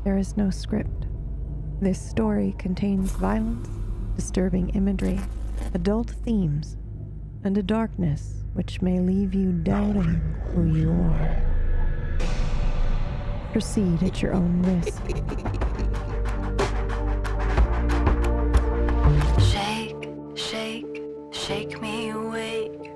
There is no script. This story contains violence, disturbing imagery, adult themes, and a darkness which may leave you doubting who you are. Proceed at your own risk. Shake, shake, shake me awake.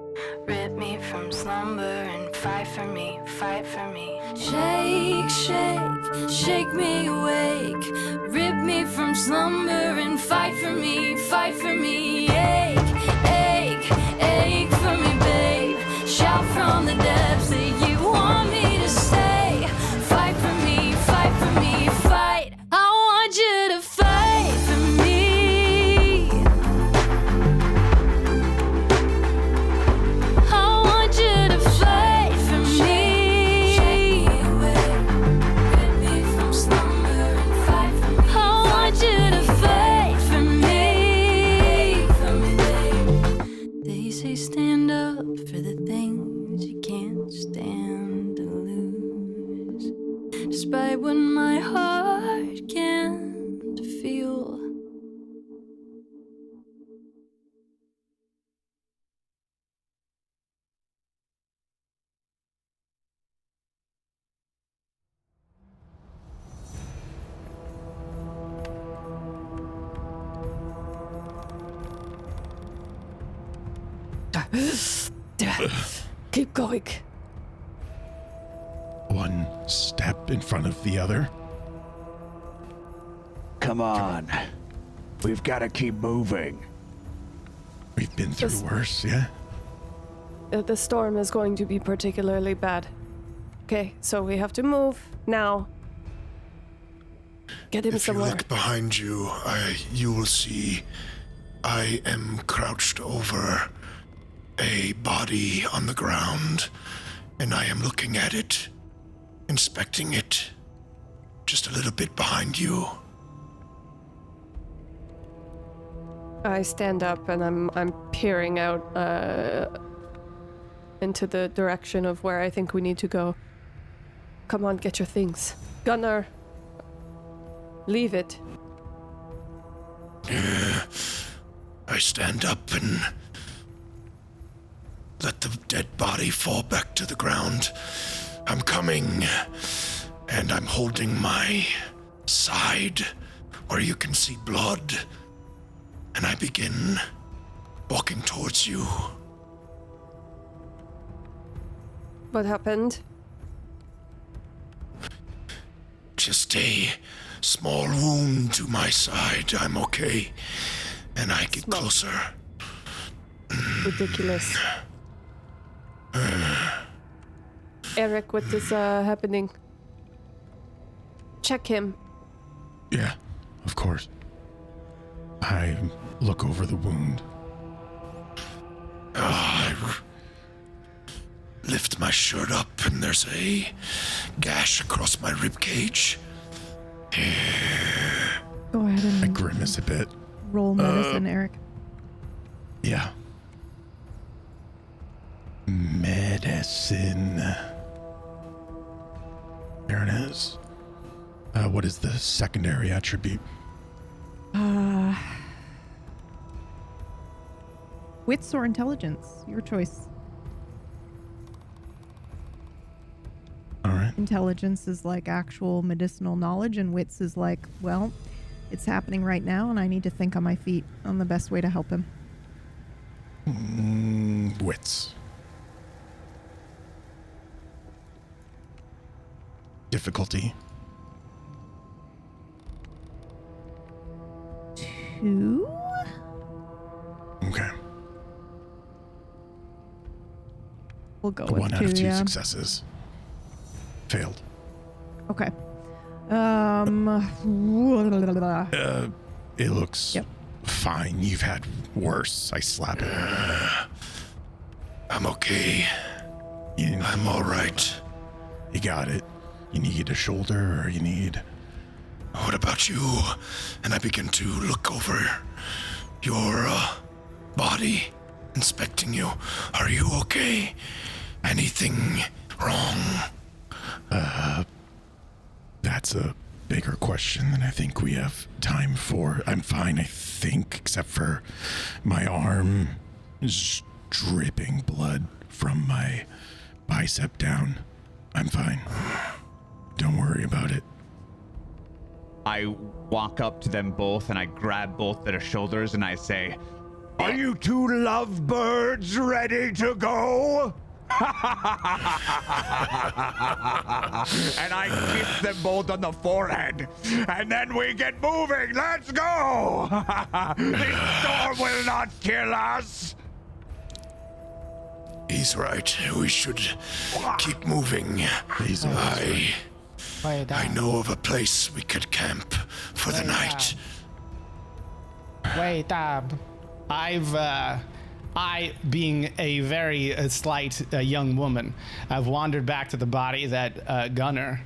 Rip me from slumber and fight for me, fight for me. Shake, shake, shake me awake. Rip me from slumber and fight for me, fight for me. Ache, ache, ache for me, babe. Shout from the depths that you want me to say. Fight for me, fight for me, fight. I want you to fight for me. I want you to fight for me. Shake me away, rip me from slumber and fight for me. I want you to fight for me. For me, babe. They say stand up for the things you can't stand to lose. Despite what my heart can't feel. Keep going. One step in front of the other. Come on. We've got to keep moving. We've been through worse, yeah? The storm is going to be particularly bad. Okay, so we have to move now. Get him If you somewhere. look behind you, you will see I am crouched over a body on the ground, and I am looking at it, inspecting it, just a little bit behind you. I stand up and I'm peering out into the direction of where I think we need to go. Come on, get your things. Gunnar, leave it. I stand up and let the dead body fall back to the ground. I'm coming, and I'm holding my side where you can see blood, and I begin walking towards you. What happened? Just a small wound to my side. I'm okay. And I get closer. Ridiculous. Eric, what is happening? Check him. Yeah, of course. I look over the wound. I lift my shirt up, and there's a gash across my ribcage. Go ahead I and grimace a bit. roll medicine, Eric. Yeah. Medicine. There it is. What is the secondary attribute? Wits or intelligence? Your choice. All right. Intelligence is like actual medicinal knowledge, and wits is like, well, it's happening right now, and I need to think on my feet on the best way to help him. Wits. Difficulty. 2? Okay. We'll go with 1 out 2, of 2 yeah. successes. Failed. Okay. It looks Yep. fine. You've had worse. I slap it. I'm okay. I'm all right. You got it. You need a shoulder, or you need... What about you? And I begin to look over your body, inspecting you. Are you okay? Anything wrong? That's a bigger question than I think we have time for. I'm fine, I think, except for my arm is dripping blood from my bicep down. I'm fine. Don't worry about it. I walk up to them both and I grab both their shoulders and I say, "Are you two lovebirds ready to go?" And I kiss them both on the forehead, and then we get moving. Let's go! This storm will not kill us. He's right. We should keep moving. He's always right. I know of a place we could camp for the night. Wait, I, being a very slight young woman, I've wandered back to the body that Gunnar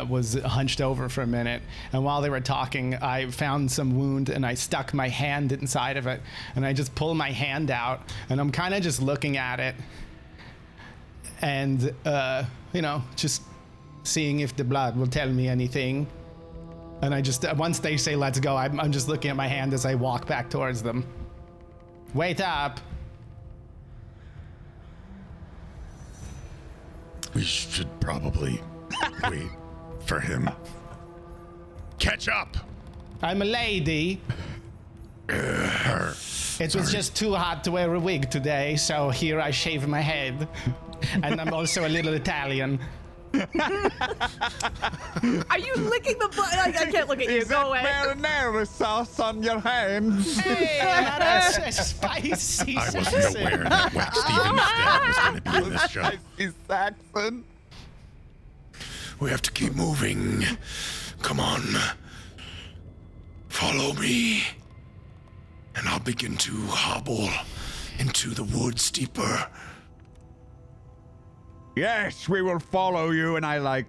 was hunched over for a minute. And while they were talking, I found some wound and I stuck my hand inside of it. And I just pulled my hand out and I'm kind of just looking at it and, just seeing if the blood will tell me anything. And I just, once they say, let's go, I'm just looking at my hand as I walk back towards them. Wait up. We should probably wait for him. Catch up! I'm a lady. It was just too hot to wear a wig today, so here I shave my head. And I'm also a little Italian. Are you licking the blood? I can't look at you. Go away. Marinara sauce on your hands? Hey, not a spicy I wasn't aware that Wax Stevens' dad was going to be in this show. He's Saxon. We have to keep moving. Come on. Follow me. And I'll begin to hobble into the woods deeper. Yes, we will follow you. And I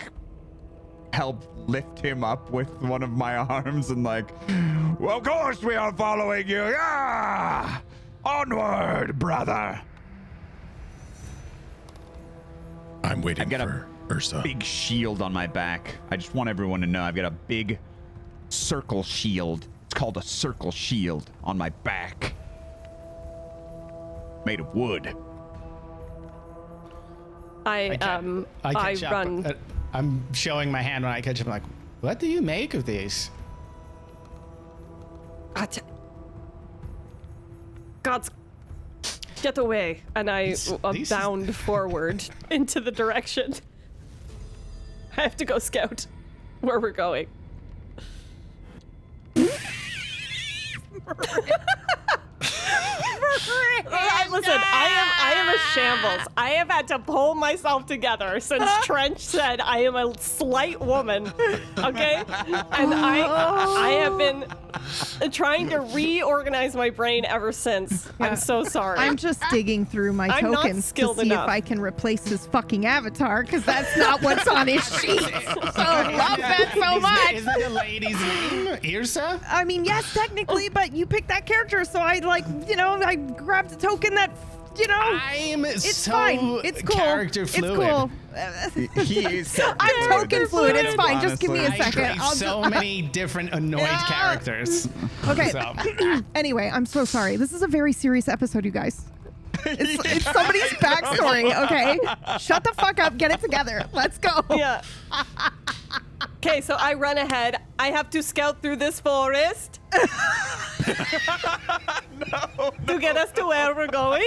help lift him up with one of my arms and well, of course we are following you. Yeah! Onward, brother. I'm waiting I've got for Ursa. Big shield on my back. I just want everyone to know I've got a big circle shield. It's called a circle shield on my back. Made of wood. I catch run. up. I'm showing my hand when I catch up. I'm like, what do you make of these? Gods, get away! And I These- bound forward into the direction. I have to go scout where we're going. Listen, I am a shambles. I have had to pull myself together since Trench said I am a slight woman. Okay? And I have been trying to reorganize my brain ever since. I'm so sorry. I'm just digging through my I'm not tokens to skilled see enough. if I can replace his fucking avatar, because that's not what's on his sheet. So love that so much. Is that a lady's name? Irsa? I mean, yes, technically, but you picked that character, so I I grabbed a token that, I'm it's so fine. It's cool. character fluid. It's cool. He is. I'm token fluid. It's fine. Just give me a Honestly. I second. crave so many different annoyed characters. Okay. So, Anyway, I'm so sorry. This is a very serious episode, you guys. It's somebody's backstory, okay? Shut the fuck up. Get it together. Let's go. Yeah. Okay, so I run ahead. I have to scout through this forest. To get us to where we're going.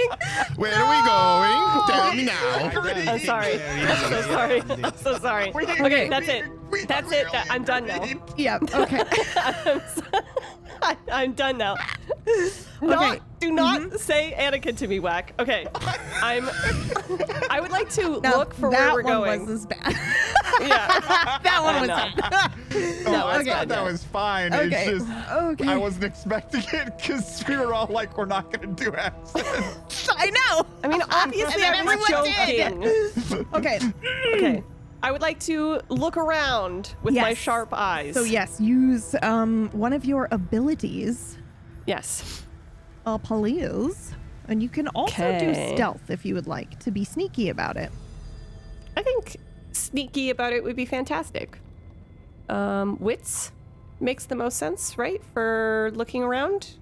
Where are we going? Tell me now. I'm sorry. I'm so sorry. I'm so sorry. Okay, that's it. That's it. I'm done now. Yeah, okay. I'm done now. Okay. Do not say Anakin to me, Whack. Okay. I would like to Now, look for that where we're one going. wasn't as bad. Yeah. That one was No, I it's thought good. that was fine. Okay. It's just Okay. I wasn't expecting it because we were all like, we're not going to do accents. I know. I mean, obviously And then I was joking. Okay. Okay. I would like to look around with my Yes. sharp eyes. So yes, use one of your abilities, Yes. please, and you can also do Okay. stealth if you would like to be sneaky about it. I think sneaky about it would be fantastic. Wits makes the most sense, right? For looking around?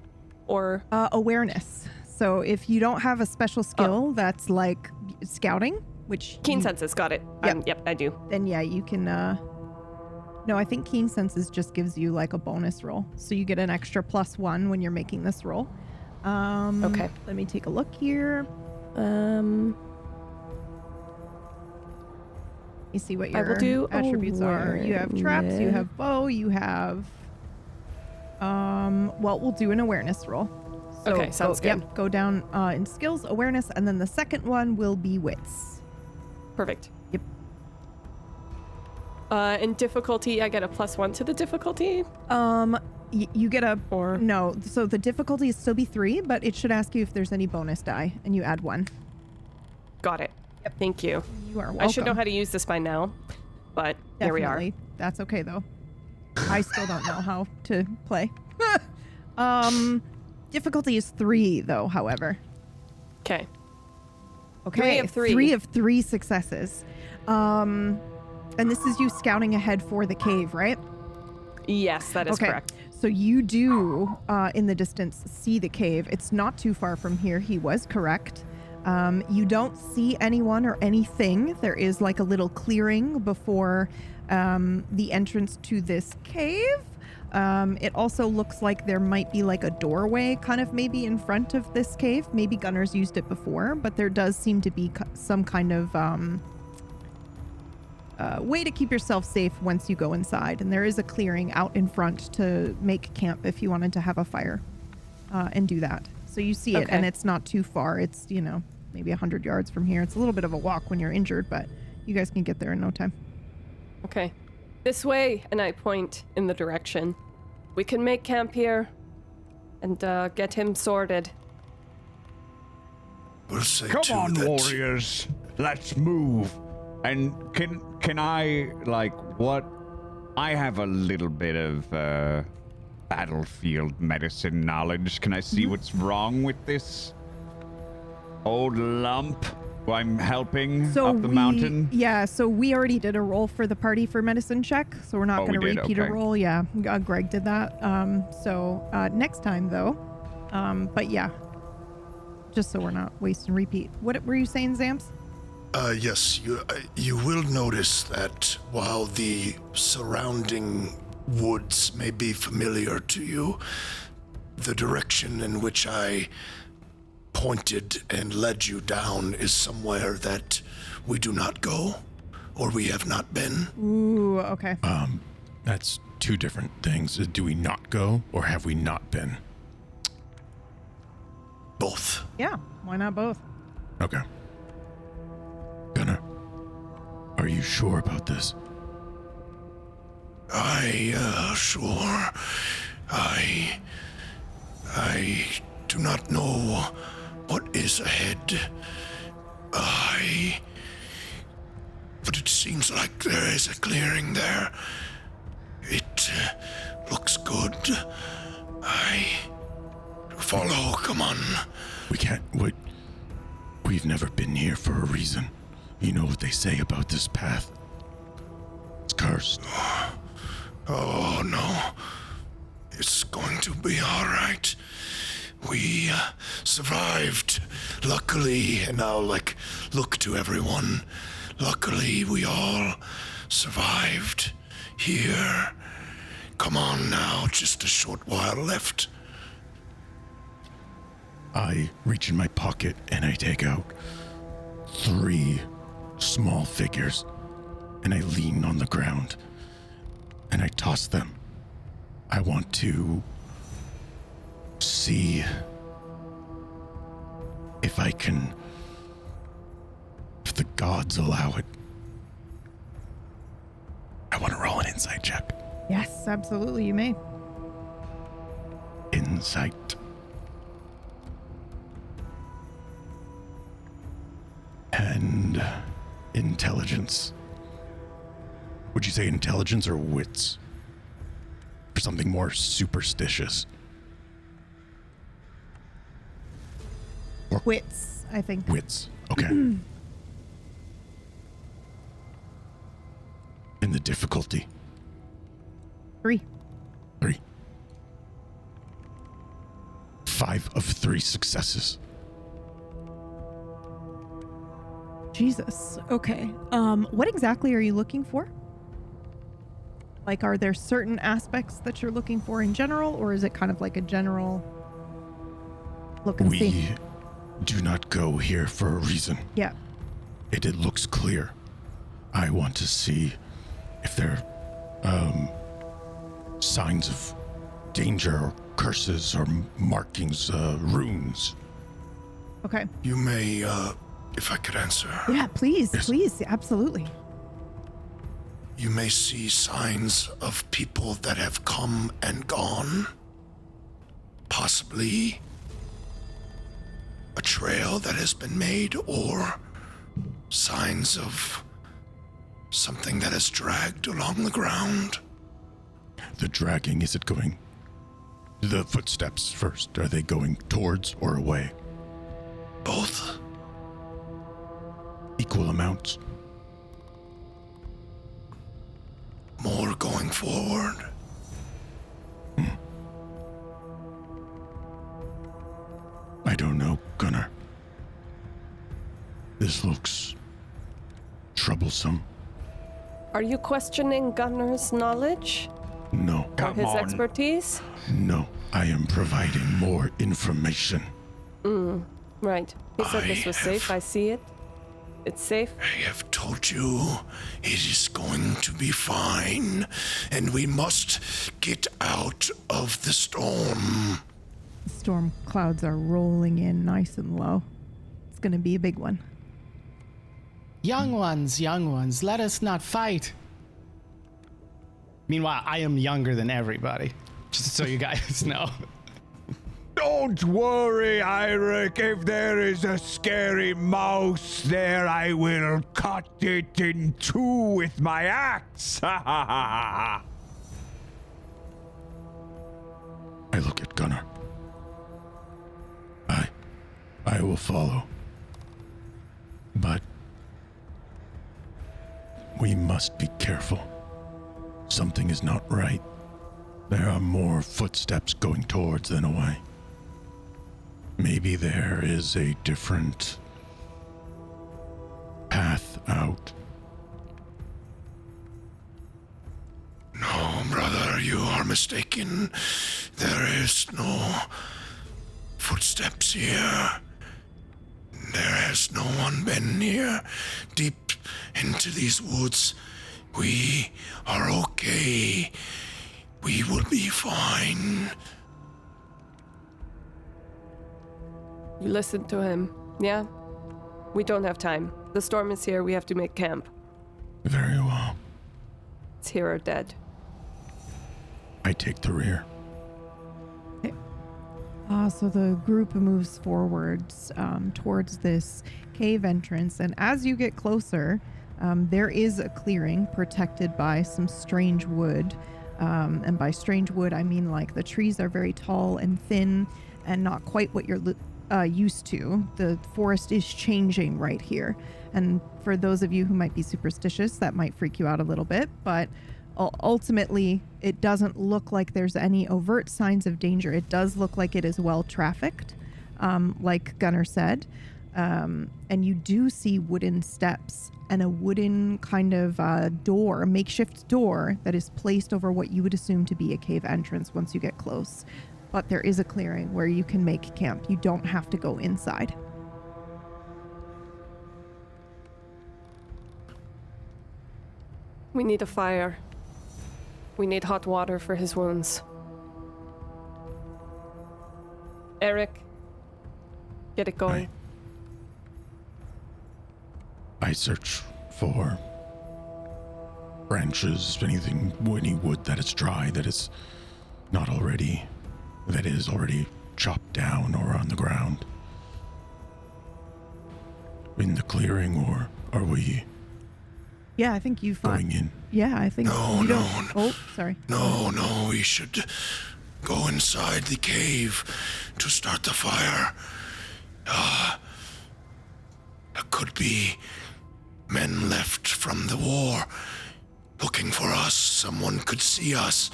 Or Awareness. So if you don't have a special skill that's like scouting, which keen senses, got it. Yep. Yep, I do. then yeah, you can. No, I think keen senses just gives you like a bonus roll, so you get an extra +1 when you're making this roll. Okay. Let me take a look here. You see what I will your do attributes are. You have traps, you have bow, you have. Well, we'll do an awareness roll. So Okay, sounds good. Yep, go down in skills, awareness, and then the second one will be wits. Perfect. Yep. In difficulty, I get a +1 to the difficulty? You get a Or- no. So the difficulty is still be 3, but it should ask you if there's any bonus die, and you add 1. Got it. Yep. Thank you. You are welcome. I should know how to use this by now, but here we are. Definitely. That's okay though. I still don't know how to play. Difficulty is 3 though, however. Okay. Okay. 3 of 3. 3 of 3 successes. And this is you scouting ahead for the cave, right? Yes, that is correct. So you do, in the distance, see the cave. It's not too far from here. He was correct. You don't see anyone or anything. There is like a little clearing before the entrance to this cave. It also looks like there might be like a doorway kind of maybe in front of this cave. Maybe Gunnar's used it before, but there does seem to be some kind of way to keep yourself safe once you go inside. And there is a clearing out in front to make camp if you wanted to have a fire and do that. So you see it, and it's not too far. It's, you know, maybe 100 yards from here. It's a little bit of a walk when you're injured, but you guys can get there in no time. Okay. This way, and I point in the direction. We can make camp here and get him sorted. We'll say Come too on, that warriors. Let's move. And can I, like, what? I have a little bit of battlefield medicine knowledge. Can I see what's wrong with this old lump who I'm helping up the mountain? Yeah, so we already did a roll for the party for medicine check, so we're not going to repeat a roll. Yeah, Greg did that. So next time, though. But yeah, just so we're not wasting repeat. What were you saying, Zams? Yes, you will notice that while the surrounding woods may be familiar to you, the direction in which I pointed and led you down is somewhere that we do not go, or we have not been. Ooh, okay. That's two different things. Do we not go, or have we not been? Both. Yeah, why not both? Okay. Gunnar, are you sure about this? Sure. I do not know what is ahead. But it seems like there is a clearing there. It looks good. Follow, come on. We can't. We've never been here for a reason. You know what they say about this path? It's cursed. Oh, no. It's going to be all right. We survived, luckily, and I'll, look to everyone. Luckily, we all survived here. Come on now, just a short while left. I reach in my pocket and I take out 3 small figures, and I lean on the ground and I toss them. I want to see if the gods allow it. I want to roll an insight check. Yes, absolutely, you may. Insight. And intelligence. Would you say intelligence or wits? For something more superstitious. Wits, I think. Wits. Okay. And the difficulty. 3. 3. 5 of 3 successes. Jesus. Okay. What exactly are you looking for? Like, are there certain aspects that you're looking for in general, or is it kind of like a general look and see? We do not go here for a reason. Yeah. It looks clear. I want to see if there are signs of danger or curses or markings, runes. Okay. You may, if I could answer. Yeah, please, Yes. please, absolutely. You may see signs of people that have come and gone. Possibly a trail that has been made, or signs of something that has dragged along the ground. The dragging, is it going... The footsteps first, are they going towards or away? Both. Equal amounts? More going forward. I don't know, Gunnar. This looks troublesome. Are you questioning Gunnar's knowledge No, or his expertise? no, I am providing more information. Right. He said this was safe. I see it. It's safe. I have told you it is going to be fine, and we must get out of the storm. The storm clouds are rolling in nice and low. It's going to be a big one. Young ones, let us not fight. Meanwhile, I am younger than everybody, just so you guys know. Don't worry, Eirik. If there is a scary mouse there, I will cut it in two with my axe. I look at Gunnar. I will follow. But we must be careful. Something is not right. There are more footsteps going towards than away. Maybe there is a different path out. No, brother, you are mistaken. There is no footsteps here. There has no one been here. Deep into these woods, we are okay. We will be fine. You listened to him. Yeah? We don't have time. The storm is here. We have to make camp. Very well. It's here or dead. I take the rear. So the group moves forwards towards this cave entrance, and as you get closer, there is a clearing protected by some strange wood. And by strange wood, I mean like the trees are very tall and thin and not quite what you're used to. The forest is changing right here. And for those of you who might be superstitious, that might freak you out a little bit, but ultimately, it doesn't look like there's any overt signs of danger. It does look like it is well trafficked, like Gunnar said. And you do see wooden steps and a wooden kind of door, a makeshift door that is placed over what you would assume to be a cave entrance once you get close. But there is a clearing where you can make camp. You don't have to go inside. We need a fire. We need hot water for his wounds. Eric, get it going. I search for branches, anything, any wood that is dry, that is not already, that is already chopped down or on the ground. In the clearing, or are we Yeah, I think you find. going in? Yeah, I think. No, you no, don't- Oh, sorry. No, we should go inside the cave to start the fire. There could be men left from the war. looking for us. Someone could see us.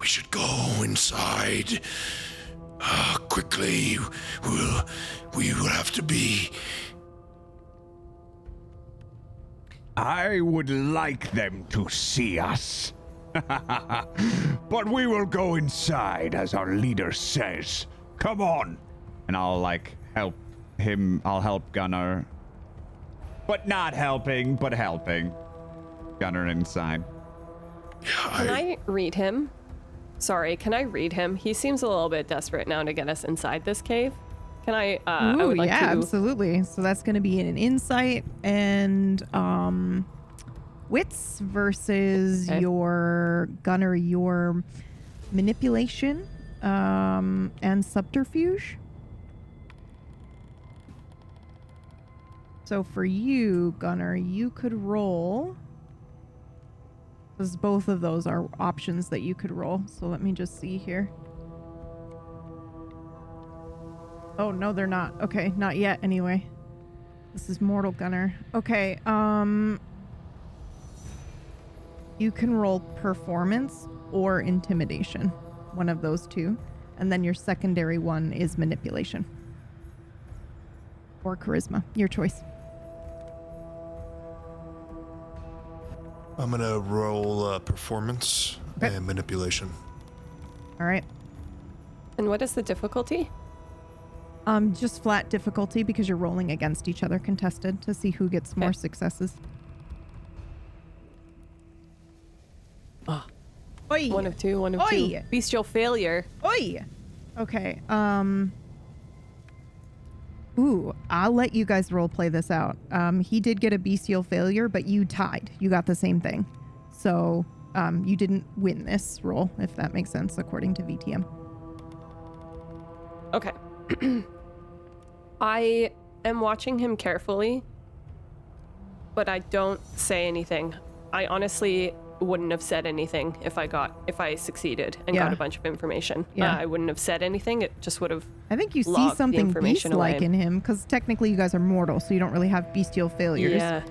We should go inside. Quickly. We will have to be... I would like them to see us. But we will go inside as our leader says. Come on. And I'll help him. I'll help Gunnar. But not helping, but helping. Gunnar inside. Can I read him? Sorry, can I read him? He seems a little bit desperate now to get us inside this cave. Can I? I Ooh, would like yeah, to. absolutely. So that's going to be an insight and wits versus your Gunner, your manipulation and subterfuge. So for you, Gunner, you could roll. Because both of those are options that you could roll. So let me just see here. Oh, no, they're not. Okay, not yet anyway. This is Mortal Gunner. Okay, you can roll performance or intimidation. One of those two. And then your secondary one is manipulation. Or charisma. Your choice. I'm gonna roll performance Okay. and manipulation. All right. And what is the difficulty? Just flat difficulty because you're rolling against each other contested to see who gets more successes. Oi. One of two. Oi. Bestial failure. Oi! Okay, Ooh, I'll let you guys role play this out. He did get a bestial failure, but you tied. You got the same thing. So, you didn't win this roll, if that makes sense, according to VTM. Okay. I am watching him carefully, but I don't say anything. I honestly wouldn't have said anything if I succeeded and got a bunch of information. Yeah. I wouldn't have said anything. It just would have. I think you see logged the something information beast-like away. in him, because technically you guys are mortal, so you don't really have bestial failures. Yeah.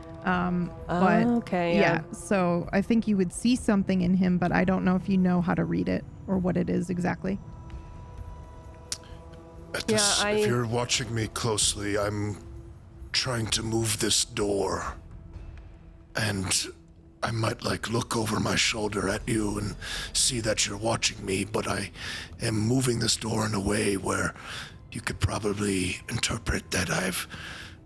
But okay. yeah, so I think you would see something in him, but I don't know if you know how to read it or what it is exactly. At this, if you're watching me closely, I'm trying to move this door. And I might look over my shoulder at you and see that you're watching me, but I am moving this door in a way where you could probably interpret that I've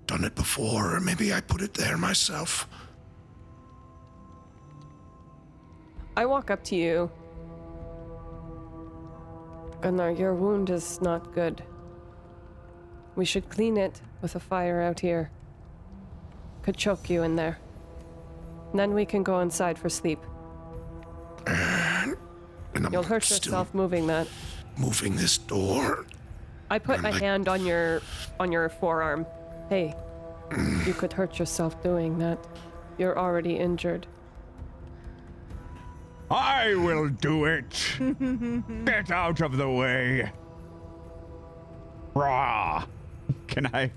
done it before, or maybe I put it there myself. I walk up to you. Gunnar, your wound is not good. We should clean it with a fire out here. Could choke you in there. And then we can go inside for sleep. And I'm You'll hurt still yourself moving that. moving this door. I put my hand on your forearm. Hey, you could hurt yourself doing that. You're already injured. I will do it. Get out of the way. Rah. Can I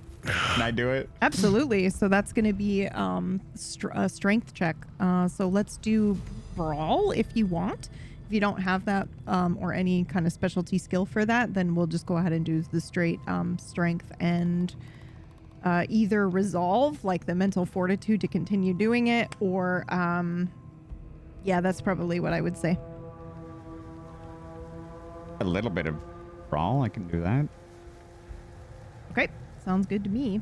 do it? Absolutely. So that's going to be a strength check. So let's do brawl if you want. If you don't have that or any kind of specialty skill for that, then we'll just go ahead and do the straight strength and either resolve, like the mental fortitude to continue doing it, or yeah, that's probably what I would say. A little bit of brawl, I can do that. Okay, sounds good to me.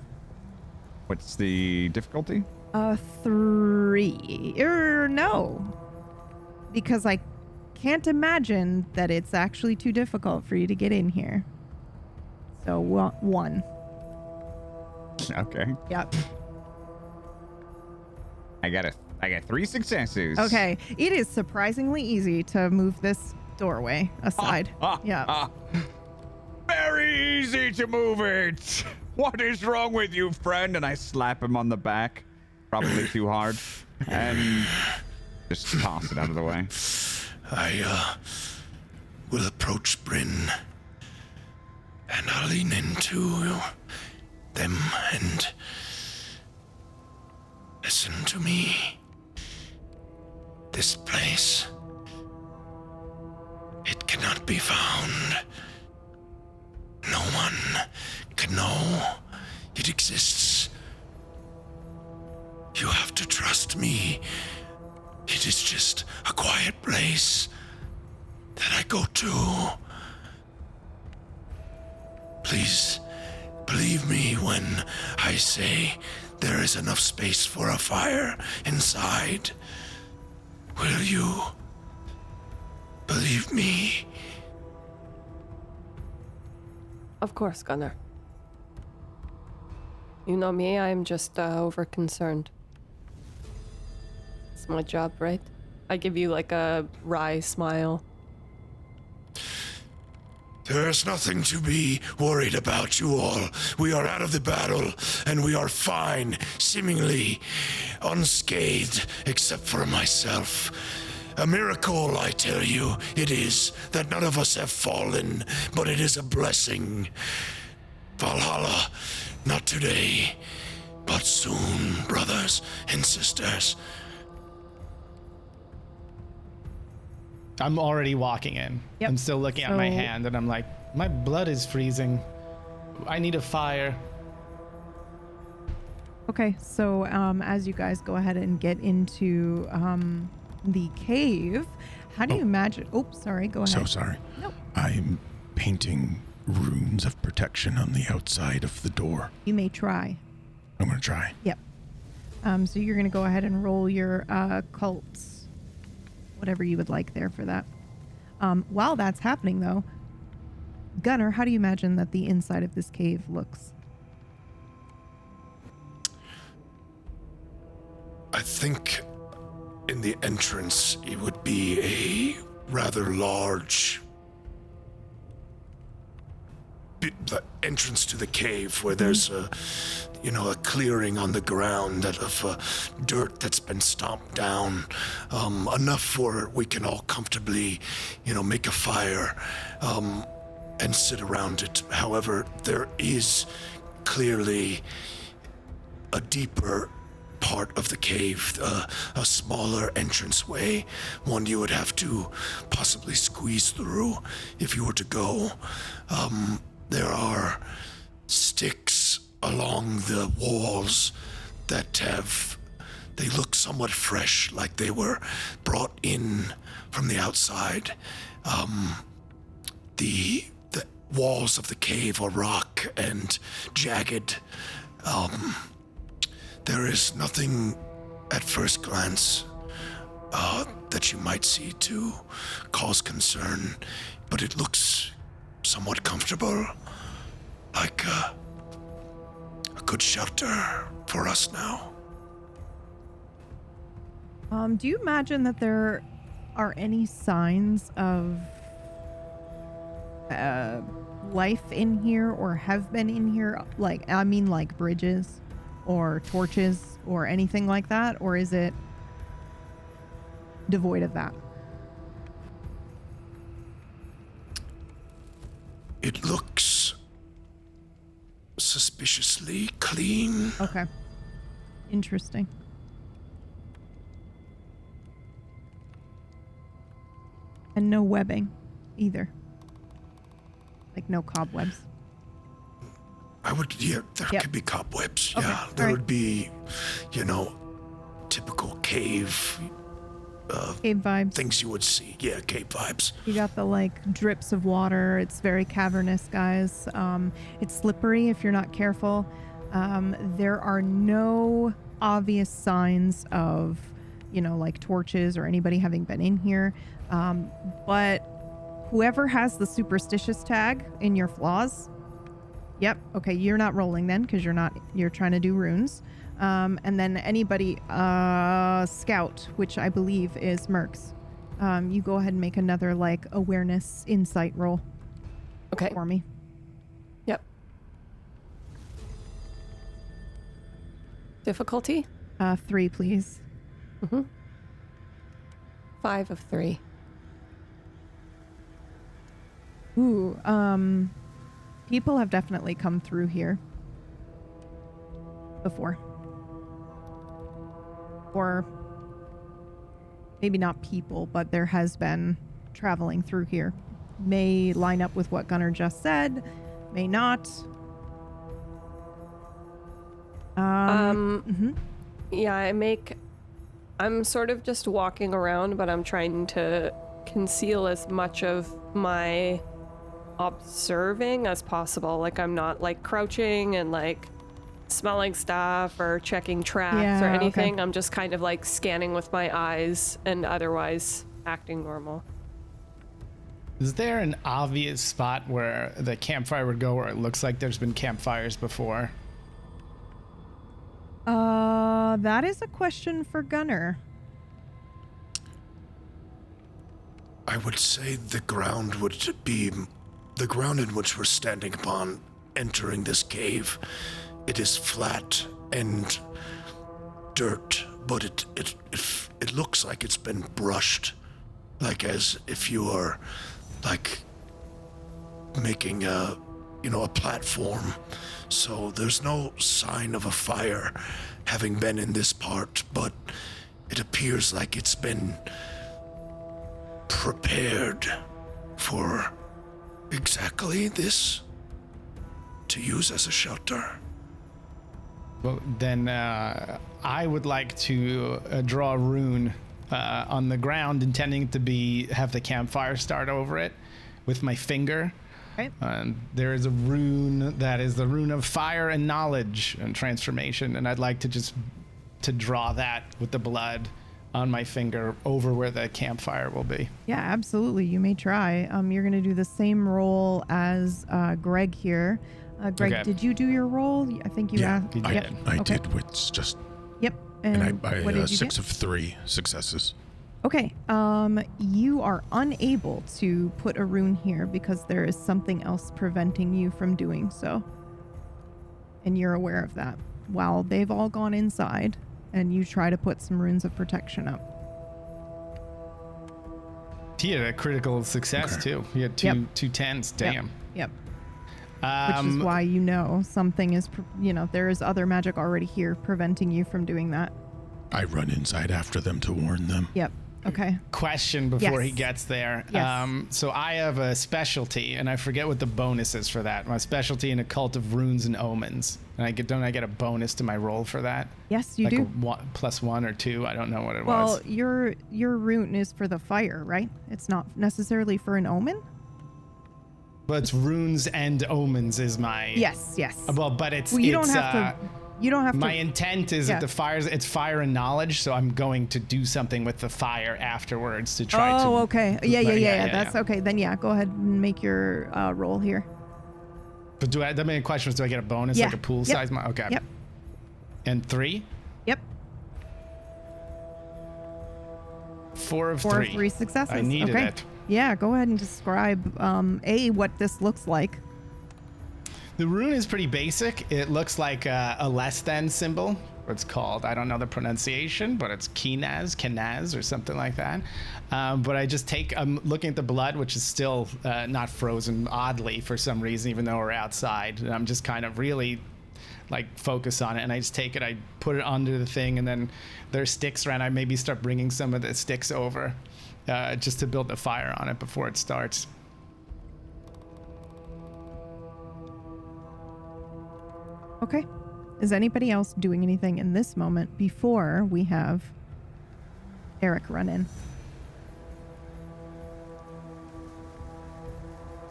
What's the difficulty? 3. No. Because I can't imagine that it's actually too difficult for you to get in here. So 1. Okay. Yep. I got 3 successes. Okay. It is surprisingly easy to move this doorway aside. Yeah. Very easy to move it. What is wrong with you, friend? And I slap him on the back, probably too hard, and just toss it out of the way. I will approach Bryn, and I'll lean into them and listen to me. This place, it cannot be found. No one can know it exists. You have to trust me. It is just a quiet place that I go to. Please believe me when I say there is enough space for a fire inside. Will you believe me? Of course, Gunner. You know me, I'm just over concerned. It's my job, right? I give you like a wry smile. There's nothing to be worried about, you all. We are out of the battle, and we are fine, seemingly unscathed, except for myself. A miracle, I tell you, it is, that none of us have fallen, but it is a blessing. Valhalla, not today, but soon, brothers and sisters. I'm already walking in. Yep. I'm still looking at my So- hand, and I'm like, my blood is freezing. I need a fire. Okay, so as you guys go ahead and get into the cave, how do you imagine? Oh, sorry, go ahead. So sorry. Nope. I'm painting runes of protection on the outside of the door. You may try. I'm going to try. Yep. So you're going to go ahead and roll your cults, whatever you would like there for that. While that's happening, though, Gunner, how do you imagine that the inside of this cave looks? I think in the entrance it would be a rather large the entrance to the cave where there's a clearing on the ground that of dirt that's been stomped down, enough for we can all comfortably, make a fire and sit around it. However, there is clearly a deeper part of the cave, a smaller entranceway, one you would have to possibly squeeze through if you were to go. There are sticks along the walls that they look somewhat fresh, like they were brought in from the outside. The walls of the cave are rock and jagged. There is nothing at first glance that you might see to cause concern, but it looks somewhat comfortable, like a good shelter for us now. Do you imagine that there are any signs of life in here or have been in here? Like bridges or torches or anything like that? Or is it devoid of that? It looks suspiciously clean. Okay. Interesting. And no webbing either. Like no cobwebs. There Yep. could be cobwebs. Okay, Yeah, there alright. would be, typical cave Cave vibes. things you would see. Yeah, cave vibes. You got the drips of water. It's very cavernous, guys. It's slippery if you're not careful. There are no obvious signs of, torches or anybody having been in here. But whoever has the superstitious tag in your flaws, yep. Okay, you're not rolling then because you're trying to do runes. And then anybody, scout, which I believe is Mercs. You go ahead and make another awareness insight roll Okay. for me. Yep. Difficulty? 3, please. 5 of 3. Ooh, people have definitely come through here before. Or maybe not people, but there has been traveling through here. May line up with what Gunnar just said, may not. Yeah, I'm sort of just walking around, but I'm trying to conceal as much of my observing as possible. Like, I'm not like crouching and like smelling stuff or checking traps or anything. Okay. I'm just kind of like scanning with my eyes and otherwise acting normal. Is there an obvious spot where the campfire would go where it looks like there's been campfires before? That is a question for Gunnar. I would say the ground would be the ground in which we're standing upon entering this cave. It is flat and dirt, but it looks like it's been brushed, like as if you are like making a platform. So there's no sign of a fire having been in this part, but it appears like it's been prepared for exactly this, to use as a shelter. Well, then I would like to draw a rune on the ground, intending to have the campfire start over it with my finger. Okay. There is a rune that is the rune of fire and knowledge and transformation, and I'd like to draw that with the blood on my finger over where the campfire will be. Yeah, absolutely. You may try. You're going to do the same roll as Greg here. Greg, okay. Did you do your roll? I think you asked. I did. It's just. Yep. And I 6 of 3 successes. Okay. You are unable to put a rune here because there is something else preventing you from doing so. And you're aware of that. While they've all gone inside and you try to put some runes of protection up. He had a critical success too. He had two 10s. Damn. Yep. Which is why something is, there is other magic already here preventing you from doing that. I run inside after them to warn them. Yep. Okay. Question before he gets there. Yes. So I have a specialty, and I forget what the bonus is for that. My specialty in Occult of Runes and Omens. And don't I get a bonus to my roll for that? Yes, you do. Like a +1 or 2. I don't know what it Well, was. your rune is for the fire, right? It's not necessarily for an omen? But it's runes and omens is my... Yes. Well, but it's... Well, you don't have to... My intent is that it's fire and knowledge, so I'm going to do something with the fire afterwards to try to... Oh, okay. Yeah. That's okay. Then go ahead and make your roll here. But the main question was, do I get a bonus, like a pool size? Okay. Yep. And 3? Yep. 4 of 3. 4 of 3 successes. I needed it. Yeah, go ahead and describe, what this looks like. The rune is pretty basic. It looks like a less than symbol. It's called, I don't know the pronunciation, but it's Kenaz or something like that. But I'm looking at the blood, which is still not frozen, oddly, for some reason, even though we're outside. And I'm just kind of really focus on it. And I just take it, I put it under the thing, and then there's sticks around. I maybe start bringing some of the sticks over just to build the fire on it before it starts. Okay. Is anybody else doing anything in this moment before we have Eric run in?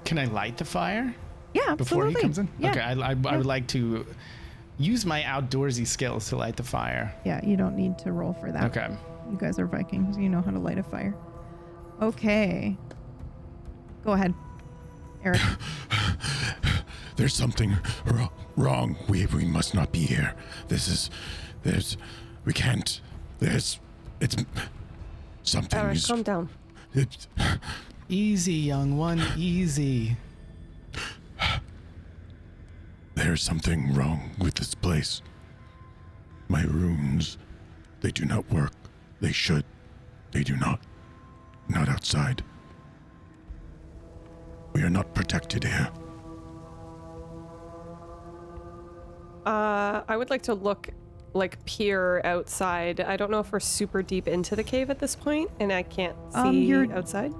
Can I light the fire? Yeah, absolutely. Before he comes in? Yeah. Okay, I would like to use my outdoorsy skills to light the fire. Yeah, you don't need to roll for that. Okay. You guys are Vikings. You know how to light a fire. Okay. Go ahead, Eric. There's something wrong. We must not be here. We can't. It's something. Eric, calm down. Easy, young one, easy. There's something wrong with this place. My runes, they do not work. They should. They do not. Not outside. We are not protected here. I would like to look like peer outside. I don't know if we're super deep into the cave at this point, and I can't see outside.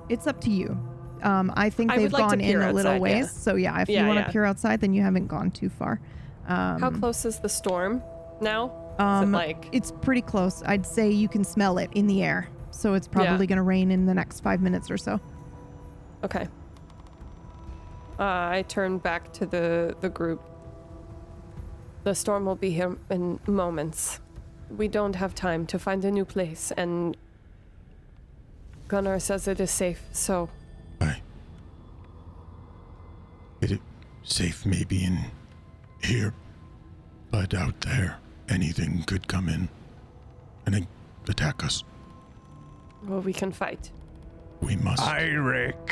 It's up to you. I think I they've would like to gone in peer a little outside, ways. yeah. So yeah, if you Yeah, want yeah. to peer outside, then you haven't gone too far. How close is the storm now? Is it like... It's pretty close. I'd say you can smell it in the air. So it's probably going to rain in the next 5 minutes or so. Okay. I turn back to the group. The storm will be here in moments. We don't have time to find a new place, and Gunnar says it is safe, so... It is safe maybe in here, but out there, anything could come in and attack us. Well, we can fight. We must. Eirik,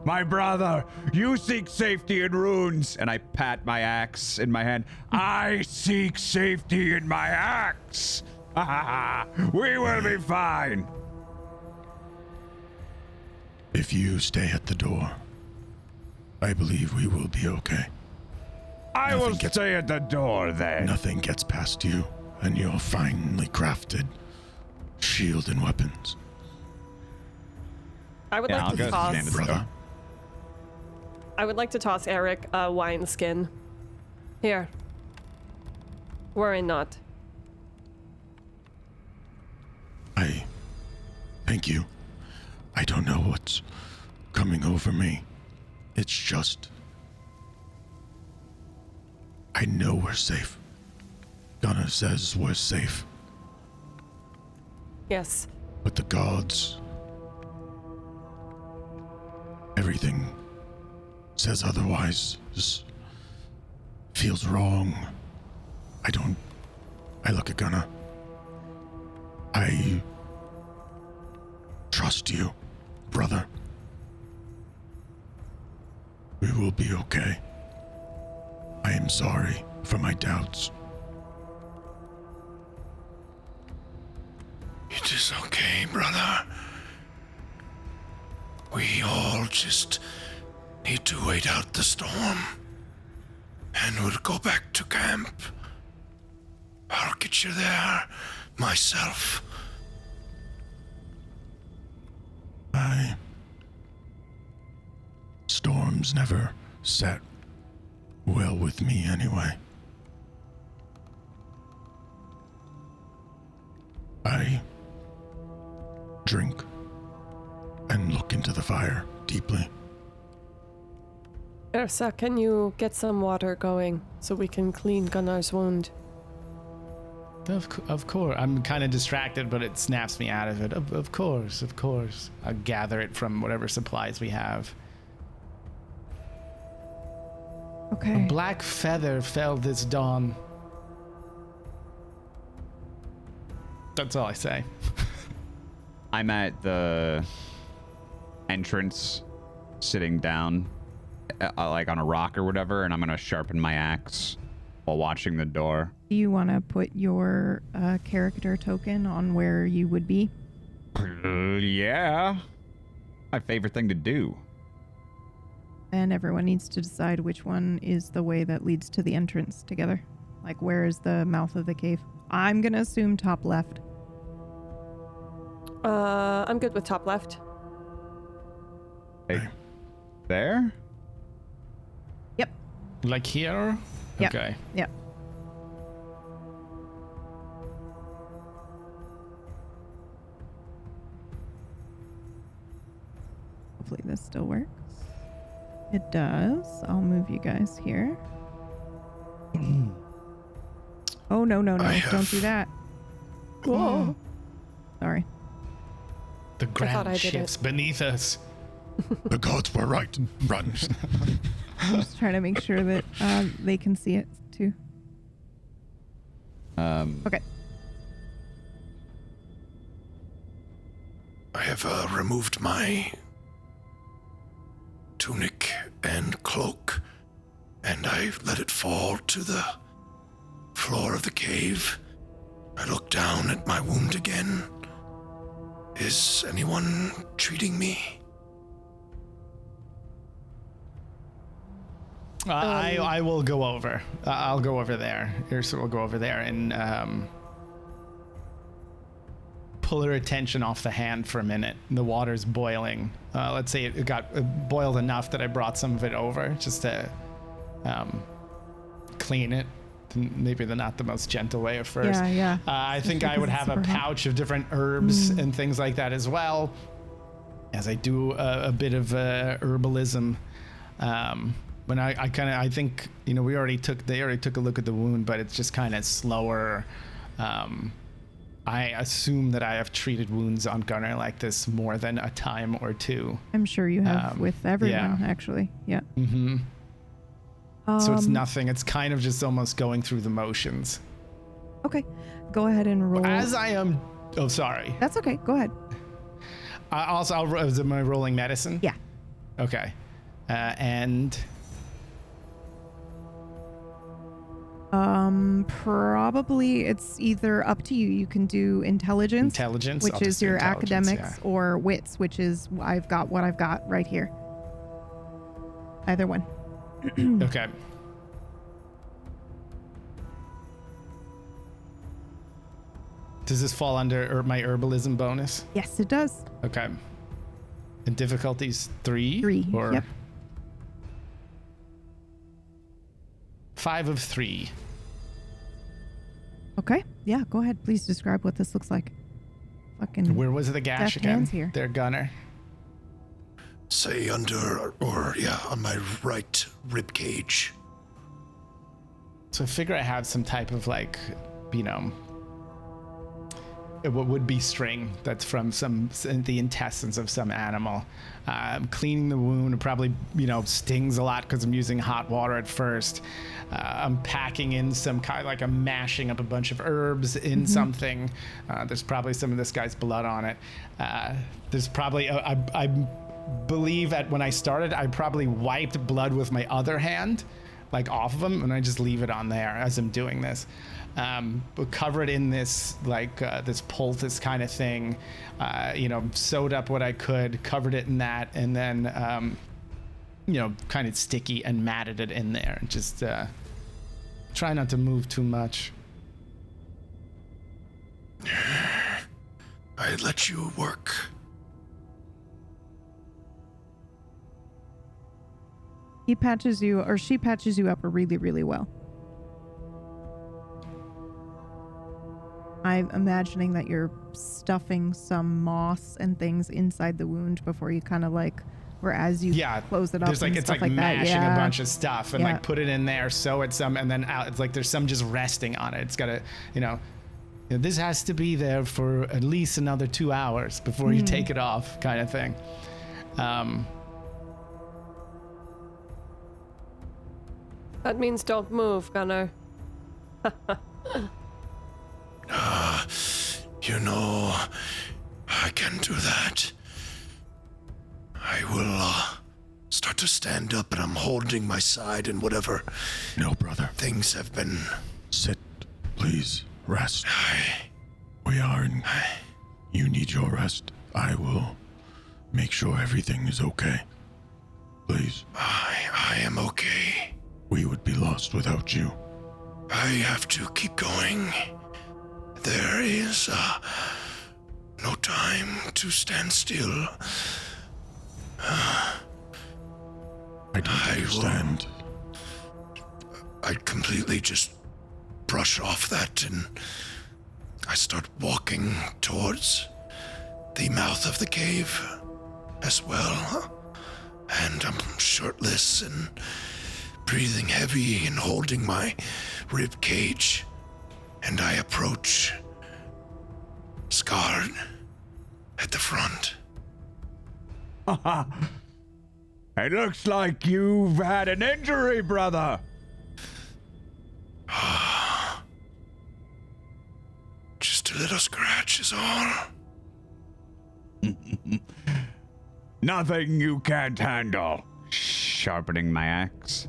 my brother, you seek safety in runes. And I pat my axe in my hand. I seek safety in my axe. We will be fine. If you stay at the door, I believe we will be okay. I will stay at the door then. Nothing gets past you and your finely crafted shield and weapons. I would Yeah, like I'll to go toss... stand at the door. Brother, I would like to toss Eric a wine skin. Here. Worry not. I thank you. I don't know what's coming over me. It's just... I know we're safe. Gunnar says we're safe. Yes. But the gods... Everything says otherwise. Just feels wrong. I look at Gunnar. I trust you, brother. We will be okay. I am sorry for my doubts. It is okay, brother. We all just need to wait out the storm. And we'll go back to camp. I'll get you there myself. Storms never sat well with me anyway. I drink and look into the fire deeply. Ursa, can you get some water going so we can clean Gunnar's wound? Of course. I'm kind of distracted, but it snaps me out of it. Of course. I'll gather it from whatever supplies we have. Okay. A black feather fell this dawn. That's all I say. I'm at the entrance, sitting down, like on a rock or whatever, and I'm gonna sharpen my axe while watching the door. Do you want to put your character token on where you would be? Yeah. My favorite thing to do. And everyone needs to decide which one is the way that leads to the entrance together. Like, where is the mouth of the cave? I'm going to assume top left. I'm good with top left. Hey, there? Yep. Like here? Yep. Okay. Yep. Hopefully this still works. It does. I'll move you guys here. Oh, no. Don't do that. Whoa. Sorry. The thought ground I did shifts it. beneath us. The gods were right. Run. Just trying to make sure that they can see it too. Okay. I have removed my tunic and cloak, and I let it fall to the floor of the cave. I look down at my wound again. Is anyone treating me? I will go over. I'll go over there. Ursa will go over there and pull her attention off the hand for a minute. The water's boiling. Let's say it got boiled enough that I brought some of it over just to clean it. Maybe they're not the most gentle way at first. Yeah. I think I would have a pouch of different herbs and things like that as well, as I do a bit of herbalism. When I think, they already took a look at the wound, but it's just kind of slower. I assume that I have treated wounds on Gunnar like this more than a time or two. I'm sure you have with everyone, actually. Yeah. Mm-hmm. So it's nothing. It's kind of just almost going through the motions. Okay. Go ahead and roll. As I am... Oh, sorry. That's okay. Go ahead. Am I rolling medicine? Yeah. Okay. And... Probably it's either up to you. You can do intelligence, which is your academics, or wits, which is I've got what I've got right here. Either one. Okay. Does this fall under my herbalism bonus? Yes, it does. Okay. And difficulty's 3? 3. Or yep. 5 of 3. Okay. Yeah, go ahead. Please describe what this looks like. Fucking. Where was the gash again? Hands here. There, Gunnar. Say under, on my right rib cage. So I figure I have some type of what would be string that's from the intestines of some animal. Cleaning the wound probably, stings a lot because I'm using hot water at first. I'm packing in some kind of I'm mashing up a bunch of herbs in something. There's probably some of this guy's blood on it. There's probably, I believe when I started, I probably wiped blood with my other hand, off of him, and I just leave it on there as I'm doing this. But cover it in this this poultice kind of thing, sewed up what I could, covered it in that, and then kind of sticky and matted it in there. Just try not to move too much. I let you work. He patches you, or she patches you up really, really well. I'm imagining that you're stuffing some moss and things inside the wound before you kind of or as you close it up. There's and it's stuff mashing that. a bunch of stuff and put it in there, sew it some, and then out. It's there's some just resting on it. It's got to, this has to be there for at least another 2 hours before you take it off, kind of thing. That means don't move, Gunnar. I can do that. I will start to stand up, and I'm holding my side and whatever. No, brother. Things have been... Sit, please. Rest. You need your rest. I will make sure everything is okay. Please. I am okay. We would be lost without you. I have to keep going. There is no time to stand still. I don't understand. I completely just brush off that, and I start walking towards the mouth of the cave as well. And I'm shirtless and breathing heavy and holding my rib cage. And I approach Scarred at the front. It looks like you've had an injury, brother. Just a little scratch is all. Nothing you can't handle. Sharpening my axe.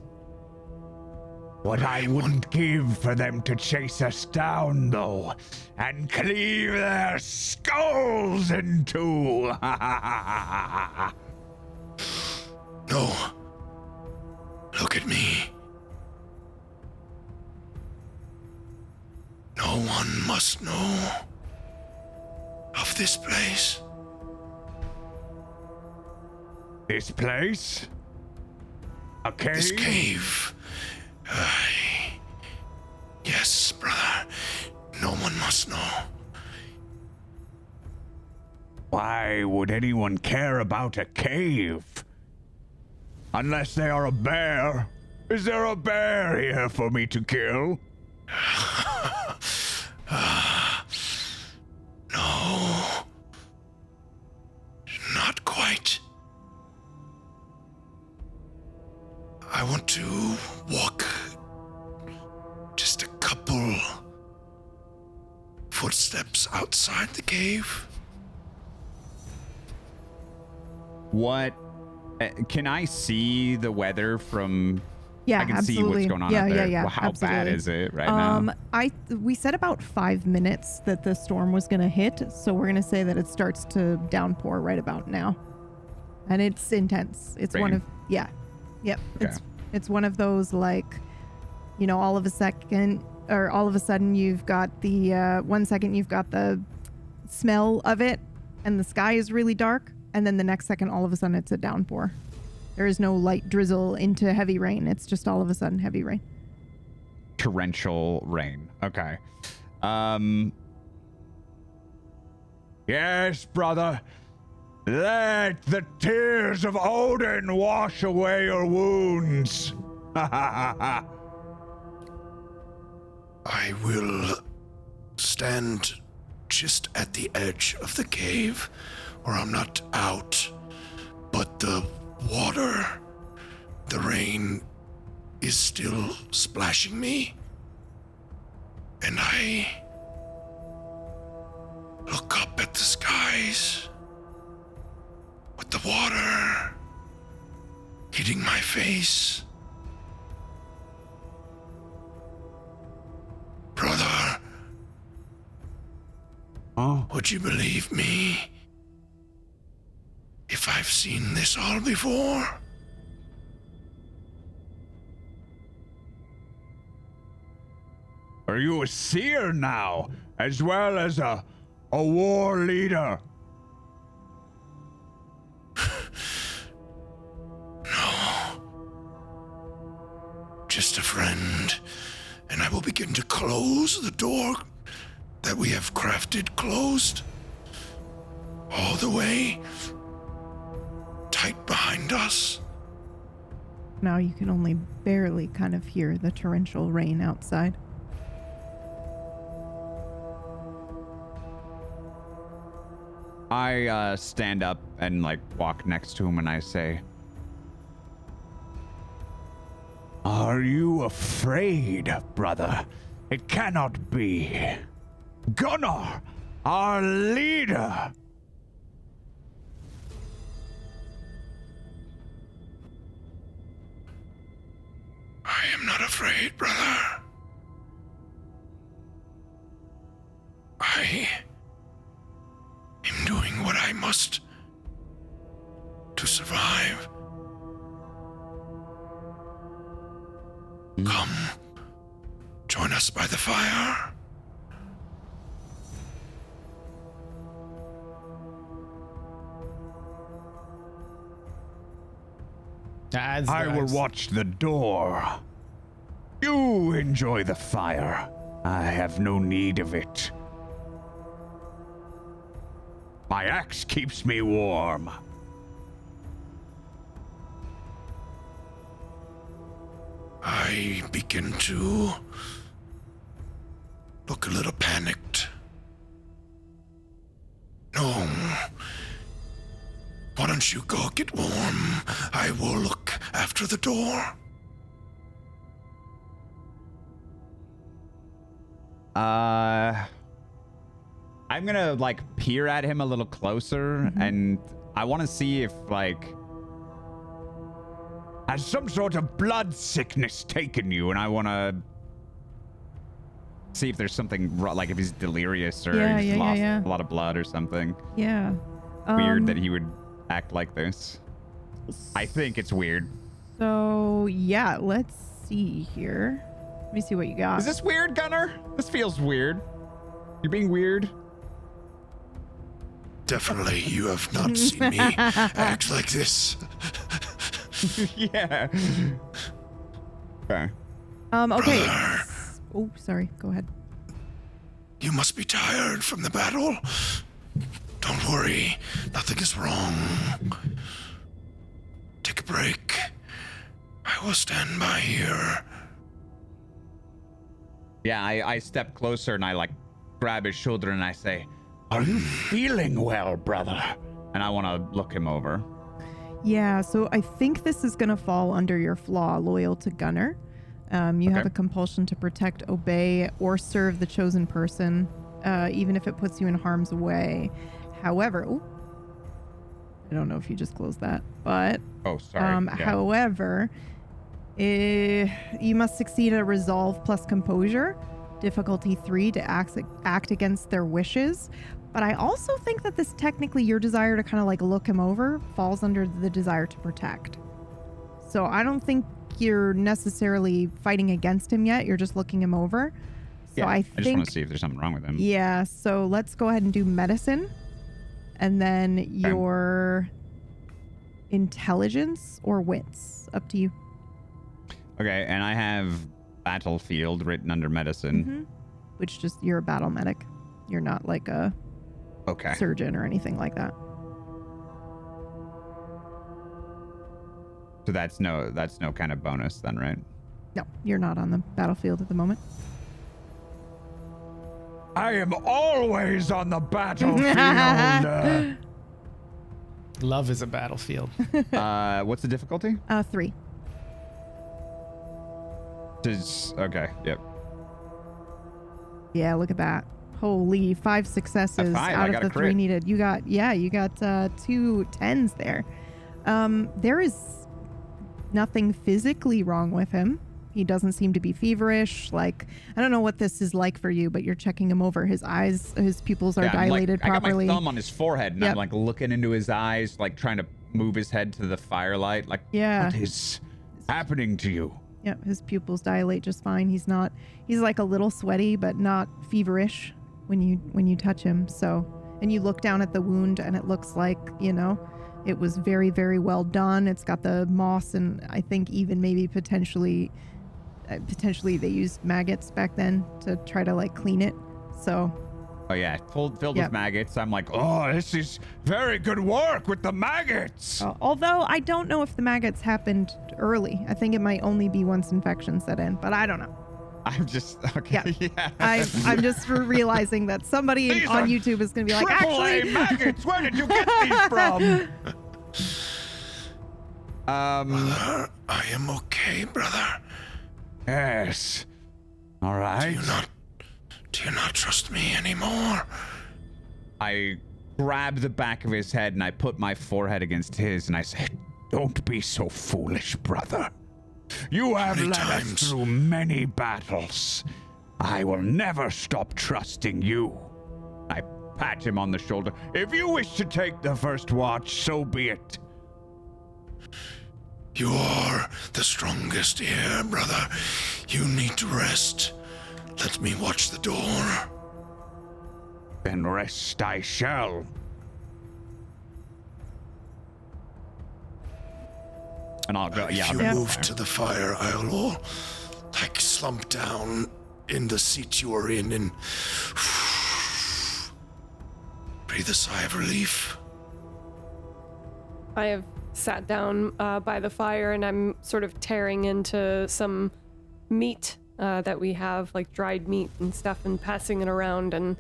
What I wouldn't give for them to chase us down, though, and cleave their skulls in two. No. Look at me. must know of this place. This place? A cave? This cave. Yes, brother. No one must know. Why would anyone care about a cave? Unless they are a bear. Is there a bear here for me to kill? No. Not quite. I want to walk just a couple footsteps outside the cave. What? Can I see the weather from... Yeah, I can absolutely. see what's going on yeah, out there. Yeah, Well, how absolutely. bad is it right now? We said about 5 minutes that the storm was going to hit, so we're going to say that it starts to downpour right about now. And it's intense. It's one Rain? of yep. Okay. It's one of those, like, you know, all of a sudden you've got the 1 second you've got the smell of it and the sky is really dark, and then the next second all of a sudden it's a downpour. There is no light drizzle into heavy rain. It's just all of a sudden heavy rain. Torrential rain. Okay. Yes, brother. Let the tears of Odin wash away your wounds. I will stand just at the edge of the cave where I'm not out, but the water, the rain is still splashing me, and I look up at the skies with the water hitting my face. Brother, would you believe me if I've seen this all before? Are you a seer now, as well as a war leader? No. Just a friend, and I will begin to close the door that we have crafted closed all the way tight behind us. Now you can only barely kind of hear the torrential rain outside. I stand up and like walk next to him and I say, "Are you afraid, brother? It cannot be. Gunnar, our leader." I am not afraid, brother. I am doing what I must to survive. Come, join us by the fire. I will watch the door. You enjoy the fire. I have no need of it. My axe keeps me warm. I begin to look a little panicked. No. Why don't you go get warm? I will look after the door. I'm gonna like peer at him a little closer, and I want to see if like has some sort of blood sickness taken you, and I want to see if there's something like if he's delirious or he's lost a lot of blood or something. Yeah. Weird that he would act like this. I think it's weird. So, yeah, let's see here. Let me see what you got. Is this weird, Gunnar? This feels weird. You're being weird. Definitely, you have not seen me act like this. Yeah. Okay. Okay. Brother. Oh, sorry. Go ahead. You must be tired from the battle. Don't worry, nothing is wrong. Take a break. I will stand by here. Yeah, I step closer and I like grab his shoulder and I say, "Are you feeling well, brother?" And I want to look him over. Yeah, so I think this is going to fall under your flaw, loyal to Gunner. You have a compulsion to protect, obey, or serve the chosen person, even if it puts you in harm's way. However, I don't know if you just closed that, but Oh, sorry. however, you must succeed at resolve plus composure, difficulty 3 to act against their wishes. But I also think that this technically your desire to kind of like look him over falls under the desire to protect. So I don't think you're necessarily fighting against him yet. You're just looking him over. So Yeah, I just think, want to see if there's something wrong with him. yeah. So let's go ahead and do medicine, and then your intelligence or wits. Up to you. Okay, and I have battlefield written under medicine. Mm-hmm. Which just you're a battle medic. You're not like a surgeon or anything like that. So that's no kind of bonus then, right? No, you're not on the battlefield at the moment. I am always on the battlefield. Love is a battlefield. What's the difficulty? 3. Okay, yep. Yeah, look at that. Holy, 5 successes out of the 3 needed. You got 2 10s there. There is nothing physically wrong with him. He doesn't seem to be feverish. Like, I don't know what this is like for you, but you're checking him over. His eyes, his pupils are dilated properly. I got my thumb on his forehead and I'm like looking into his eyes, like trying to move his head to the firelight. Like, what is happening to you? Yeah, his pupils dilate just fine. He's like a little sweaty, but not feverish when you touch him. So, and you look down at the wound and it looks like, it was very, very well done. It's got the moss and I think even maybe potentially they used maggots back then to try to like clean it. So. Oh yeah, filled with maggots. I'm like, oh, this is very good work with the maggots. Although I don't know if the maggots happened early. I think it might only be once infection set in, but I don't know. I'm just okay. Yeah. I'm just realizing that somebody on YouTube is going to be like, actually, maggots. Where did you get these from? Brother, I am okay, brother. Yes. All right. Do you not trust me anymore? I grab the back of his head and I put my forehead against his and I say, "Don't be so foolish, brother. You have led us through many battles. I will never stop trusting you." I pat him on the shoulder. If you wish to take the first watch, so be it. You are the strongest here, brother. You need to rest. Let me watch the door. Then rest I shall. And I'll go, If you move to the fire, I will slump down in the seat you are in and breathe a sigh of relief. I have sat down by the fire and I'm sort of tearing into some meat that we have, like dried meat and stuff, and passing it around, and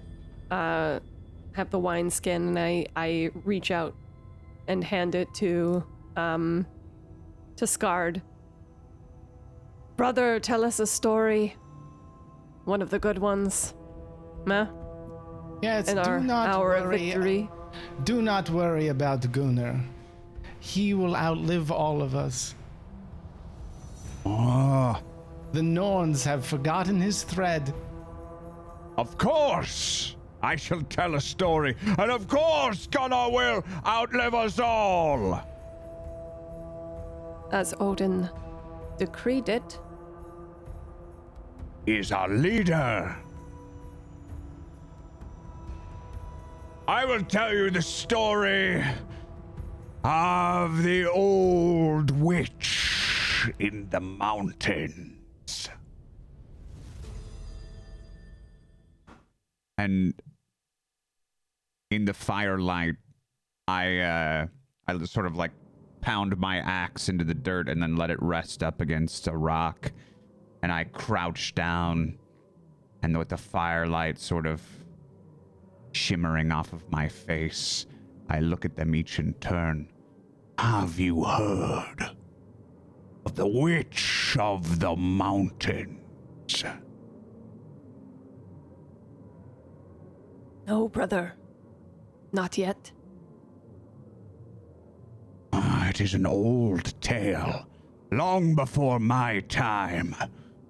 have the wine skin, and I reach out and hand it to Scarred. Brother, tell us a story. One of the good ones. Meh? Yes, in our hour of victory. Do not worry about Gunnar. He will outlive all of us. Oh. The Norns have forgotten his thread. Of course, I shall tell a story, and of course Gunnar will outlive us all. As Odin decreed it. Is our leader. I will tell you the story of the old witch in the mountains. And in the firelight, I sort of like pound my axe into the dirt and then let it rest up against a rock. And I crouch down, and with the firelight sort of shimmering off of my face, I look at them each in turn. Have you heard of the Witch of the Mountains? No, brother. Not yet. It is an old tale, long before my time,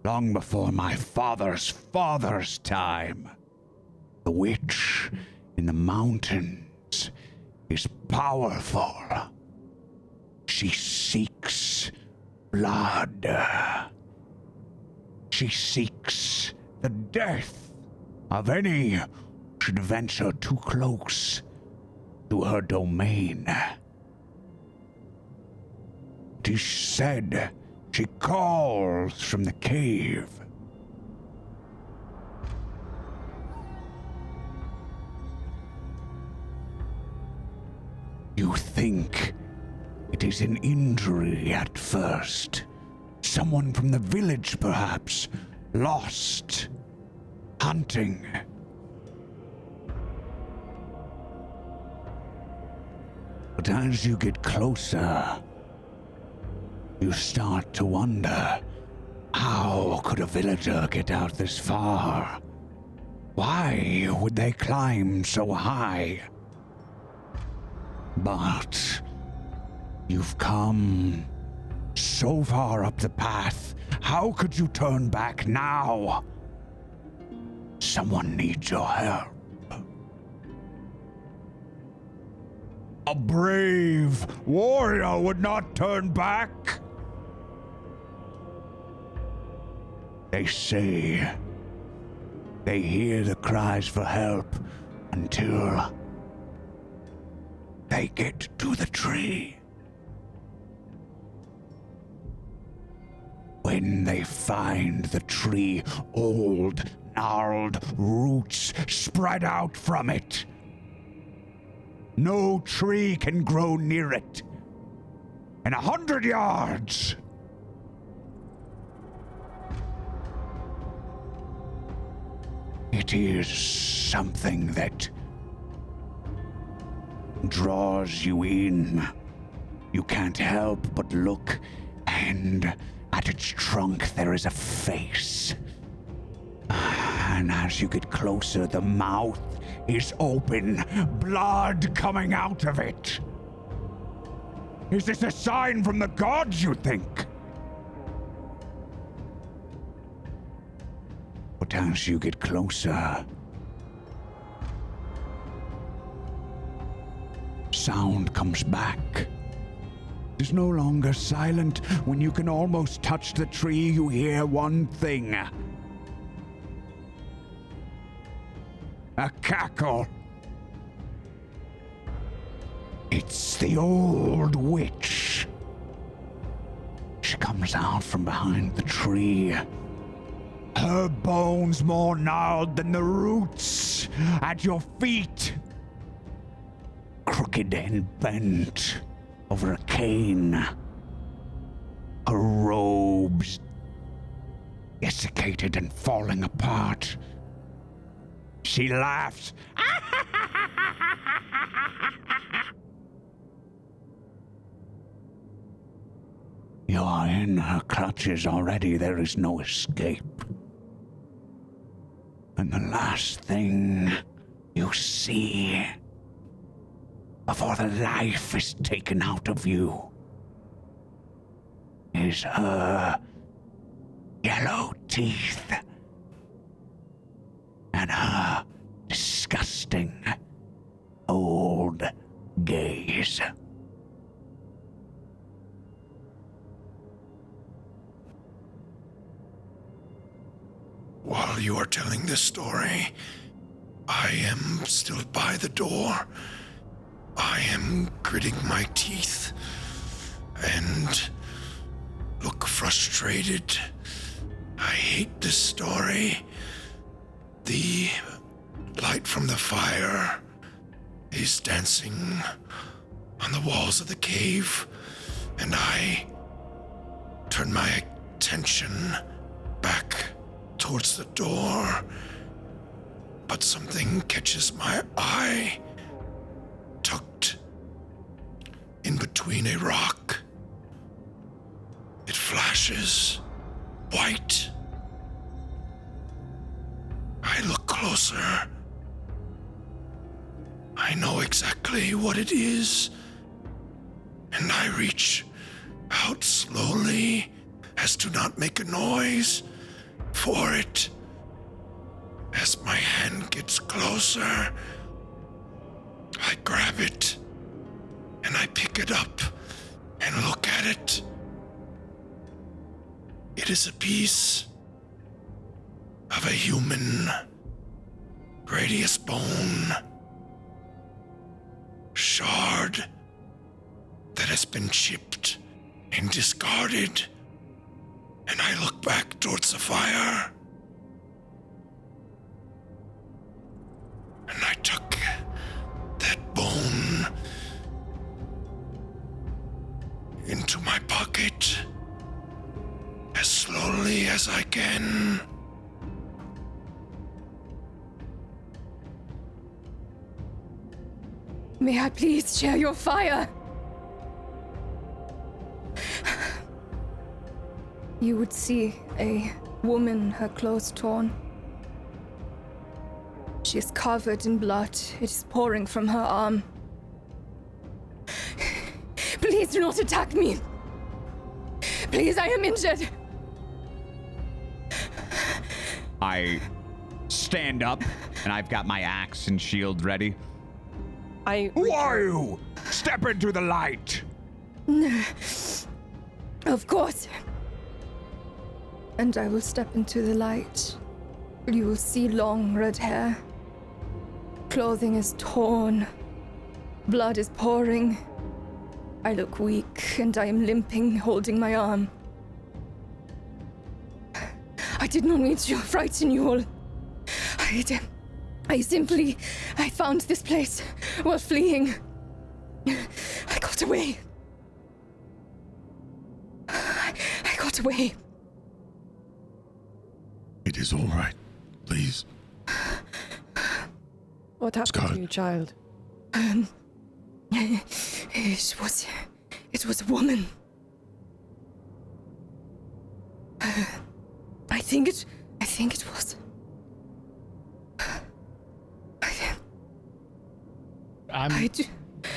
long before my father's father's time. The witch in the mountains is powerful. She seeks blood. She seeks the death of any who should venture too close to her domain. It is said she calls from the cave. You think it is an injury at first. Someone from the village, perhaps, lost, hunting. But as you get closer, you start to wonder, how could a villager get out this far? Why would they climb so high? But you've come so far up the path, how could you turn back now? Someone needs your help. A brave warrior would not turn back. They say they hear the cries for help until they get to the tree. When they find the tree, old, gnarled roots spread out from it. No tree can grow near it. In 100 yards. It is something that draws you in. You can't help but look, and at its trunk there is a face. And as you get closer, the mouth is open, blood coming out of it. Is this a sign from the gods, you think? But as you get closer, sound comes back. It is no longer silent. When you can almost touch the tree, you hear one thing. A cackle. It's the old witch. She comes out from behind the tree. Her bones more gnarled than the roots at your feet. Crooked and bent over a cane. Her robes desiccated and falling apart. She laughs. You are in her clutches already. There is no escape. And the last thing you see before the life is taken out of you is her yellow teeth and her disgusting old gaze. While you are telling this story, I am still by the door. I am gritting my teeth and look frustrated. I hate this story. The light from the fire is dancing on the walls of the cave, and I turn my attention back towards the door, but something catches my eye, tucked in between a rock. It flashes white. I look closer. I know exactly what it is, and I reach out slowly as to not make a noise for it. As my hand gets closer, I grab it and I pick it up and look at it. It is a piece of a human radius bone shard that has been chipped and discarded, and I look back towards the fire, and I tuck that bone into my pocket as slowly as I can. May I please share your fire? You would see a woman, her clothes torn. She is covered in blood. It is pouring from her arm. Please do not attack me. Please, I am injured. I stand up, and I've got my axe and shield ready. Who are you? Step into the light. Of course. And I will step into the light. You will see long red hair. Clothing is torn. Blood is pouring. I look weak, and I am limping, holding my arm. I did not mean to frighten you all. I found this place while fleeing. I got away. I got away. It is all right. Please. What happened Scott. to you, child? It was a woman. I think it was. I'm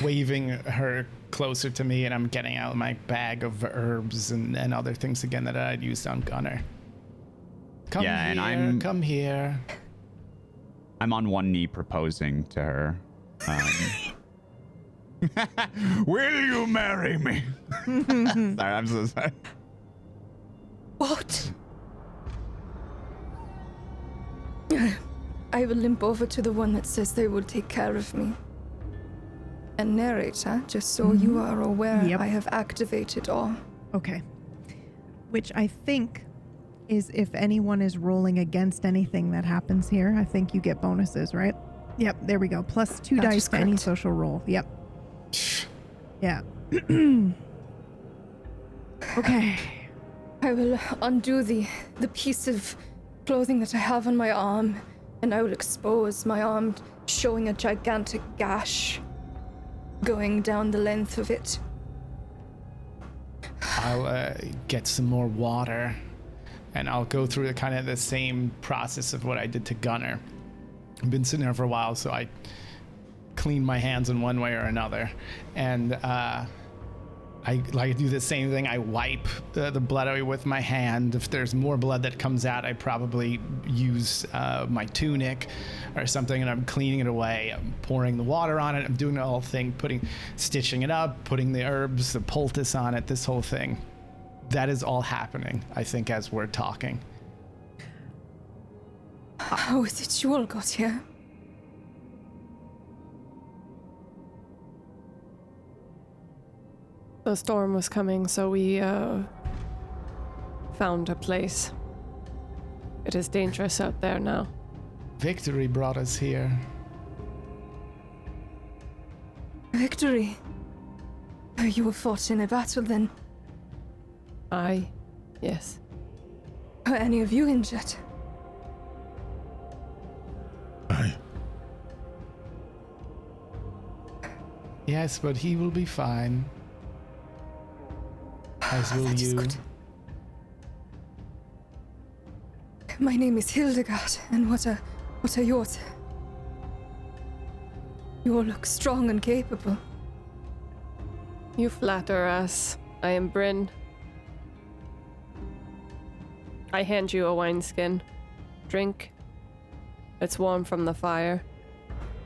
waving her closer to me, and I'm getting out my bag of herbs and other things again that I'd used on Gunner. Come here. I'm on one knee proposing to her. Will you marry me? Sorry, I'm so sorry. What? I will limp over to the one that says they will take care of me. And Narrator, just so you are aware, Yep. I have activated all. Okay. Which I think is if anyone is rolling against anything that happens here, I think you get bonuses, right? Yep, there we go. Plus 2 That dice is to any correct. social roll. Yep. Yeah. Okay. I will undo the piece of clothing that I have on my arm, and I will expose my arm, showing a gigantic gash going down the length of it. I'll get some more water, and I'll go through kind of the same process of what I did to Gunner. I've been sitting there for a while, so I clean my hands in one way or another, and I do the same thing. I wipe the blood away with my hand. If there's more blood that comes out, I probably use my tunic or something, and I'm cleaning it away. I'm pouring the water on it. I'm doing the whole thing, stitching it up, putting the herbs, the poultice on it, this whole thing. That is all happening, I think, as we're talking. How is it you all got here? A storm was coming, so we found a place. It is dangerous out there now. Victory brought us here. Victory? You were fought in a battle then? Yes. Are any of you injured? Yes, but he will be fine. As will That is you. good. My name is Hildegard, and what are yours? You all look strong and capable. You flatter us. I am Bryn. I hand you a wineskin. Drink. It's warm from the fire.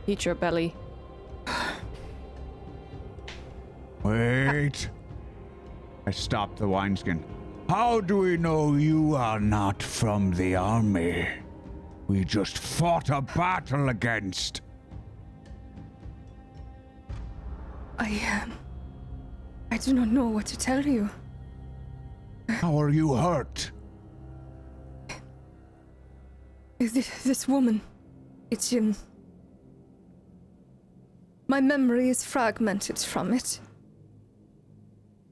Heat your belly. Wait. I stopped the wineskin. How do we know you are not from the army? We just fought a battle against. I do not know what to tell you. How are you hurt? This woman, it's my memory is fragmented from it.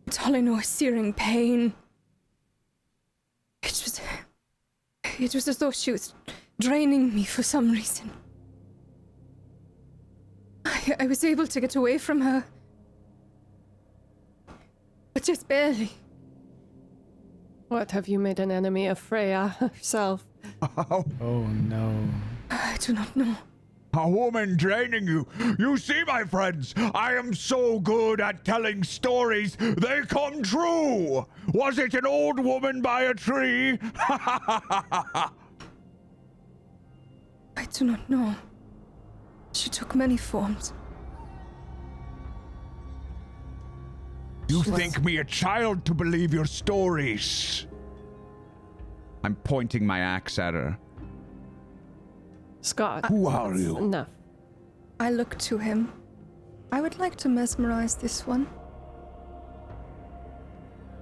It's all I know is searing pain. It was as though she was draining me for some reason. I was able to get away from her, but just barely. What, have you made an enemy of Freya herself? Oh no. I do not know. A woman draining you. You see, my friends, I am so good at telling stories, they come true. Was it an old woman by a tree? I do not know. She took many forms. You think me a child to believe your stories? I'm pointing my axe at her. Scott. Who are you? Enough. I look to him. I would like to mesmerize this one.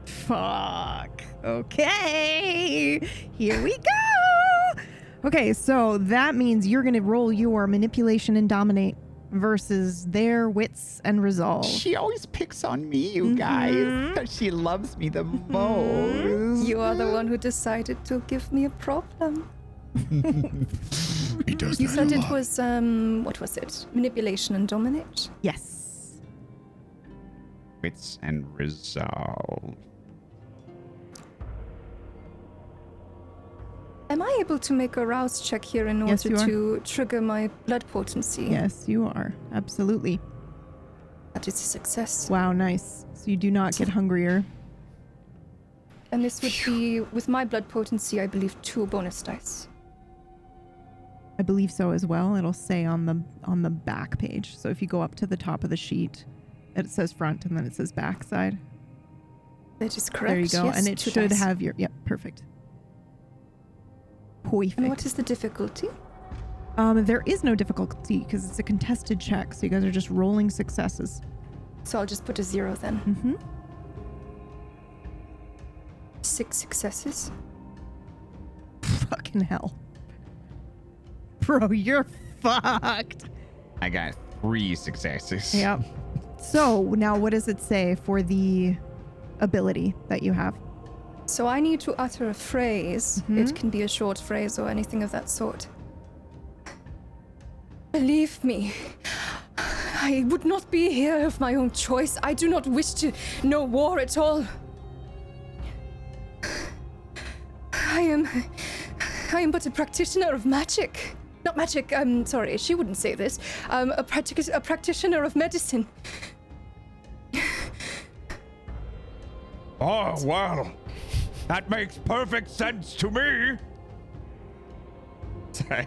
Fuck. Okay. Here we go. Okay, so that means you're going to roll your manipulation and dominate versus their wits and resolve. She always picks on me, you guys, because she loves me the most. You are the one who decided to give me a problem. He does You that said a it lot. was, what was it? Manipulation and dominate? Yes. Wits and resolve. Am I able to make a rouse check here in Yes, order you to trigger my blood potency? Yes, you are. Absolutely. That is a success. Wow, nice. So you do not get hungrier. And this would be, with my blood potency, I believe 2 bonus dice. I believe so as well. It'll say on the back page. So if you go up to the top of the sheet, it says front and then it says back side. That is correct. There you go. Yes, and it 2 should dice. have your, yep, perfect. Perfect. And what is the difficulty? There is no difficulty because it's a contested check. So you guys are just rolling successes. So I'll just put a 0 then. Mm-hmm. 6 successes. Fucking hell. Bro, you're fucked. I got 3 successes. Yep. So now what does it say for the ability that you have? So I need to utter a phrase. Mhm. It can be a short phrase or anything of that sort. Believe me, I would not be here of my own choice. I do not wish to know war at all. I am but a practitioner of magic. Not magic, sorry, she wouldn't say this. A practitioner of medicine. Oh, well, that makes perfect sense to me. Sorry.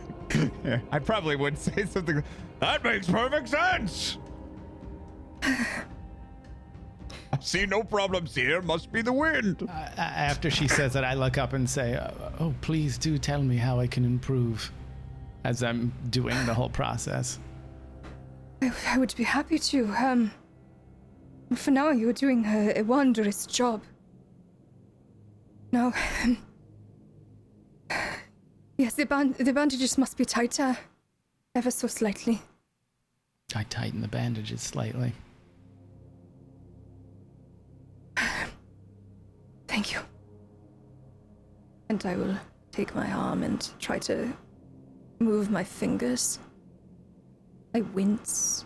I probably would say something. That makes perfect sense. I see no problems here. Must be the wind. After she says that, I look up and say, oh, please do tell me how I can improve as I'm doing the whole process. I would be happy to. For now, you are doing a wondrous job. Now, yes, the bandages must be tighter, ever so slightly. I tighten the bandages slightly. Thank you. And I will take my arm and try to move my fingers. I wince.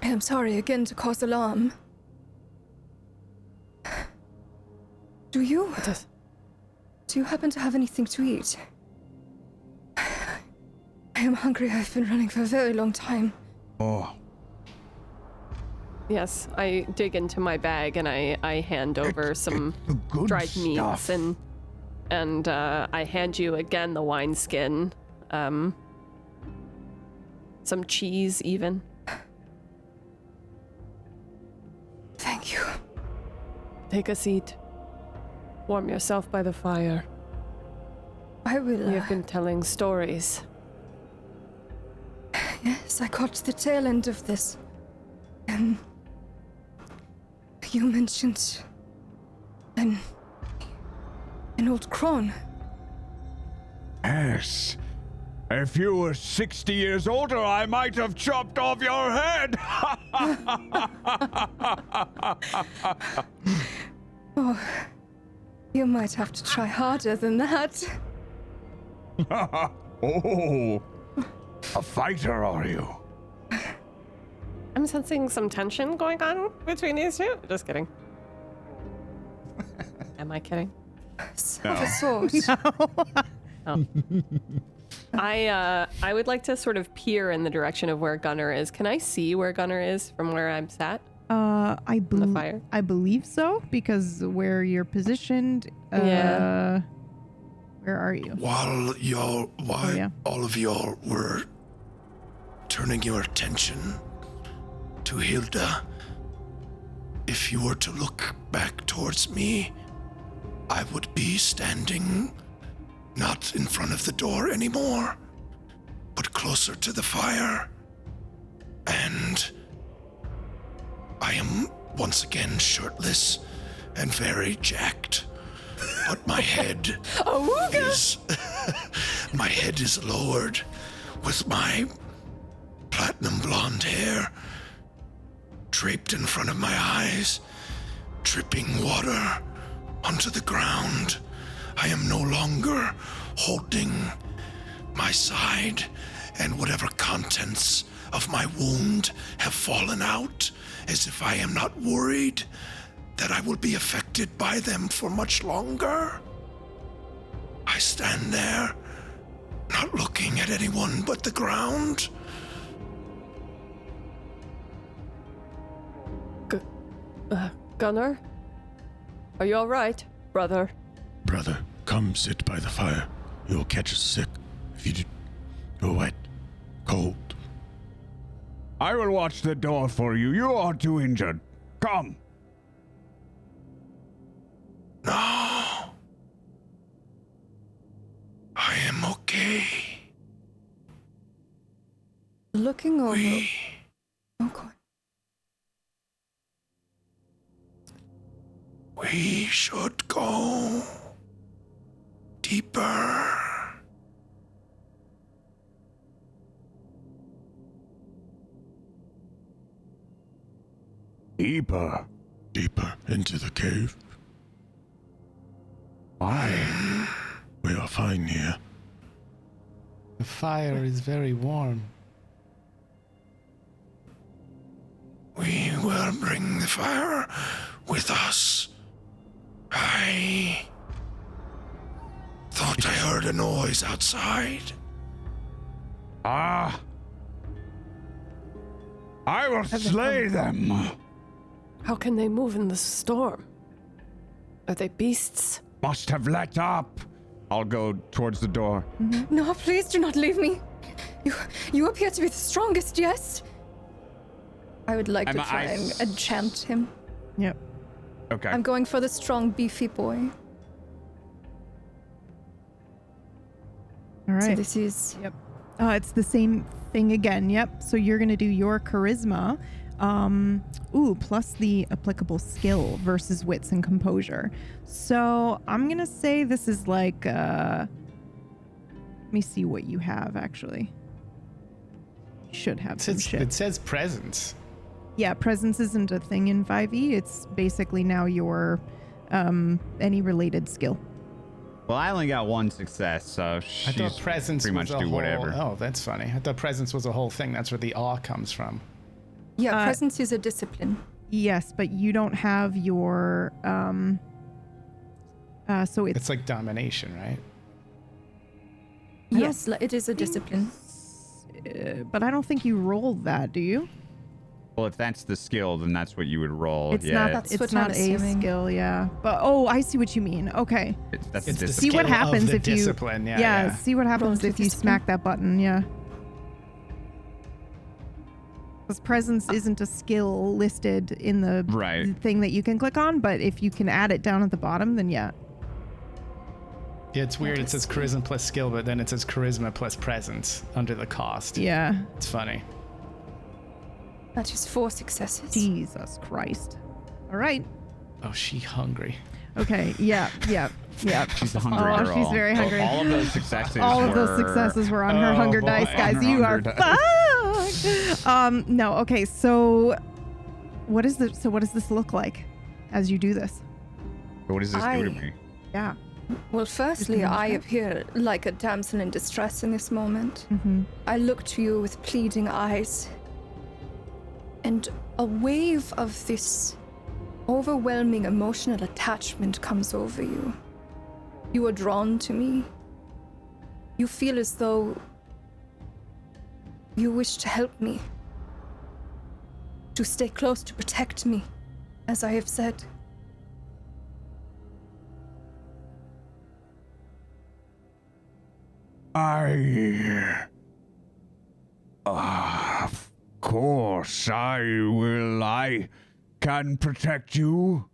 I am sorry again to cause alarm. Do you happen to have anything to eat? I am hungry. I've been running for a very long time. Oh, Yes, I dig into my bag and I hand over some the good dried stuff. meats and I hand you again the wineskin, some cheese even. Thank you. Take a seat. Warm yourself by the fire. I will. We have been telling stories. Yes, I caught the tail end of this. You mentioned an old crone. yes. If you were 60 years older, I might have chopped off your head. Oh, you might have to try harder than that. Oh, a fighter, are you? I'm sensing some tension going on between these two. Just kidding. Am I kidding? Of a sort. Oh. I would like to sort of peer in the direction of where Gunnar is. Can I see where Gunnar is from where I'm sat? The fire? I believe so, because where you're positioned. Yeah. Where are you? While yeah. all of y'all were turning your attention to Hilda, if you were to look back towards me, I would be standing not in front of the door anymore, but closer to the fire. And I am once again shirtless and very jacked, but my head is my head is lowered with my platinum blonde hair draped in front of my eyes, dripping water onto the ground. I am no longer holding my side, and whatever contents of my wound have fallen out, as if I am not worried that I will be affected by them for much longer. I stand there, not looking at anyone but the ground. Gunnar? Are you alright, brother? Brother, come sit by the fire. You'll catch us sick if you do. You're wet, cold. I will watch the door for you. You are too injured. Come. No. I am okay. Looking over. We Oh, God. We should go deeper. Deeper. Deeper into the cave. Why? We are fine here. The fire is very warm. We will bring the fire with us. I thought I heard a noise outside. Ah. I will slay them. How can they move in the storm? Are they beasts? Must have let up. I'll go towards the door. No, please do not leave me. You appear to be the strongest, yes? I would like to try and enchant him. Yep. Okay. I'm going for the strong, beefy boy. All right. So this is Yep. It's the same thing again. Yep. So you're going to do your charisma. Plus the applicable skill versus wits and composure. So I'm going to say this is like, let me see what you have actually. You should have some shit. It says presence. Yeah, presence isn't a thing in 5e. It's basically now your any related skill. Well, I only got one success, so I she's thought presence pretty much was a do whole, whatever. Oh, that's funny. I thought presence was a whole thing. That's where the awe comes from. Yeah, presence is a discipline. Yes, but you don't have your so It's like domination, right? Yes, it is a discipline. But I don't think you rolled that, do you? Well, if that's the skill, then that's what you would roll. It's yeah. not. That's It's what not I'm a assuming. skill, yeah. But I see what you mean. Okay. That's It's the the See what skill of happens the if you. discipline, yeah, Yeah. yeah. See what happens Roll if you discipline. smack that button. Yeah. Because presence isn't a skill listed in the Right. thing that you can click on, but if you can add it down at the bottom, then yeah. Yeah, it's weird. It says charisma plus skill, but then it says charisma plus presence under the cost. Yeah. It's funny. That is 4 successes. Jesus Christ. All right. Oh, she hungry. Okay. Yeah. She's a hungry girl. She's very hungry. All of those successes. All of those were- successes were on her Oh, hunger boy. dice, guys. On her You are hunger fucked. No. Okay. So, what does this look like as you do this? What does this do to me? Yeah. Well, firstly, Just I manage appear like a damsel in distress in this moment. Mm-hmm. I look to you with pleading eyes, and a wave of this overwhelming emotional attachment comes over you. You are drawn to me. You feel as though you wish to help me, to stay close, to protect me, as I have said. Of course, I will. I can protect you.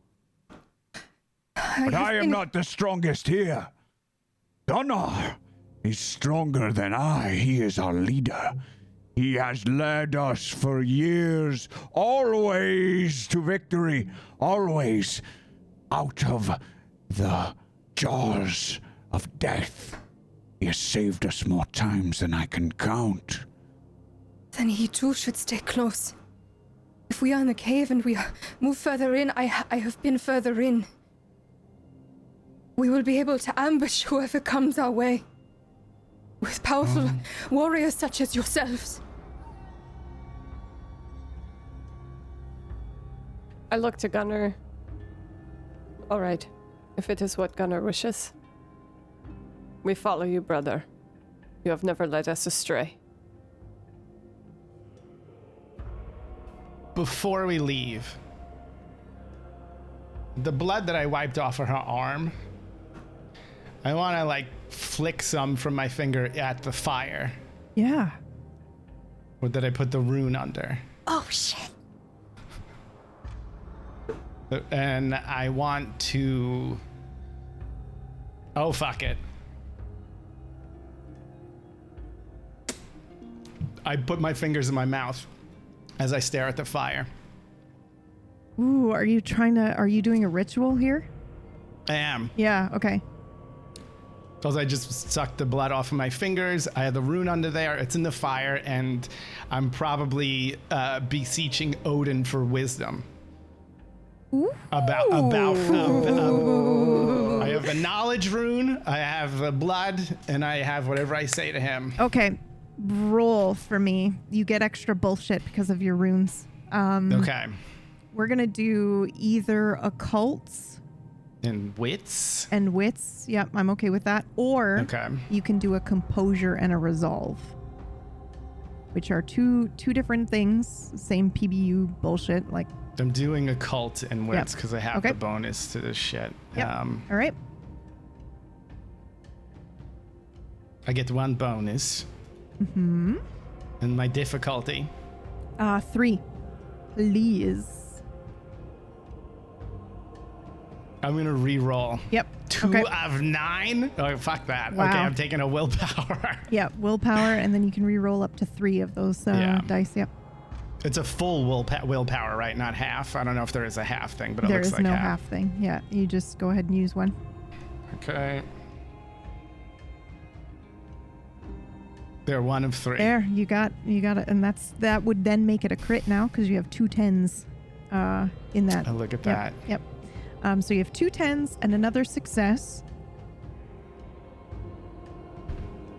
But I am not the strongest here. Gunnar is stronger than I. He is our leader. He has led us for years, always to victory, always out of the jaws of death. He has saved us more times than I can count. Then he too should stay close. If we are in the cave and we move further in, I have been further in. We will be able to ambush whoever comes our way. With powerful warriors such as yourselves. I look to Gunnar. All right, if it is what Gunnar wishes. We follow you, brother. You have never led us astray. Before we leave, the blood that I wiped off of her arm, I want to like flick some from my finger at the fire. Yeah. Or that I put the rune under. Oh shit. And I want to... Oh, fuck it. I put my fingers in my mouth as I stare at the fire. Ooh, are you doing a ritual here? I am. Yeah, okay. Because I just sucked the blood off of my fingers. I had the rune under there. It's in the fire, and I'm probably beseeching Odin for wisdom. Ooh. About I have the knowledge rune, I have the blood, and I have whatever I say to him. Okay. Roll for me. You get extra bullshit because of your runes. Okay. We're gonna do either occults And wits? and wits. Yep, I'm okay with that. Or Okay. you can do a composure and a resolve, which are two different things. Same PBU bullshit. Like, I'm doing occult and wits because I have Okay. the bonus to this shit. yep. All right. I get one bonus. Mm-hmm. And my difficulty. 3. Please. I'm gonna re-roll. Yep. 2 Okay. of 9? Oh, fuck that. Wow. Okay, I'm taking a willpower. Yeah, willpower, and then you can re-roll up to 3 of those dice. Yep. It's a full willpower, right? Not half. I don't know if there is a half thing, but it There looks is like no half thing. Yeah, you just go ahead and use one. Okay. They're 1 of 3. There, you got it, and that would then make it a crit now because you have 2 10s in that. Oh, look at that. Yep. So you have 2 10s and another success.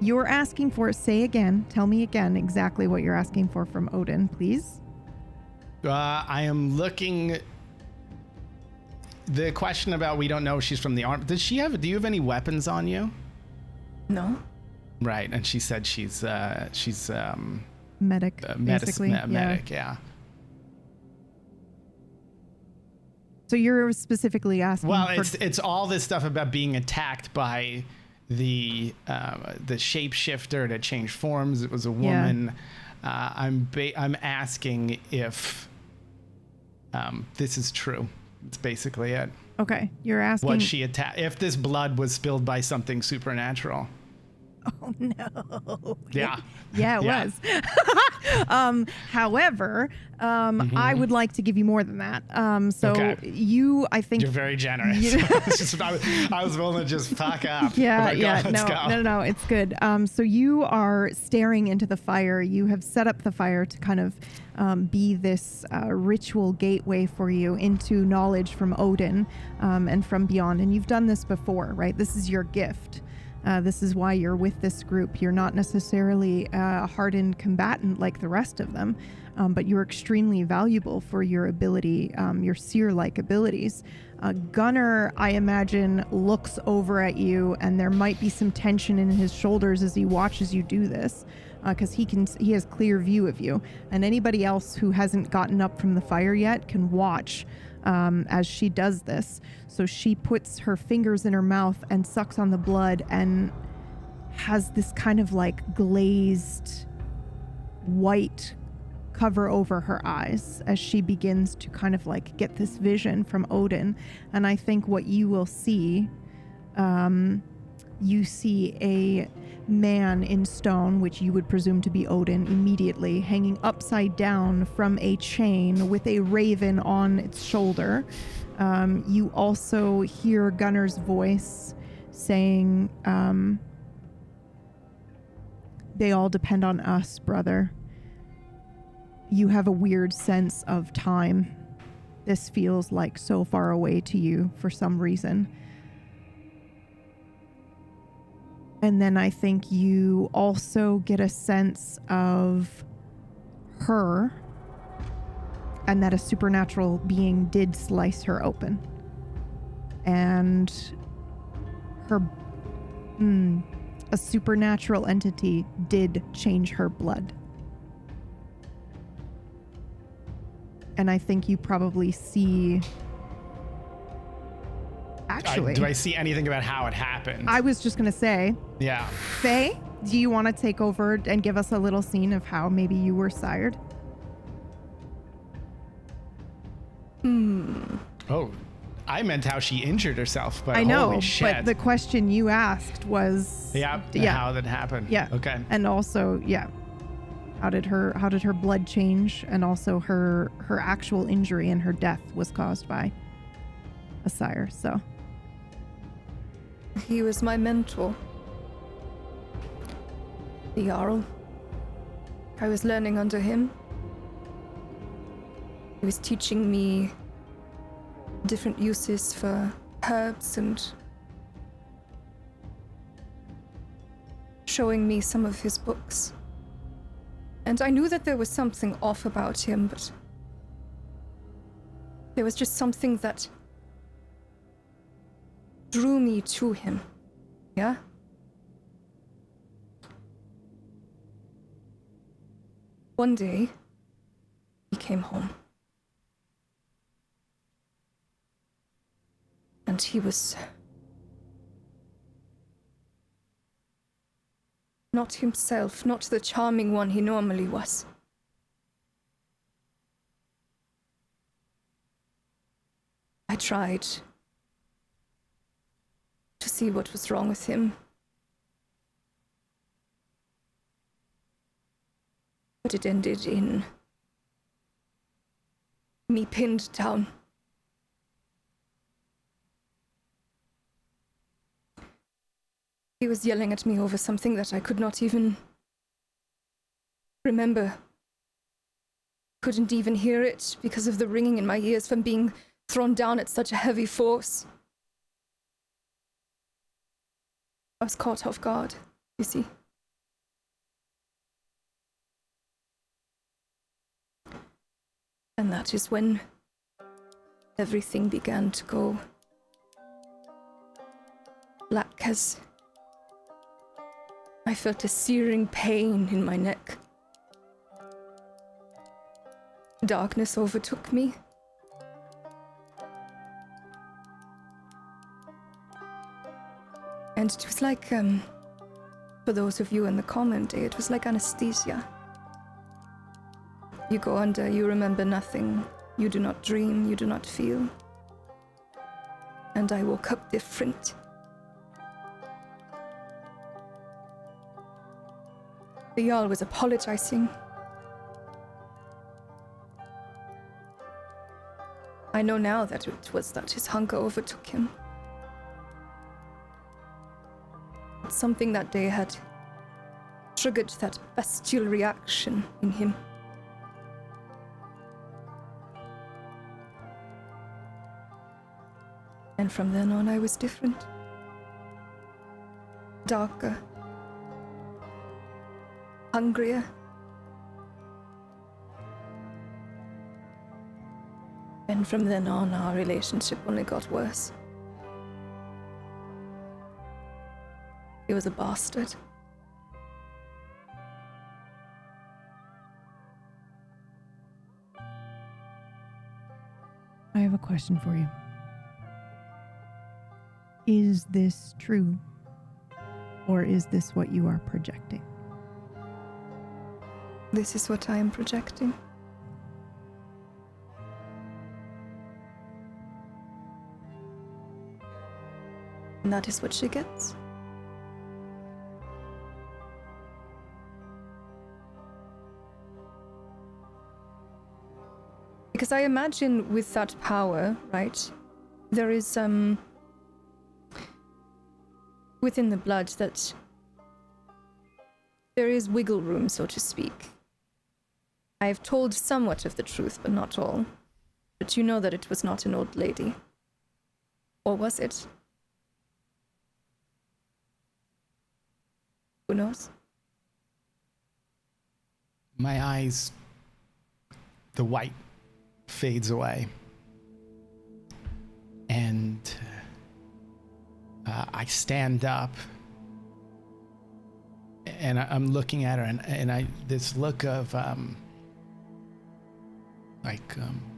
You're asking for, tell me again exactly what you're asking for from Odin, please. I am looking. The question about we don't know if she's from the arm. Do you have any weapons on you? No. Right, and she said she's Medic, basically. medic, yeah. So you're specifically asking Well, for... it's all this stuff about being attacked by the shapeshifter that changed forms. It was a woman. I'm asking if this is true. It's basically it. Okay, you're asking... Was she attacked? If this blood was spilled by something supernatural. Oh, no. Yeah. Yeah, it was. However, I would like to give you more than that. I think... You're very generous. I was willing to just fuck up. No, it's good. So you are staring into the fire. You have set up the fire to kind of be this ritual gateway for you into knowledge from Odin and from beyond. And you've done this before, right? This is your gift. This is why you're with this group. You're not necessarily a hardened combatant like the rest of them, but you're extremely valuable for your ability, your seer-like abilities. Gunnar, I imagine, looks over at you, and there might be some tension in his shoulders as he watches you do this, because he has clear view of you. And anybody else who hasn't gotten up from the fire yet can watch as she does this. So she puts her fingers in her mouth and sucks on the blood and has this kind of like glazed white cover over her eyes as she begins to kind of like get this vision from Odin. And I think what you will see, you see a man in stone, which you would presume to be Odin immediately, hanging upside down from a chain with a raven on its shoulder. You also hear Gunnar's voice saying, they all depend on us, brother. You have a weird sense of time. This feels like so far away to you for some reason. And then I think you also get a sense of her, and that a supernatural being did slice her open. And a supernatural entity did change her blood. And I think you probably see... Actually... do I see anything about how it happened? I was just going to say... Yeah. Faye, do you want to take over and give us a little scene of how maybe you were sired? Oh, I meant how she injured herself, but I know, holy shit. but the question you asked was... how that happened. Yeah. Okay. And also, how did her blood change, and also her actual injury and her death was caused by a sire, so... He was my mentor. The Jarl. I was learning under him. He was teaching me different uses for herbs and showing me some of his books. And I knew that there was something off about him, but there was just something that drew me to him. Yeah? One day, he came home. And he was not himself, not the charming one he normally was. I tried to see what was wrong with him. But it ended in me pinned down. He was yelling at me over something that I could not even remember. Couldn't even hear it because of the ringing in my ears from being thrown down at such a heavy force. I was caught off guard, you see. And that is when everything began to go black as I felt a searing pain in my neck. Darkness overtook me. And it was like, for those of you in the common day, it was like anesthesia. You go under, you remember nothing. You do not dream, you do not feel. And I woke up different. The Jarl was apologizing. I know now that it was that his hunger overtook him. Something that day had triggered that bestial reaction in him. And from then on, I was different. Darker. Hungrier. And from then on, our relationship only got worse. He was a bastard. I have a question for you. Is this true? Or is this what you are projecting? This is what I am projecting. And that is what she gets. Because I imagine with that power, right, there is, within the blood that there is wiggle room, so to speak. I have told somewhat of the truth, but not all. But you know that it was not an old lady. Or was it? Who knows? My eyes, the white fades away. And I stand up. And I'm looking at her, and I this look of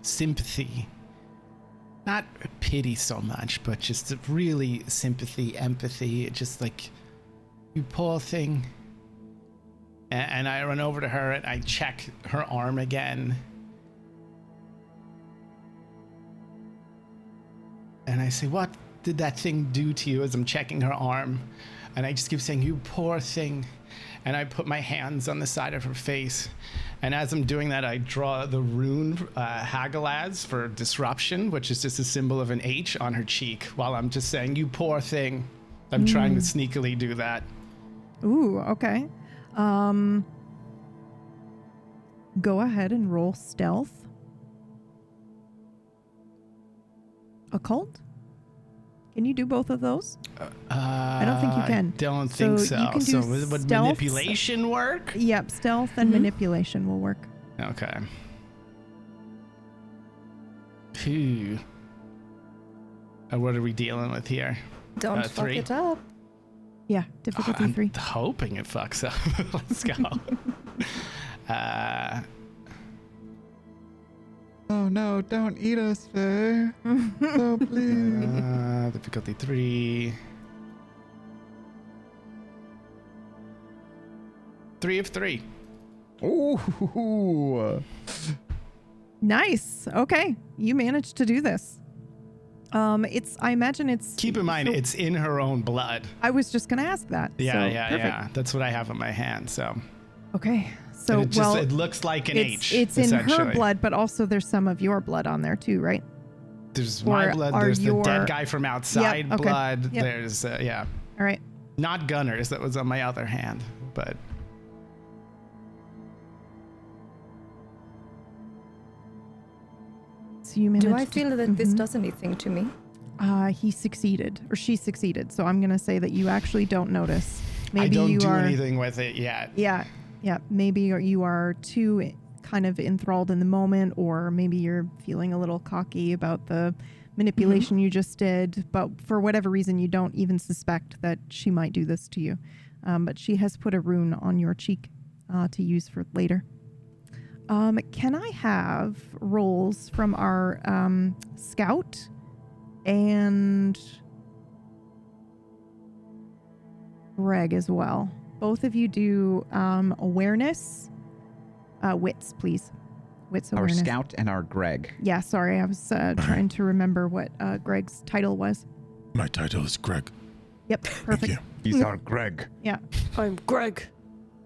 sympathy, not pity so much, but just really sympathy, empathy. Just like, you poor thing. And I run over to her and I check her arm again, and I say, "What did that thing do to you?" As I'm checking her arm, and I just keep saying, "You poor thing." And I put my hands on the side of her face. And as I'm doing that, I draw the rune Hagalaz for disruption, which is just a symbol of an H on her cheek, while I'm just saying, "You poor thing." I'm trying to sneakily do that. Ooh, okay. Go ahead and roll stealth. Occult? Can you do both of those? I don't think you can. I don't think so. You can do would stealth. manipulation work? Yep, stealth and manipulation will work. Okay. Phew. What are we dealing with here? Don't fuck 3? it up. Yeah, difficulty 3. I'm hoping it fucks up. Let's go. Oh no, don't eat us, Faye. Oh, please. Difficulty 3. 3 of 3. Ooh. Nice. Okay, you managed to do this. I imagine it's. Keep in mind, it's in her own blood. I was just gonna ask that. Yeah, so, yeah, perfect. yeah. That's what I have in my hand. So. Okay. So And it looks like an H. It's in her essentially. blood, but also there's some of your blood on there too, right? There's Or my blood. are There's the your- dead guy from outside Yep, okay. blood. Yep. There's yeah, All right. not Gunner's. That was on my other hand, but. So you Do I managed to- feel that this Mhm. does anything to me? He succeeded, or she succeeded. So I'm gonna say that you actually don't notice. Maybe I don't you do are. anything with it yet. Yeah, yeah. Maybe you are too kind of enthralled in the moment, or maybe you're feeling a little cocky about the manipulation you just did. But for whatever reason, you don't even suspect that she might do this to you. But she has put a rune on your cheek to use for later. Can I have rolls from our scout and Greg as well? Both of you do awareness. Wits, please. Wits Our awareness. scout and our Greg. Yeah, sorry. I was trying to remember what Greg's title was. My title is Greg. Yep, Thank perfect. you. He's our Greg. Yeah. I'm Greg.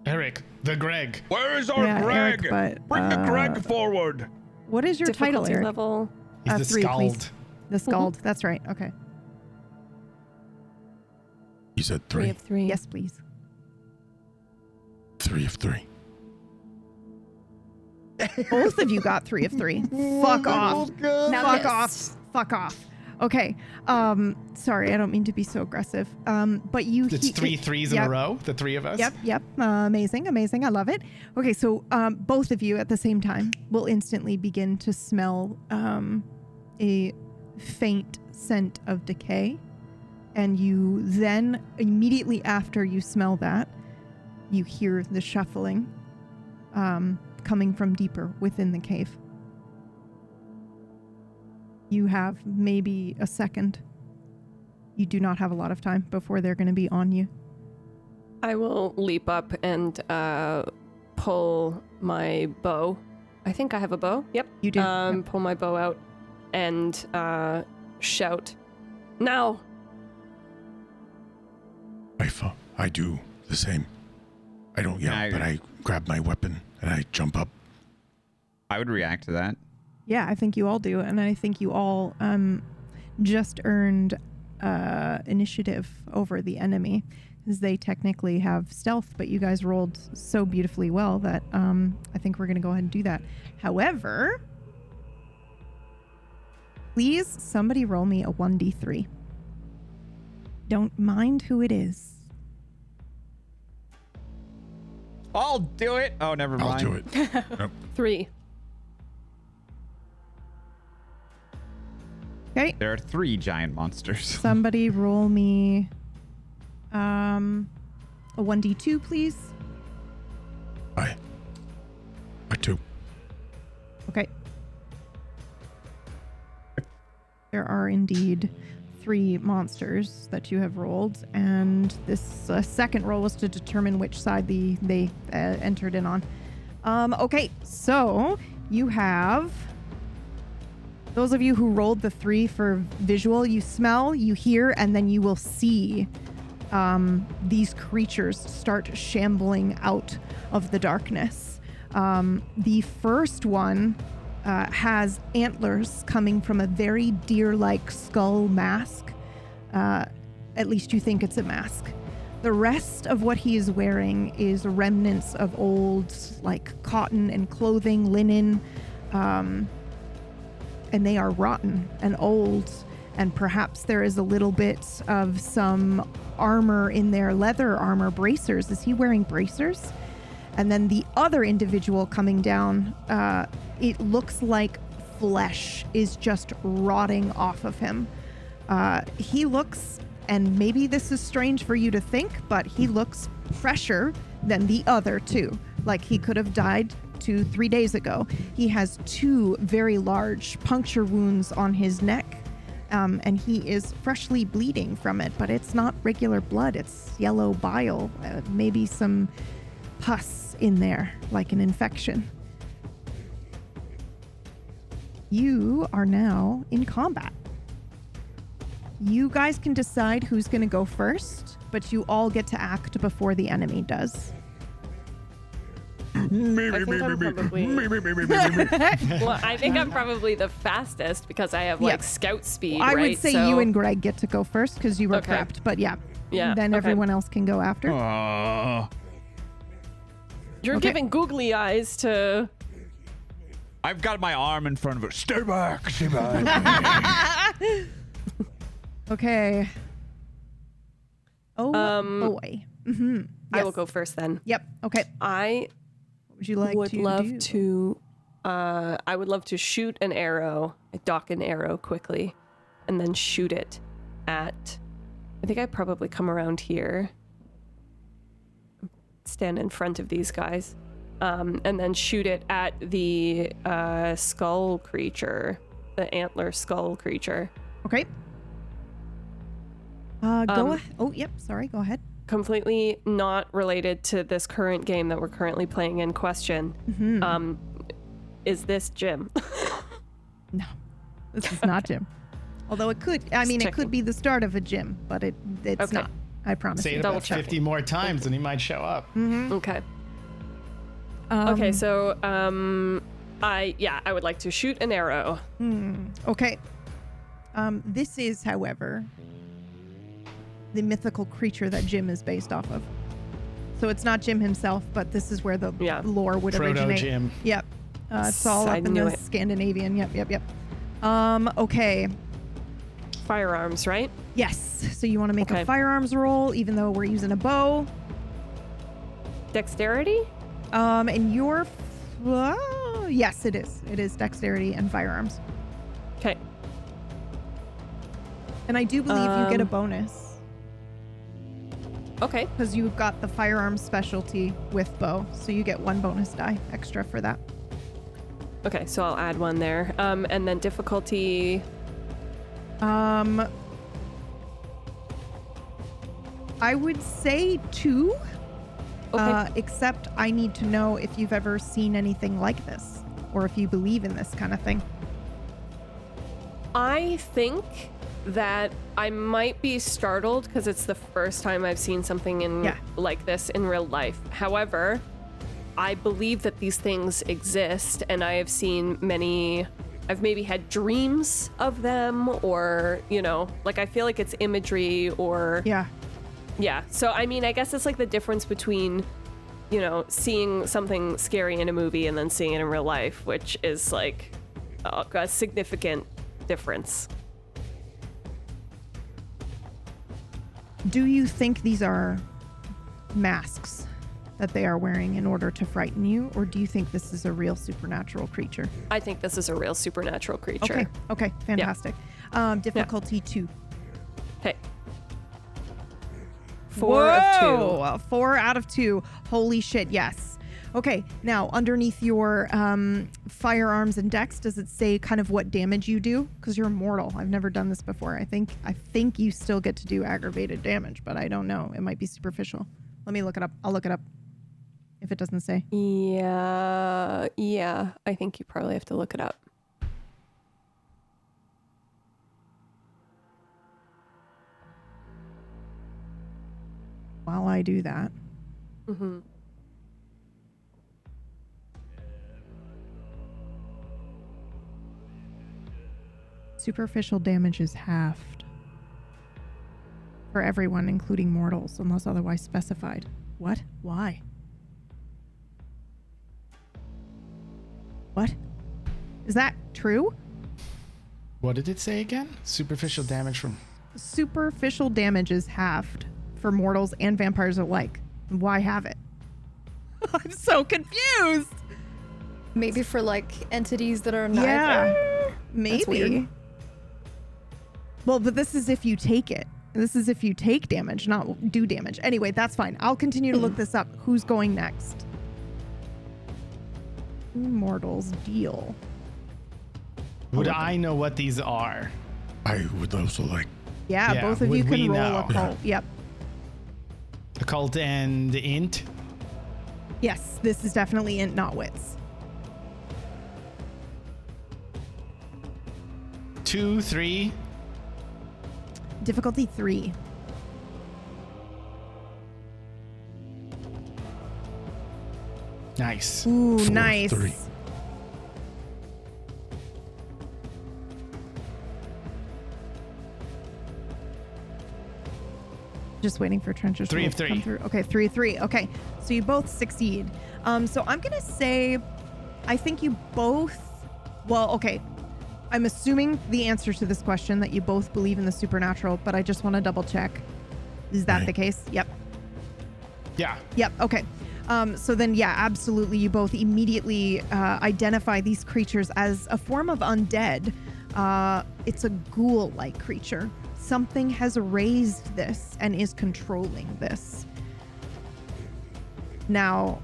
Eric, the Greg. Where is our Yeah, Greg? Eric, but, Bring the Greg forward. What is your title, Difficulty Eric? level. He's the 3, scald. please. The Scald. That's right. Okay. You said 3 3. of 3. Yes, please. 3 of 3. Both of you got 3 of 3. Fuck off. Now Fuck this. off. Fuck off. Okay. Sorry, I don't mean to be so aggressive. But you. It's three threes in yep. a row. The three of us. Yep. Amazing. I love it. Okay, so both of you at the same time will instantly begin to smell a faint scent of decay. And you then, immediately after you smell that, you hear the shuffling coming from deeper within the cave. You have maybe a second. You do not have a lot of time before they're going to be on you. I will leap up and pull my bow. I think I have a bow. Yep. You do. Yep. Pull my bow out and shout, "Now!" I do the same. I don't yell, but I grab my weapon and I jump up. I would react to that. Yeah, I think you all do. And I think you all just earned initiative over the enemy, because they technically have stealth, but you guys rolled so beautifully well that I think we're going to go ahead and do that. However, please, somebody roll me a 1d3. Don't mind who it is. I'll do it. Oh, never mind. I'll do it. Nope. 3. Okay. There are 3 giant monsters. Somebody roll me a 1d2, please. I 2. Okay. There are indeed 3 monsters that you have rolled, and this second roll was to determine which side they entered in on. Okay, so you have those of you who rolled the 3 for visual. You smell, you hear, and then you will see these creatures start shambling out of the darkness. The first one has antlers coming from a very deer-like skull mask. At least you think it's a mask. The rest of what he is wearing is remnants of old, like, cotton and clothing, linen, and they are rotten and old, and perhaps there is a little bit of some armor in there, leather armor, bracers. Is he wearing bracers? And then the other individual coming down, it looks like flesh is just rotting off of him. He looks, and maybe this is strange for you to think, but he looks fresher than the other two. Like he could have died 2-3 days ago. He has 2 very large puncture wounds on his neck, and he is freshly bleeding from it, but it's not regular blood. It's yellow bile, maybe some pus in there, like an infection. You are now in combat. You guys can decide who's going to go first, but you all get to act before the enemy does. I think I'm probably the fastest because I have like scout speed. I right? would say you and Greg get to go first because you were Okay. prepped, but yeah. Yeah, Then okay. everyone else can go after. You're Okay. giving googly eyes to. I've got my arm in front of her. Stay back, stay back. Okay. Oh boy. Mm-hmm. I will go first then. Yep. Okay. I What would you like would to love do? to. I would love to shoot an arrow, dock an arrow quickly, and then shoot it at. I think I probably come around here, stand in front of these guys, and then shoot it at the skull creature, the antler skull creature. Okay. Go ahead. Oh, yep. Sorry. Go ahead. Completely not related to this current game that we're currently playing in question. Mm-hmm. Is this Jim? No, this is not Jim. Although it could. I mean, it could be the start of a gym, but it's Okay. not. I promise Say you. it Double about check. 50 more times and he might show up. Okay. Okay, so I would like to shoot an arrow. Okay. This is, however, the mythical creature that Jim is based off of. So it's not Jim himself, but this is where the lore would originate. Proto-Jim. Yep. It's all I up in knew the it. Scandinavian. Yep. Okay. Firearms, right? Yes. So you want to make Okay. a firearms roll, even though we're using a bow. Dexterity? And your... yes, it is. It is dexterity and firearms. Okay. And I do believe you get a bonus. Okay. Because you've got the firearms specialty with bow, so you get one bonus die extra for that. Okay, so I'll add one there. And then difficulty. I would say 2. Okay. Except I need to know if you've ever seen anything like this, or if you believe in this kind of thing. I think that I might be startled because it's the first time I've seen something like this in real life. However, I believe that these things exist, and I have seen many. I've maybe had dreams of them, or like I feel like it's imagery, or yeah. So I mean, I guess it's like the difference between seeing something scary in a movie and then seeing it in real life, which is like a significant difference. Do you think these are masks that they are wearing in order to frighten you, or do you think this is a real supernatural creature? I think this is a real supernatural creature. Okay, fantastic. Difficulty 2. Okay. 4 of 2. 4 out of 2. Holy shit, yes. Okay, now underneath your firearms and dex, does it say kind of what damage you do? Because you're immortal. I've never done this before. I think you still get to do aggravated damage, but I don't know. It might be superficial. Let me look it up. I'll look it up if it doesn't say. Yeah, I think you probably have to look it up. While I do that. Mm-hmm. Superficial damage is halved for everyone, including mortals, unless otherwise specified. What? Why? What? Is that true? What did it say again? Superficial damage from... Superficial damage is halved for mortals and vampires alike. Why have it? I'm so confused. Maybe for like entities that are neither. Yeah, maybe. weird. Well, but this is if you take it. This is if you take damage, not do damage. Anyway, that's fine. I'll continue to look this up. Who's going next? Mortals deal. Would I know what these are? I would also like. Yeah, Yeah, both of you would we can roll know? occult. Yep. Occult and int? Yes, this is definitely int, not wits. 2, 3. Difficulty 3. Nice. Ooh, 4, nice. 3. Just waiting for Trench's 3 of roll to come 3. through. Okay, 3 of 3. Okay, so you both succeed. So I'm gonna say, I think you both. Well, okay. I'm assuming the answer to this question that you both believe in the supernatural, but I just want to double check. Is that Right. the case? Yep. Yeah. Yep. Okay. So then, yeah, absolutely. You both immediately identify these creatures as a form of undead. It's a ghoul-like creature. Something has raised this and is controlling this. Now,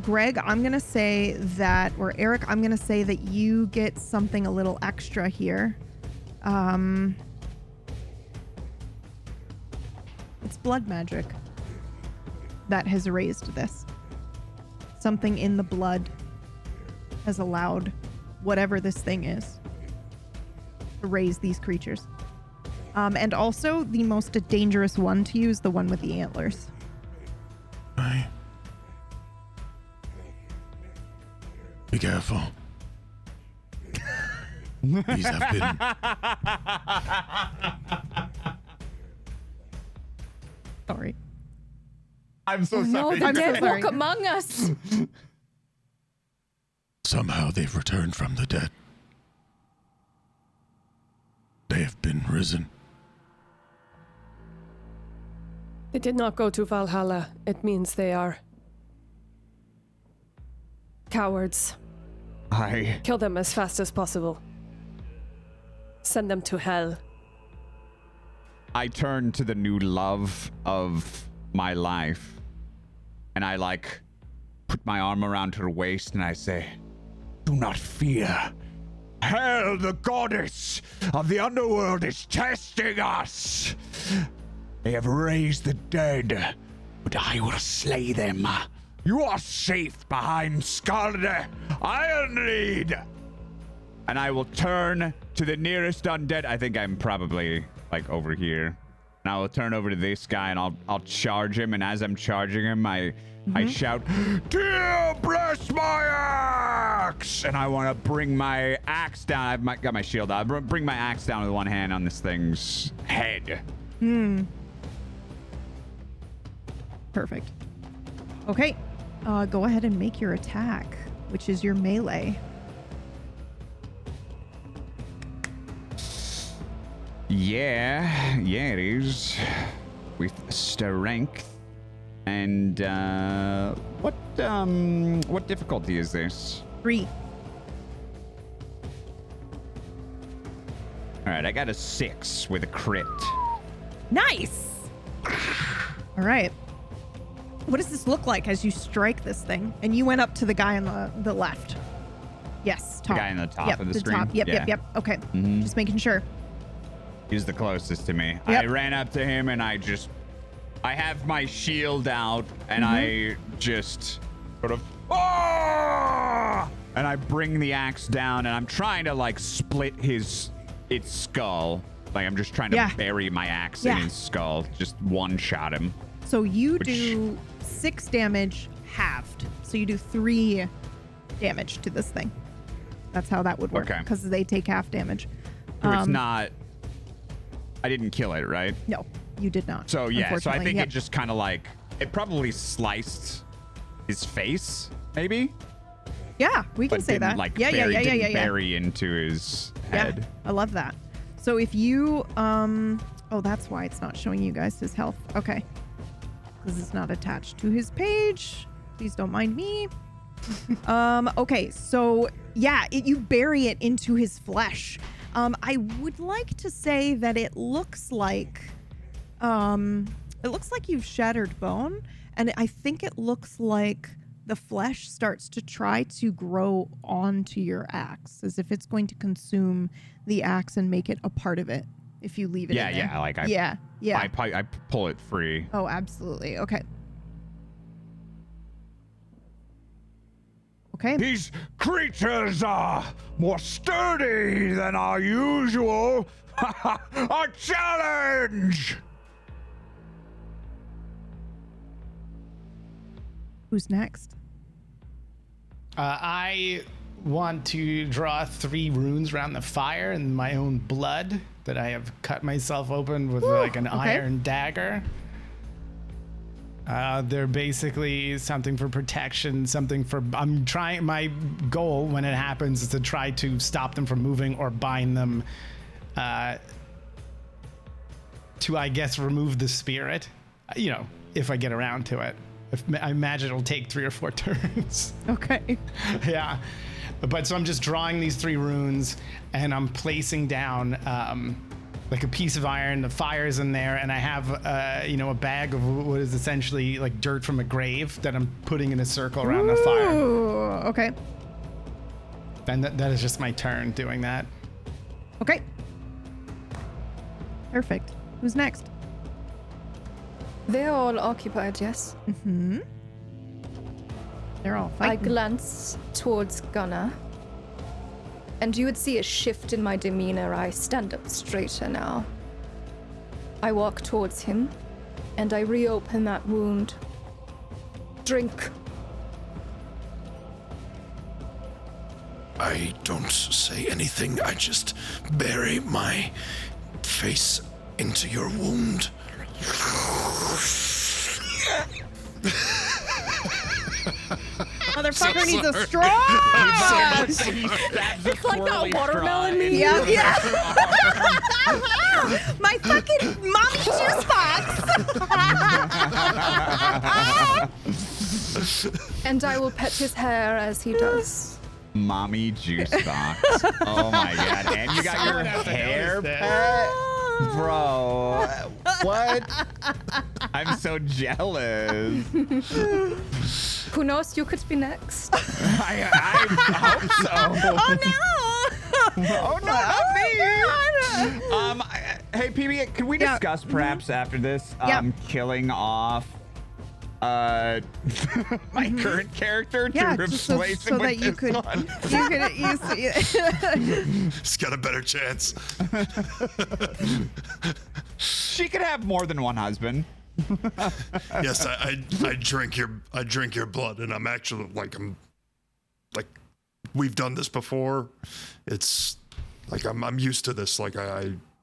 Greg, I'm going to say that, or Eric, I'm going to say that you get something a little extra here. It's blood magic that has raised this. Something in the blood has allowed whatever this thing is to raise these creatures. And also, the most dangerous one to use, the one with the antlers. Right. Be careful. These have been. Sorry. I'm so Oh no, sorry. the I'm so dead sorry. walk among us. Somehow they've returned from the dead. They have been risen. They did not go to Valhalla. It means they are cowards. Kill them as fast as possible. Send them to hell. I turn to the new love of my life, and I put my arm around her waist and I say, "Do not fear. Hell, the goddess of the underworld, is testing us. They have raised the dead, but I will slay them. You are safe behind Skalde Ironlead." And I will turn to the nearest undead. I think I'm probably over here. And I will turn over to this guy and I'll charge him. And as I'm charging him, I shout, "Dear, bless my axe!" And I want to bring my axe down. I've got my shield out. Bring my axe down with one hand on this thing's head. Perfect. Okay. Go ahead and make your attack, which is your melee. Yeah, it is. With strength. And what difficulty is this? 3. All right, I got a 6 with a crit. Nice. All right. What does this look like as you strike this thing? And you went up to the guy on the left. Yes, top. The guy on the top Yep, of the screen? Top. Yep, Yeah. yep. Okay. Mhm. Just making sure. He's the closest to me. Yep. I ran up to him and I have my shield out and I just sort of, "Ah!" and I bring the axe down and I'm trying to split its skull. I'm just trying to bury my axe in his skull. Just one shot him. So you do 6 damage halved. So you do 3 damage to this thing. That's how that would work. Okay. Because they take half damage. So it's not, I didn't kill it, right? No, you did not. So yeah, so I unfortunately. think Yep. it just kind of it probably sliced his face, maybe? Yeah, we can But say didn't, that. Yeah. didn't bury into his head. Yeah, I love that. So if you, oh, that's why it's not showing you guys his health. Okay. Because it's not attached to his page. Please don't mind me. Okay, so yeah, you bury it into his flesh. I would like to say that it looks like you've shattered bone, and I think it looks like the flesh starts to try to grow onto your axe, as if it's going to consume the axe and make it a part of it if you leave it in there. I pull it free. Oh, absolutely. Okay. Okay. These creatures are more sturdy than our usual A challenge! Who's next? I want to draw 3 runes around the fire in my own blood that I have cut myself open with like an iron dagger. They're basically something for protection, something for, I'm trying, my goal when it happens is to try to stop them from moving or bind them to, I guess, remove the spirit, you know, if I get around to it. I imagine it'll take 3 or 4 turns. Okay. Yeah. But so I'm just drawing these 3 runes and I'm placing down like a piece of iron, the fire's in there, and I have, you know, a bag of what is essentially like dirt from a grave that I'm putting in a circle around the fire. Ooh, okay. And that is just my turn doing that. Okay. Perfect. Who's next? They're all occupied, yes? Mm-hmm. They're all I fighting. glance towards Gunnar, and you would see a shift in my demeanor. I stand up straighter now. I walk towards him, and I reopen that wound. Drink. I don't say anything. I just bury my face into your wound. Motherfucker needs a straw! It's like that watermelon meme. Yeah, yeah. My fucking mommy juice box! And I will pet his hair as he does. Mommy juice box. Oh my god. And you got your hair pet? Bro. What? I'm so jealous. Who knows? You could be next. I hope so. Oh no! Oh no, not me. Hey PB, can we discuss perhaps after this killing off my current character to replace him so with that you this could one? you see He's got a better chance. She could have more than one husband. Yes, I drink your blood, and I'm actually like we've done this before. It's like I'm used to this. Like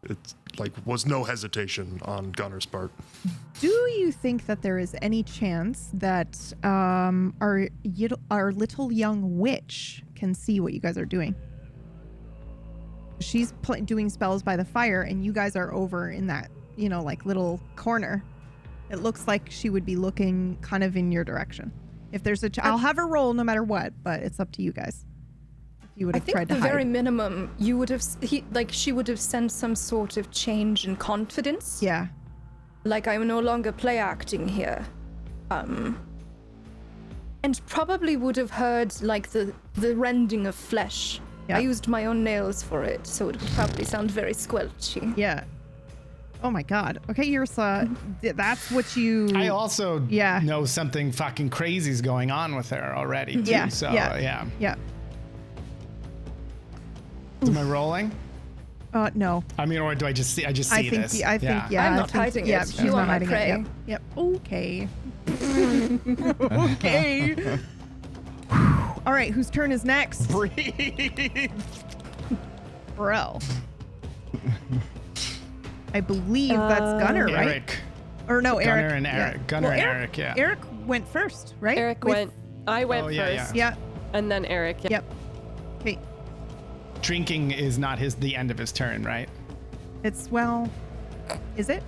it's like was no hesitation on Gunnar's part. Do you think that there is any chance that our little young witch can see what you guys are doing? She's doing spells by the fire, and you guys are over in that, you know, like little corner. It looks like she would be looking kind of in your direction. If there's I'll have her roll no matter what, but it's up to you guys. If you would have tried to hide. I think the very minimum, you would have, she would have sensed some sort of change in confidence. Yeah. Like I'm no longer play acting here. And probably would have heard like the rending of flesh. Yeah. I used my own nails for it, so it would probably sound very squelchy. Yeah. Oh my god. Okay, Ursa, that's what you... I also know something fucking crazy is going on with her already, too. Yeah, So, yeah. Am I rolling? No. I mean, or do I just see this? I think, I'm not hiding it. she's You not are my hiding prey. it. Yep. Okay. Okay. All right, whose turn is next? Breathe. Bro. I believe that's Gunnar, right? Eric. Or no, Eric. Gunnar and Eric. Yeah. Gunnar Well, and Eric, yeah. Eric went first, right? I went first. Yeah. And then Eric. Yeah. Yep. Okay. Drinking is not the end of his turn, right? It's, well, is it?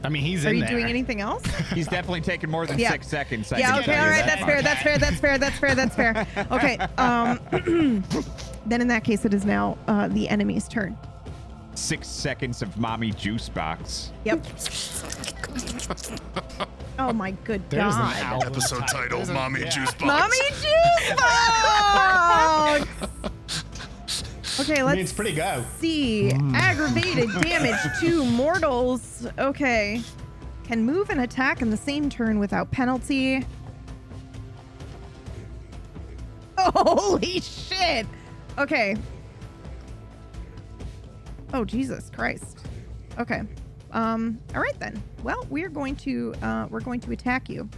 I mean, he's Are in you there. doing anything else? He's definitely taking more than 6 seconds. I Yeah, can okay, tell all you right, that that's fair, that's fair. Okay, then in that case, it is now the enemy's turn. 6 seconds of mommy juice box. Yep. Oh my good There's an God. album Episode title: Mommy Juice Box. Mommy juice box! Okay, let's it's pretty good. see. Aggravated damage to mortals. Okay. Can move and attack in the same turn without penalty. Holy shit. Okay. Oh, Jesus Christ. Okay. All right then. Well, we're going to attack you.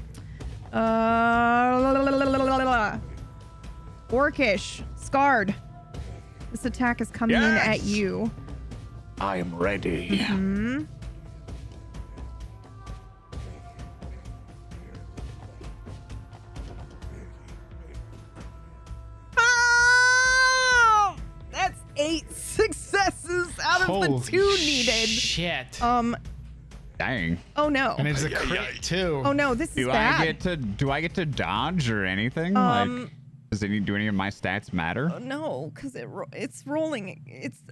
Orcish, scarred. This attack is coming in at you. I am ready. Hmm. Oh, that's 8 successes out of the 2 needed. Shit. Dang. Oh no. And it's a crit too. Oh no, this is Do bad. I get to dodge or anything? Like, do any of my stats matter? No, because it's rolling.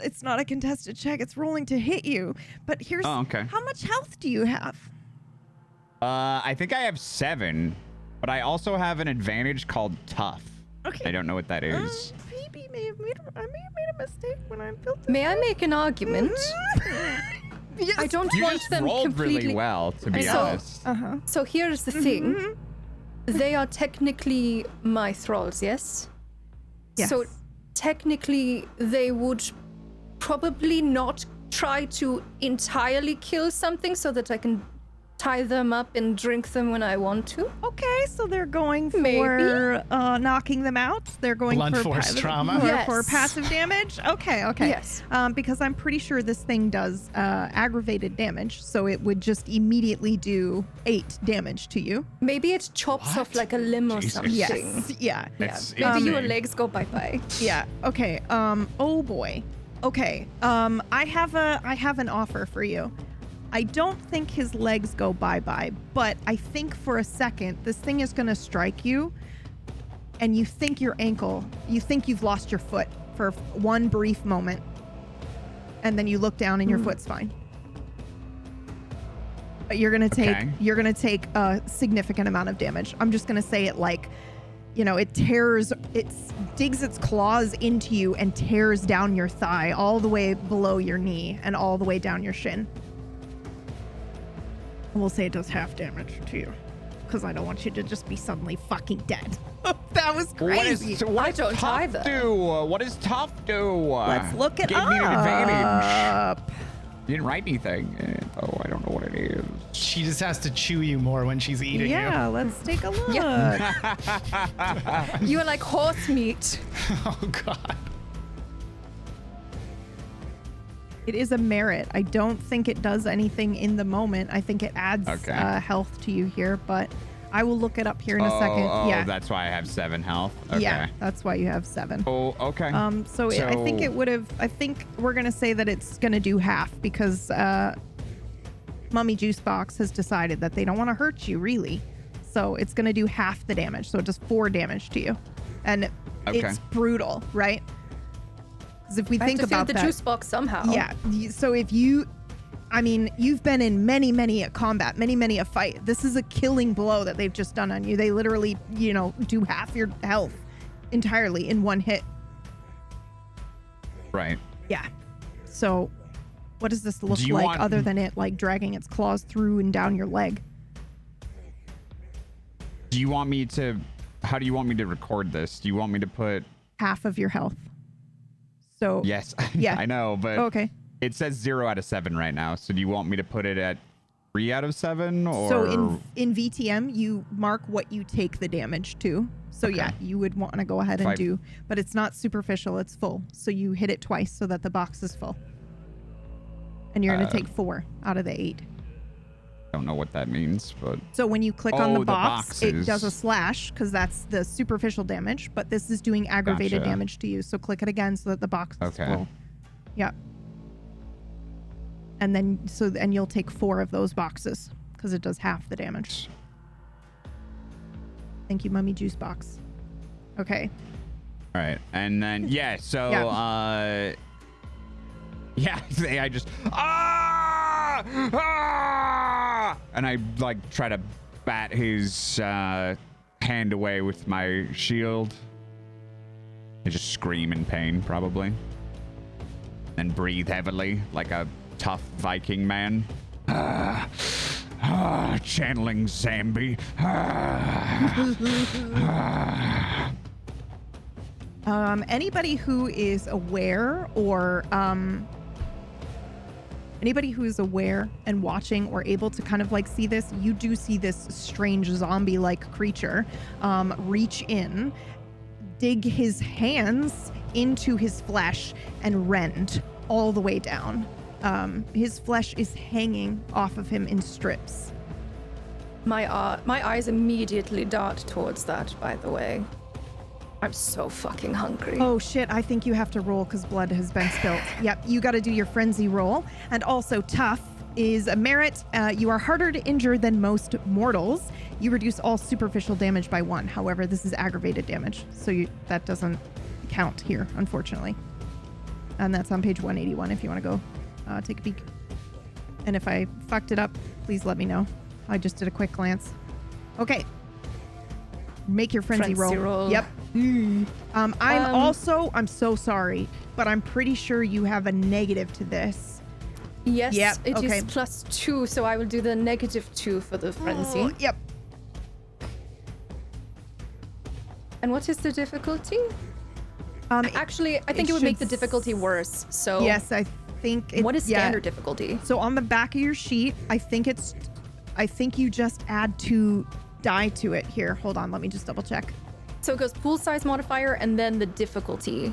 It's not a contested check. It's rolling to hit you. But here's okay. How much health do you have? I think I have 7, but I also have an advantage called tough. Okay. I don't know what that is. Phoebe may have made a mistake when I built it. May I make an argument? Yes. I don't You want just them rolled completely. really well, to be So- honest. So here's the thing. Mm-hmm. They are technically my thralls, yes? Yes. So technically they would probably not try to entirely kill something so that I can tie them up and drink them when I want to. Okay, so they're going for Maybe. knocking them out. They're going Blunt for force trauma. for Yes. passive damage. Okay. Yes. Because I'm pretty sure this thing does aggravated damage, so it would just immediately do 8 damage to you. Maybe it chops off like a limb or Jesus. something. Yes. Yeah. That's Maybe your insane. legs go bye-bye. Yeah. Okay. Oh boy. Okay. I have an offer for you. I don't think his legs go bye-bye, but I think for a second this thing is going to strike you, and you think your ankle, you think you've lost your foot for one brief moment, and then you look down and your foot's fine. But you're going to take a significant amount of damage. I'm just going to say it like, it digs its claws into you and tears down your thigh all the way below your knee and all the way down your shin. We'll say it does half damage to you, because I don't want you to just be suddenly fucking dead. That was crazy. I don't tough either. do? What does tough do? Let's look it Gave me an advantage. up. You didn't write anything. I don't know what it is. She just has to chew you more when she's eating Yeah, let's take a look. You are like horse meat. you. Oh god. It is a merit. I don't think it does anything in the moment. I think it adds health to you here, but I will look it up here in a second. Yeah. That's why I have 7 health. Okay. Yeah, that's why you have 7. Oh, okay. So I think it would have. I think we're gonna say that it's gonna do half because Mummy Juicebox has decided that they don't want to hurt you really, so it's gonna do half the damage. So it does 4 damage to you, and it's brutal, right? Because if we think about the that, juice box somehow. yeah. So if you've been in many a combat, many a fight. This is a killing blow that they've just done on you. They literally, do half your health entirely in one hit. Right. Yeah. So what does this look like other than it like dragging its claws through and down your leg? How do you want me to record this? Do you want me to put Half of your health. So Yes. Yeah. I know, but Okay. it says 0 out of 7 right now. So do you want me to put it at 3 out of 7 or So in VTM you mark what you take the damage to. So yeah, you would want to go ahead and do, but it's not superficial, it's full. So you hit it twice so that the box is full. And you're going to take 4 out of the 8. I don't know what that means, but So when you click on the box, it boxes. does a slash because that's the superficial damage, but this is doing aggravated Gotcha. damage to you. So click it again so that the box is full. Yep. And then and you'll take 4 of those boxes because it does half the damage. Thank you, Mummy Juice Box. Okay. All right. And then I just and I like try to bat his hand away with my shield. I just scream in pain, probably. Then breathe heavily like a tough Viking man. Channeling Zambi. Anybody who is aware or Anybody who is aware and watching or able to kind of like see this, you do see this strange zombie-like creature reach in, dig his hands into his flesh and rend all the way down. His flesh is hanging off of him in strips. My eyes immediately dart towards that, by the way. I'm so fucking hungry. Oh shit, I think you have to roll because blood has been spilled. Yep, you got to do your frenzy roll. And also tough is a merit. You are harder to injure than most mortals. You reduce all superficial damage by 1. However, this is aggravated damage, so that doesn't count here, unfortunately. And that's on page 181 if you want to go take a peek. And if I fucked it up, please let me know. I just did a quick glance. Okay. Make your frenzy roll. Yep. I'm so sorry, but I'm pretty sure you have a negative to this. Yes, Yep, it okay. is +2, so I will do the -2 for the frenzy. Oh, yep. And what is the difficulty? Actually, I think it it would make the should difficulty worse. So Yes, I think what is standard difficulty? So on the back of your sheet, I think you just add 2 die to it. Here, hold on, let me just double check. So it goes pool size modifier and then the difficulty.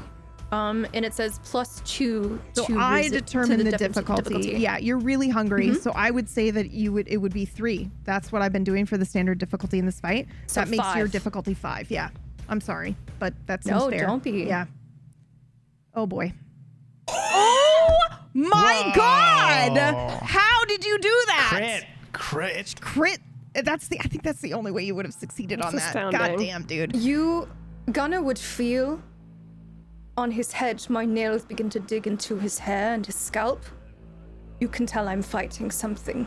And it says +2 So to I to determine the difficulty. difficulty. Yeah, you're really hungry, so I would say that it would be 3. That's what I've been doing for the standard difficulty in this fight. So that makes your 5. difficulty 5. Yeah, I'm sorry, but that seems No, fair. don't be. Yeah. Oh boy. Oh my God! How did you do that? Crit. I think that's the only way you would have succeeded on that. astounding. God damn, dude. Gunnar would feel on his head, my nails begin to dig into his hair and his scalp. You can tell I'm fighting something.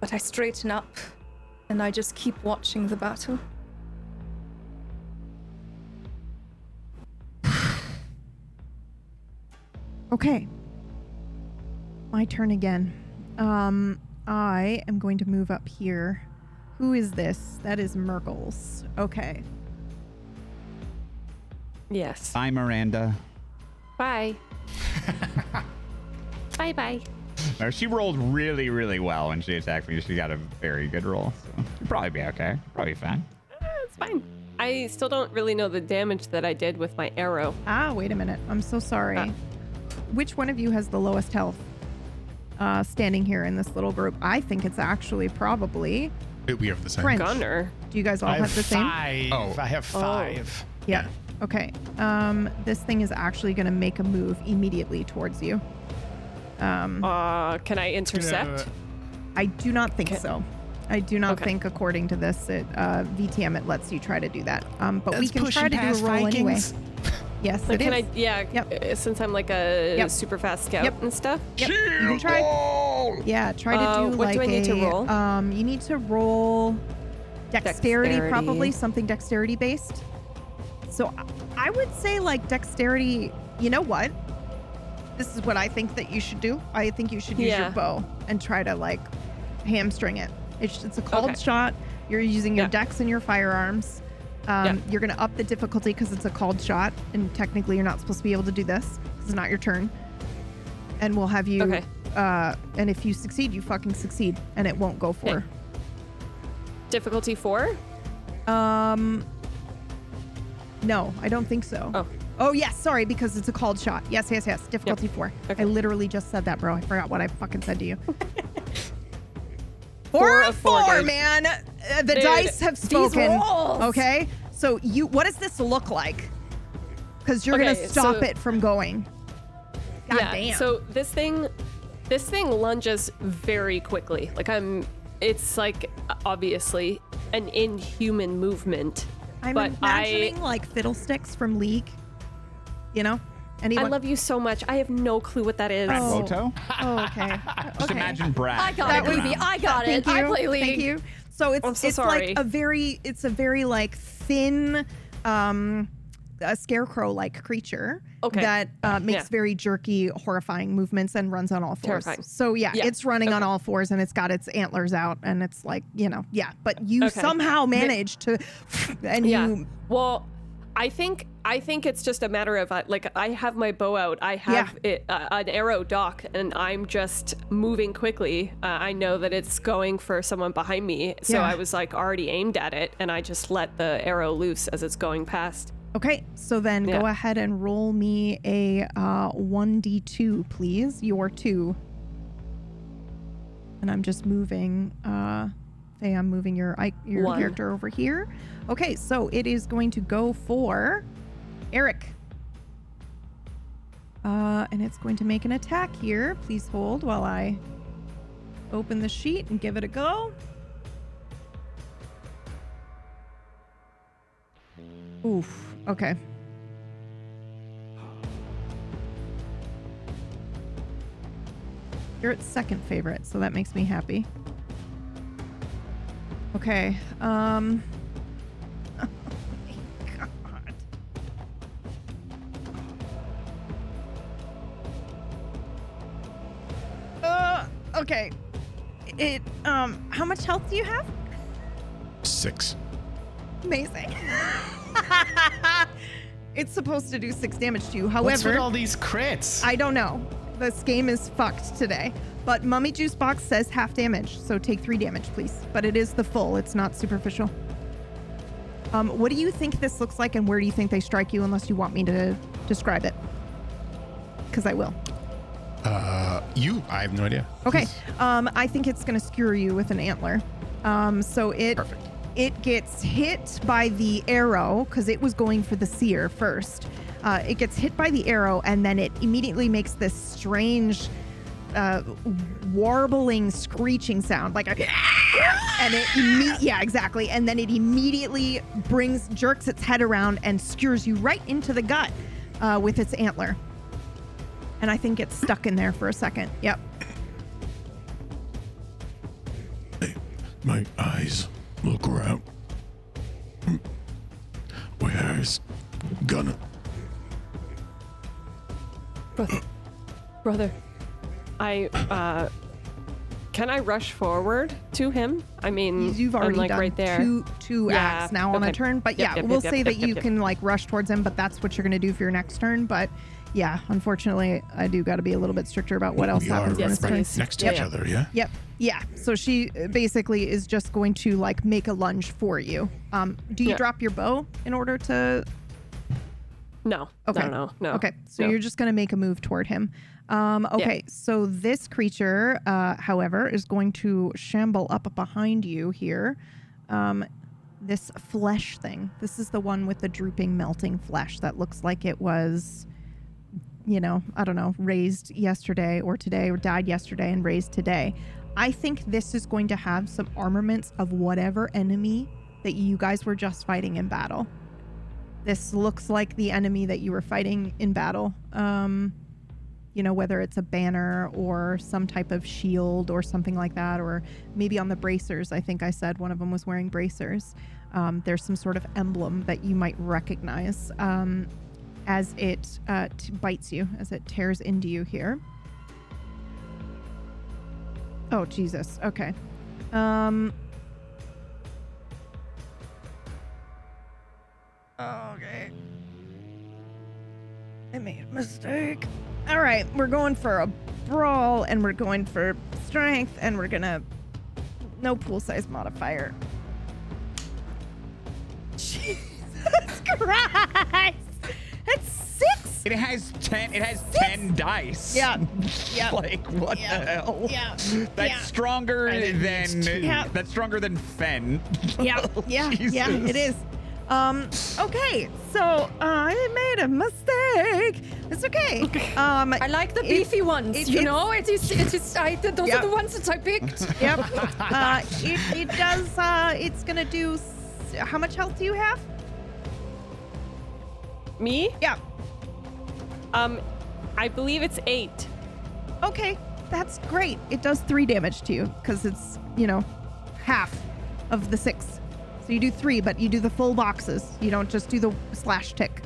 But I straighten up and I just keep watching the battle. Okay. My turn again. I am going to move up here. Who is this? That is Mirggles. Okay. Yes. Bye, Miranda. Bye. Bye. She rolled really, really well when she attacked me. She got a very good roll. So you'll probably be okay. Probably fine. It's fine. I still don't really know the damage that I did with my arrow. Wait a minute. I'm so sorry. Which one of you has the lowest health? Standing here in this little group. I think it's actually probably We have the same. French. Gunner. Do you guys all I have have the same? 5. Oh. I have 5. Yeah. Okay. This thing is actually going to make a move immediately towards you. Can I intercept? I do not think so. I do not Okay. think, according to this, VTM, it lets you try to do that. But we That's can try to do a pushing roll past anyway. Vikings. Yes, Like, it can is. I? Yeah. Yep. Since I'm like a Yep. super fast scout Yep. and stuff. Yep. You can try. Yeah, try to do what like do I need to roll? You need to roll dexterity, Dexterity. probably something dexterity based. So I would say like dexterity. You know what? This is what I think that you should do. I think you should use your Yeah. bow and try to like hamstring it. It's a cold Okay. shot. You're using your Yeah. dex and your firearms. You're going to up the difficulty because it's a called shot, and technically you're not supposed to be able to do this. This is not your turn. And we'll have you. Okay. And if you succeed, you fucking succeed, and it won't go for. Okay. Difficulty 4? No, I don't think so. Oh. Oh yes, sorry, because it's a called shot. Yes. Difficulty 4. Okay. I literally just said that, bro. I forgot what I fucking said to you. 4 of of 4, 4, guys. man. The Dude, dice have spoken. rolls. Okay, so what does this look like? Because you're gonna Okay, stop so- it from going. God damn. So this thing lunges very quickly. It's like obviously an inhuman movement. I'm but imagining like Fiddlesticks from League. You know? I Anyone? love you so much. I have no clue what that is. Brad Oh. Photo? Oh, okay. Just Okay. imagine Brad. I got That it, was- baby. I got it. Thank you. I play League. Thank you. So I'm so it's sorry. like a very like thin a scarecrow-like creature Okay. that makes Yeah. very jerky, horrifying movements and runs on all fours. Terrifying. So yeah, Yeah. it's running on Okay. all fours and it's got its antlers out and it's like, but you Okay. somehow managed to and Yeah. you Well, I think I think it's just a matter of like I have my bow out. I have an arrow dock, and I'm just moving quickly. I know that it's going for someone behind me, so I was like already aimed at it, and I just let the arrow loose as it's going past. Okay, so then go ahead and roll me a 1d2, please. Your 2. And I'm just moving. Faye, I'm moving your character over here. Okay, so it is going to go for Eric. And it's going to make an attack here. Please hold while I open the sheet and give it a go. Oof. Okay. You're its second favorite, so that makes me happy. Okay. Oh my God. Okay. How much health do you have? 6. Amazing. It's supposed to do 6 damage to you. However, what's with all these crits? I don't know. This game is fucked today. But Mummy Juice Box says half damage, so take 3 damage, please. But it is the full. It's not superficial. What do you think this looks like, and where do you think they strike you, unless you want me to describe it? Because I will. I have no idea. Okay. I think it's going to skewer you with an antler. Perfect. It gets hit by the arrow, because it was going for the seer first. It gets hit by the arrow, and then it immediately makes this strange warbling, screeching sound, like a and it exactly. And then it immediately jerks its head around and skewers you right into the gut with its antler. And I think it's stuck in there for a second. Yep. Hey, my eyes look around. Where's Gunner? Brother, can I rush forward to him? I mean, you've already I'm like done right there. two acts now on a turn, but we'll say that you can like rush towards him, but that's what you're going to do for your next turn. But yeah, unfortunately, I do got to be a little bit stricter about what else happens on this turn. Next to each other, yeah? Yep. Yeah. So she basically is just going to like make a lunge for you. Do you drop your bow in order to? No. Okay. No. Okay. So you're just going to make a move toward him. Okay. So this creature, however, is going to shamble up behind you here. This flesh thing. This is the one with the drooping, melting flesh that looks like it was, I don't know, raised yesterday or today, or died yesterday and raised today. I think this is going to have some armaments of whatever enemy that you guys were just fighting in battle. This looks like the enemy that you were fighting in battle. Whether it's a banner or some type of shield or something like that, or maybe on the bracers. I think I said one of them was wearing bracers. There's some sort of emblem that you might recognize as it bites you, as it tears into you here. Oh, Jesus. Okay. Okay. I made a mistake. All right, we're going for a brawl, and we're going for strength, and we're gonna no pool size modifier. Jesus Christ! That's 6. It has 10. It has 10 dice. Yeah. Like what the hell? Yeah. That's stronger than. That's stronger than Fen. Yeah. It is. Okay, so I made a mistake. It's okay. I like the beefy ones. Those are the ones that I picked. Yep. It does. It's gonna do. How much health do you have? Me? Yeah. I believe it's 8. Okay, that's great. It does 3 damage to you because it's half of the 6. So you do 3, but you do the full boxes. You don't just do the slash tick.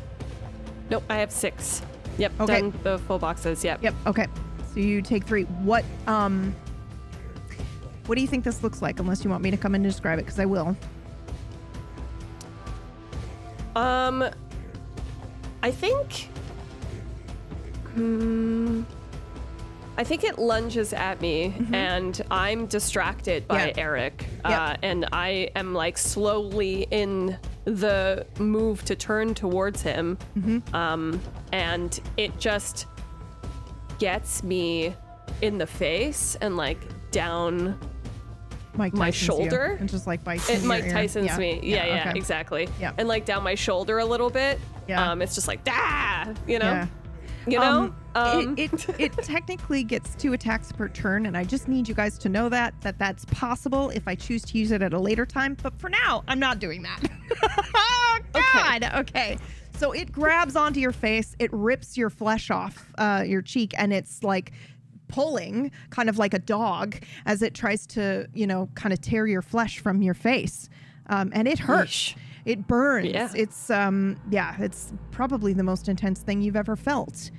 Nope, I have 6. Yep, okay. Done the full boxes. Yep. Okay. So you take 3. What do you think this looks like? Unless you want me to come and describe it, because I will. I think it lunges at me, and I'm distracted by Eric, and I am like slowly in the move to turn towards him, and it just gets me in the face and like down my shoulder. And just like bites It in Mike your ear. Tyson's me. Yeah, okay. exactly. Yeah. And like down my shoulder a little bit. Yeah. It's just like, you know? Yeah. You know? It technically gets 2 attacks per turn, and I just need you guys to know that's possible if I choose to use it at a later time. But for now, I'm not doing that. Oh, God. Okay. So it grabs onto your face. It rips your flesh off your cheek, and it's like pulling, kind of like a dog, as it tries to, kind of tear your flesh from your face. And it hurts. Yeesh. It burns. Yeah. It's it's probably the most intense thing you've ever felt.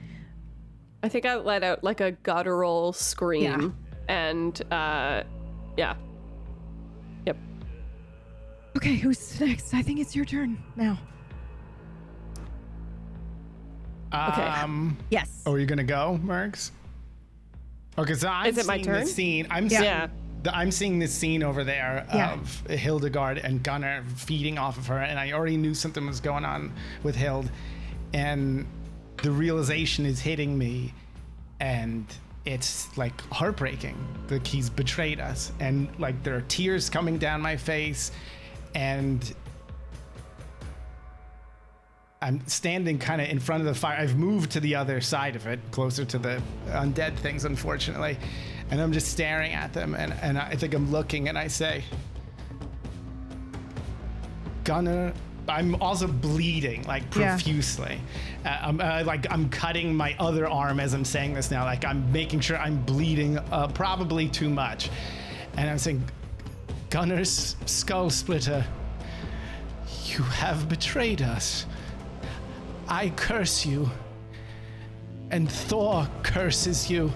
I think I let out like a guttural scream. And Yep. Okay, who's next? I think it's your turn now. Yes. Oh, are you gonna go, Mergs? Okay, so I'm Is it my seeing turn? the scene. I'm seeing this scene over there of Hildegard and Gunnar feeding off of her, and I already knew something was going on with Hild, and the realization is hitting me, and it's like heartbreaking. Like he's betrayed us, and like there are tears coming down my face, and I'm standing kind of in front of the fire. I've moved to the other side of it, closer to the undead things, unfortunately. And I'm just staring at them, and I think I'm looking, and I say, Gunnar, I'm also bleeding, like, profusely. I'm cutting my other arm as I'm saying this now. Like, I'm making sure I'm bleeding probably too much. And I'm saying, Gunnar's skull splitter, you have betrayed us. I curse you, and Thor curses you.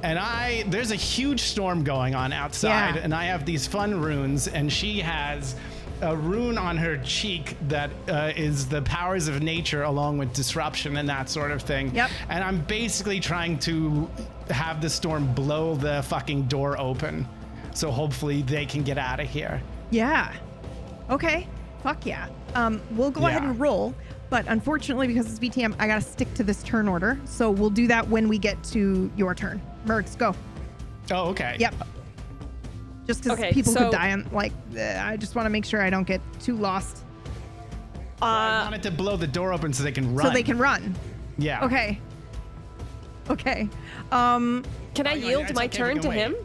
And there's a huge storm going on outside, and I have these fun runes, and she has a rune on her cheek that is the powers of nature along with disruption and that sort of thing. Yep. And I'm basically trying to have the storm blow the fucking door open, so hopefully they can get out of here. Yeah. Okay. Fuck yeah. We'll go ahead and roll, but unfortunately, because it's VTM, I gotta stick to this turn order. So we'll do that when we get to your turn. Mergs, go. Oh, okay. Yep. Just because people could die, and I just want to make sure I don't get too lost. I wanted to blow the door open so they can run. So they can run. Yeah. Okay. Can I yield my turn to him?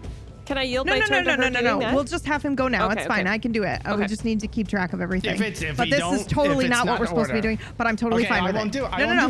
Can I yield my turn to her? No. We'll just have him go now. Okay, It's fine. okay. I can do it. We just need to keep track of everything. But this is totally not what we're supposed to be doing. But I'm totally fine with it. I won't do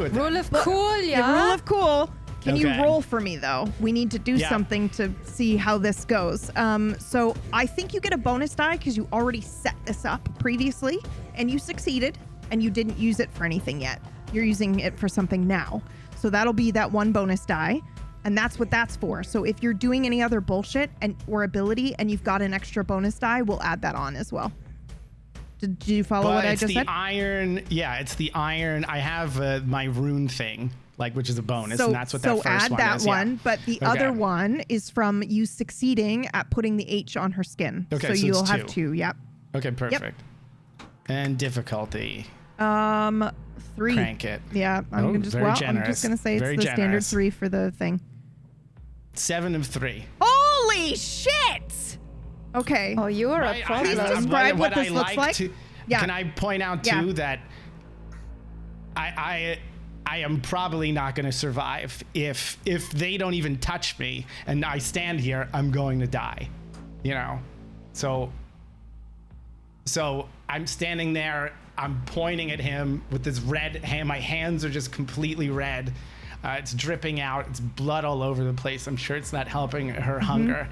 it. Rule of cool, yeah? Rule of cool. Can you Okay. roll for me, though? We need to do something to see how this goes. So I think you get a bonus die because you already set this up previously, and you succeeded, and you didn't use it for anything yet. You're using it for something now. So that'll be that one bonus die, and that's what that's for. So if you're doing any other bullshit or ability, and you've got an extra bonus die, we'll add that on as well. Did you follow what I just said? It's the iron. Yeah, it's the iron. I have my rune thing, which is a bonus, and that's what that first one is. So add that one, but the other one is from you succeeding at putting the H on her skin. Okay, so so you'll it's have 2. 2. Yep. Okay, perfect. And difficulty. 3. Crank it. Yeah, I'm just gonna say it's Very the standard generous. 3 for the thing. 7 of 3. Holy shit! Okay. Oh, you're a Right, problem. Please describe what this looks like. Yeah. Can I point out too that I am probably not going to survive if they don't even touch me and I stand here. I'm going to die. So I'm standing there. I'm pointing at him with this red hand. My hands are just completely red. It's dripping out. It's blood all over the place. I'm sure it's not helping her hunger.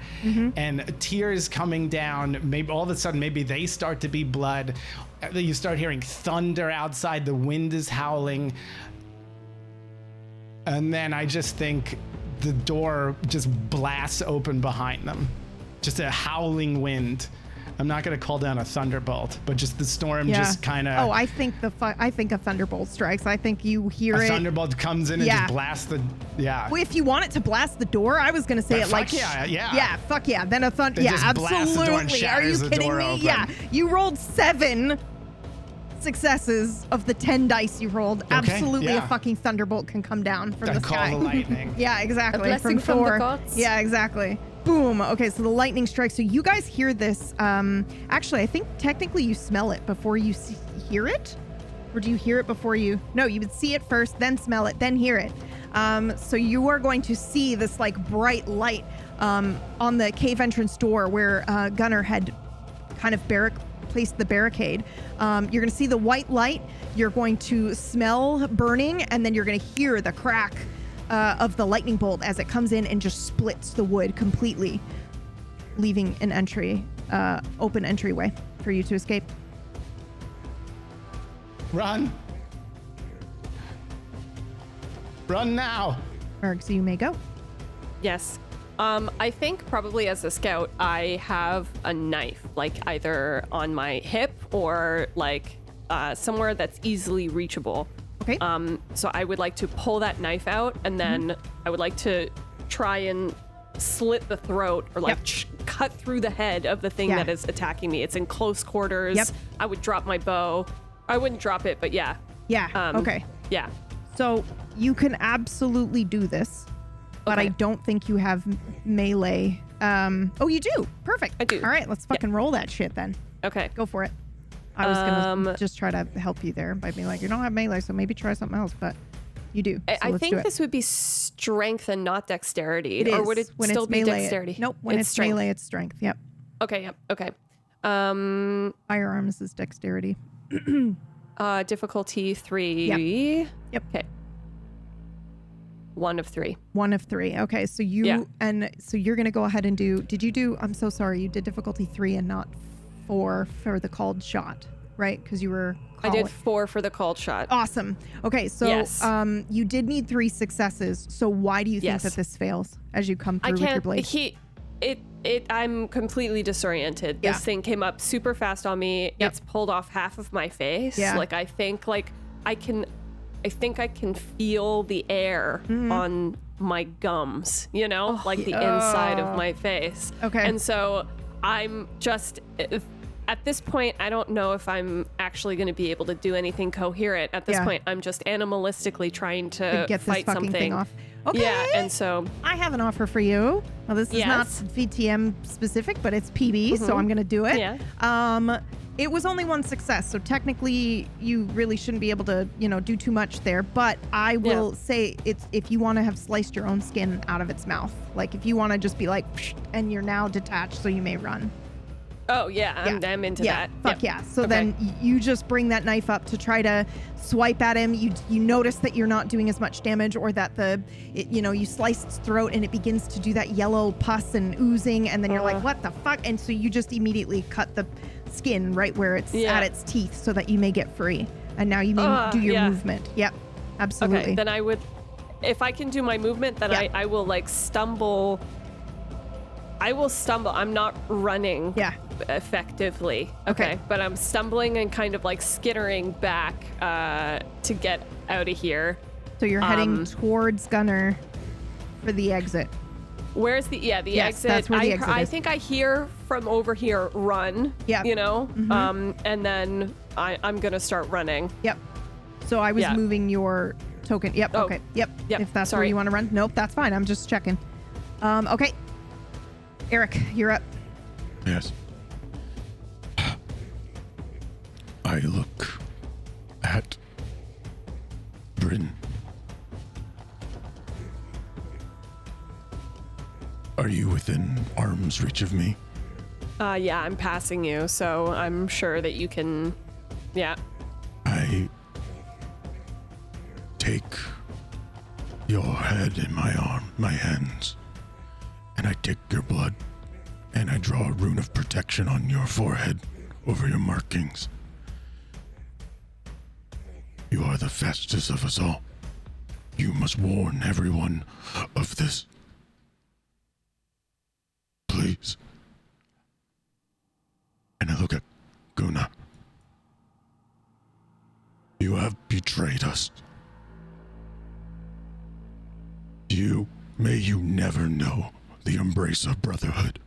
And tears coming down. Maybe all of a sudden, maybe they start to be blood. You start hearing thunder outside. The wind is howling. And then I just think the door just blasts open behind them. Just a howling wind. I'm not going to call down a thunderbolt, but just the storm just kind of... Oh, I think a thunderbolt strikes. I think you hear a it. thunderbolt comes in and just blasts the... Yeah. Well, if you want it to blast the door, I was going to say it like... Yeah, fuck yeah. Then a thunder... Yeah, absolutely. Are you kidding me? Yeah. You rolled 7 successes of the 10 dice you rolled. Absolutely a fucking thunderbolt can come down from the sky. Call the lightning. Yeah, exactly. A blessing from the gods. Yeah, exactly. Boom. Okay, so the lightning strikes. So you guys hear this. Actually, I think technically you smell it before you hear it. Or do you hear it before you... No, you would see it first, then smell it, then hear it. So you are going to see this like bright light on the cave entrance door where Gunnar had kind of placed the barricade. You're going to see the white light. You're going to smell burning, and then you're going to hear the crack of the lightning bolt as it comes in and just splits the wood completely, leaving an open entryway for you to escape. Run. Run now. Merg, so you may go. Yes. I think probably as a scout, I have a knife, like either on my hip or like somewhere that's easily reachable. Okay. So I would like to pull that knife out, and then I would like to try and slit the throat or like cut through the head of the thing that is attacking me. It's in close quarters. Yep. I would drop my bow. I wouldn't drop it, but yeah. Yeah. Okay. Yeah. So you can absolutely do this, but I don't think you have melee. Oh, you do. Perfect. I do. All right, let's fucking roll that shit then. Okay. Go for it. I was gonna just try to help you there by being like, you don't have melee, so maybe try something else, but you do. So I let's think do it. this would be strength and not dexterity. It is. Or would it when still it's be melee, dexterity? Nope. When it's strength. melee, it's strength. Yep. Okay. Yep. Okay. Firearms is dexterity. Difficulty 3. Yep. Okay. 1 of 3. 1 of 3. Okay, so you and so you're gonna go ahead and do. Did you do? I'm so sorry. You did difficulty 3 and not 4 for the called shot, right? Because you were. I did 4 for the called shot. Awesome. Okay, so you did need 3 successes. So why do you think that this fails as you come through with your blade? I'm completely disoriented. This thing came up super fast on me. It's pulled off half of my face. Yeah. Like I think I can feel the air on my gums, you know, like the inside of my face. Okay. And so I'm just, at this point, I don't know if I'm actually going to be able to do anything coherent. At this point, I'm just animalistically trying to get fight this fucking something thing off. Okay. Yeah, and so I have an offer for you. Well, this is not VTM specific, but it's PB, so I'm going to do it. Yeah. It was only 1 success, so technically you really shouldn't be able to, do too much there. But I will say it's if you want to have sliced your own skin out of its mouth, like if you want to just be like, psh, and you're now detached, so you may run. Oh yeah, I'm into that. Fuck yeah. So then you just bring that knife up to try to swipe at him. You notice that you're not doing as much damage, or that you slice its throat and it begins to do that yellow pus and oozing, and then you're like, what the fuck? And so you just immediately cut the skin right where it's at its teeth so that you may get free. And now you may do your movement. Yep. Absolutely. Okay, then I would, if I can do my movement, then I will like stumble. I will stumble. I'm not running effectively. Okay. But I'm stumbling and kind of like skittering back to get out of here. So you're heading towards Gunnar for the exit. Where's the exit? That's where the exit I is. think I hear from over here, run. Yeah. And then I'm gonna start running. Yep. So I was moving your token. Yep. Oh. Okay. Yep. Yep. If that's where Sorry. you want to run. Nope. That's fine. I'm just checking. Okay. Eric, you're up. Yes. I look at Bryn. Are you within arm's reach of me? Yeah, I'm passing you, so I'm sure that you can. Yeah. I take your head in my hands, and I take your blood, and I draw a rune of protection on your forehead over your markings. You are the fastest of us all. You must warn everyone of this. Please. betrayed us. May you never know the embrace of Brotherhood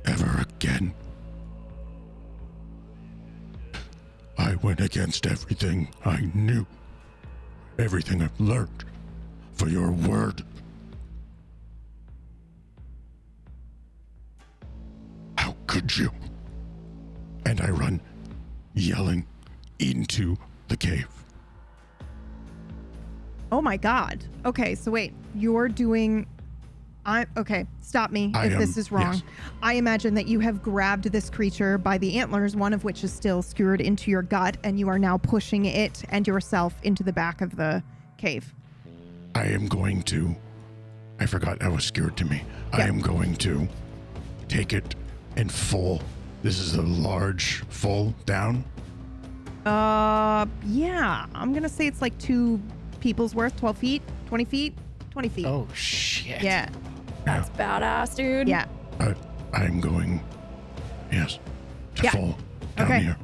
ever again. I went against everything I knew, everything I've learned, for your word. How could you? And I run, yelling, into the cave. Oh my god. Okay, so wait, you're doing... okay, stop me if this is wrong. yes. I imagine that you have grabbed this creature by the antlers, one of which is still skewered into your gut, and you are now pushing it and yourself into the back of the cave. I am going to... I forgot I was scared to me. I am going to take it in full. This is a large full down. Yeah. I'm gonna say it's like 2 people's worth, 12 feet, 20 feet, 20 feet. Oh, shit. Yeah. That's badass, dude. Yeah. I'm going, yes, to fall down Okay. here.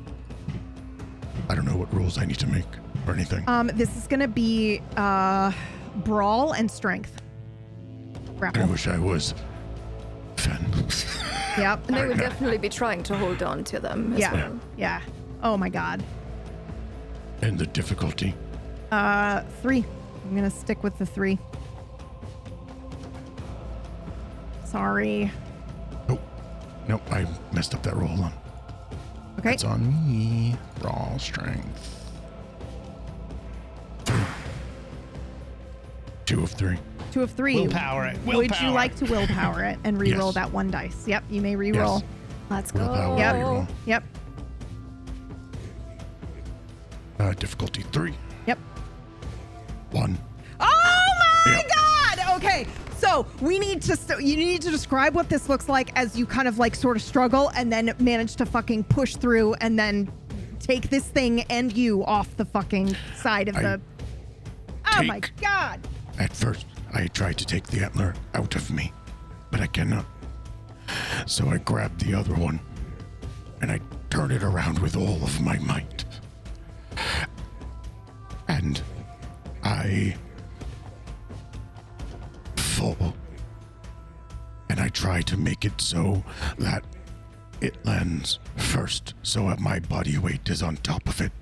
I don't know what rules I need to make or anything. This is gonna be brawl and strength. I Grapple. wish I was Fen. Yep. And they would definitely be trying to hold on to them as Yeah. well. Yeah. Oh my god. And the difficulty. 3. I'm gonna stick with the 3. Sorry. Oh, nope, I messed up that roll. Hold on. Okay. That's on me. Raw strength. 2 of 3. 2 of 3. Willpower it. Would you Willpower. like to willpower it and re-roll Yes. that 1 dice? Yep, you may re-roll. Yes. Let's Willpower go. Yep. reroll. Yep. Difficulty 3. Yep. 1. Oh my Yep. god! Okay, so we need to you need to describe what this looks like as you kind of like sort of struggle and then manage to fucking push through and then take this thing and you off the fucking side of the... Oh my take- god! At first, I tried to take the antler out of me, but I cannot. So I grabbed the other one, and I turned it around with all of my might. And I fall. And I try to make it so that it lands first, so that my body weight is on top of it.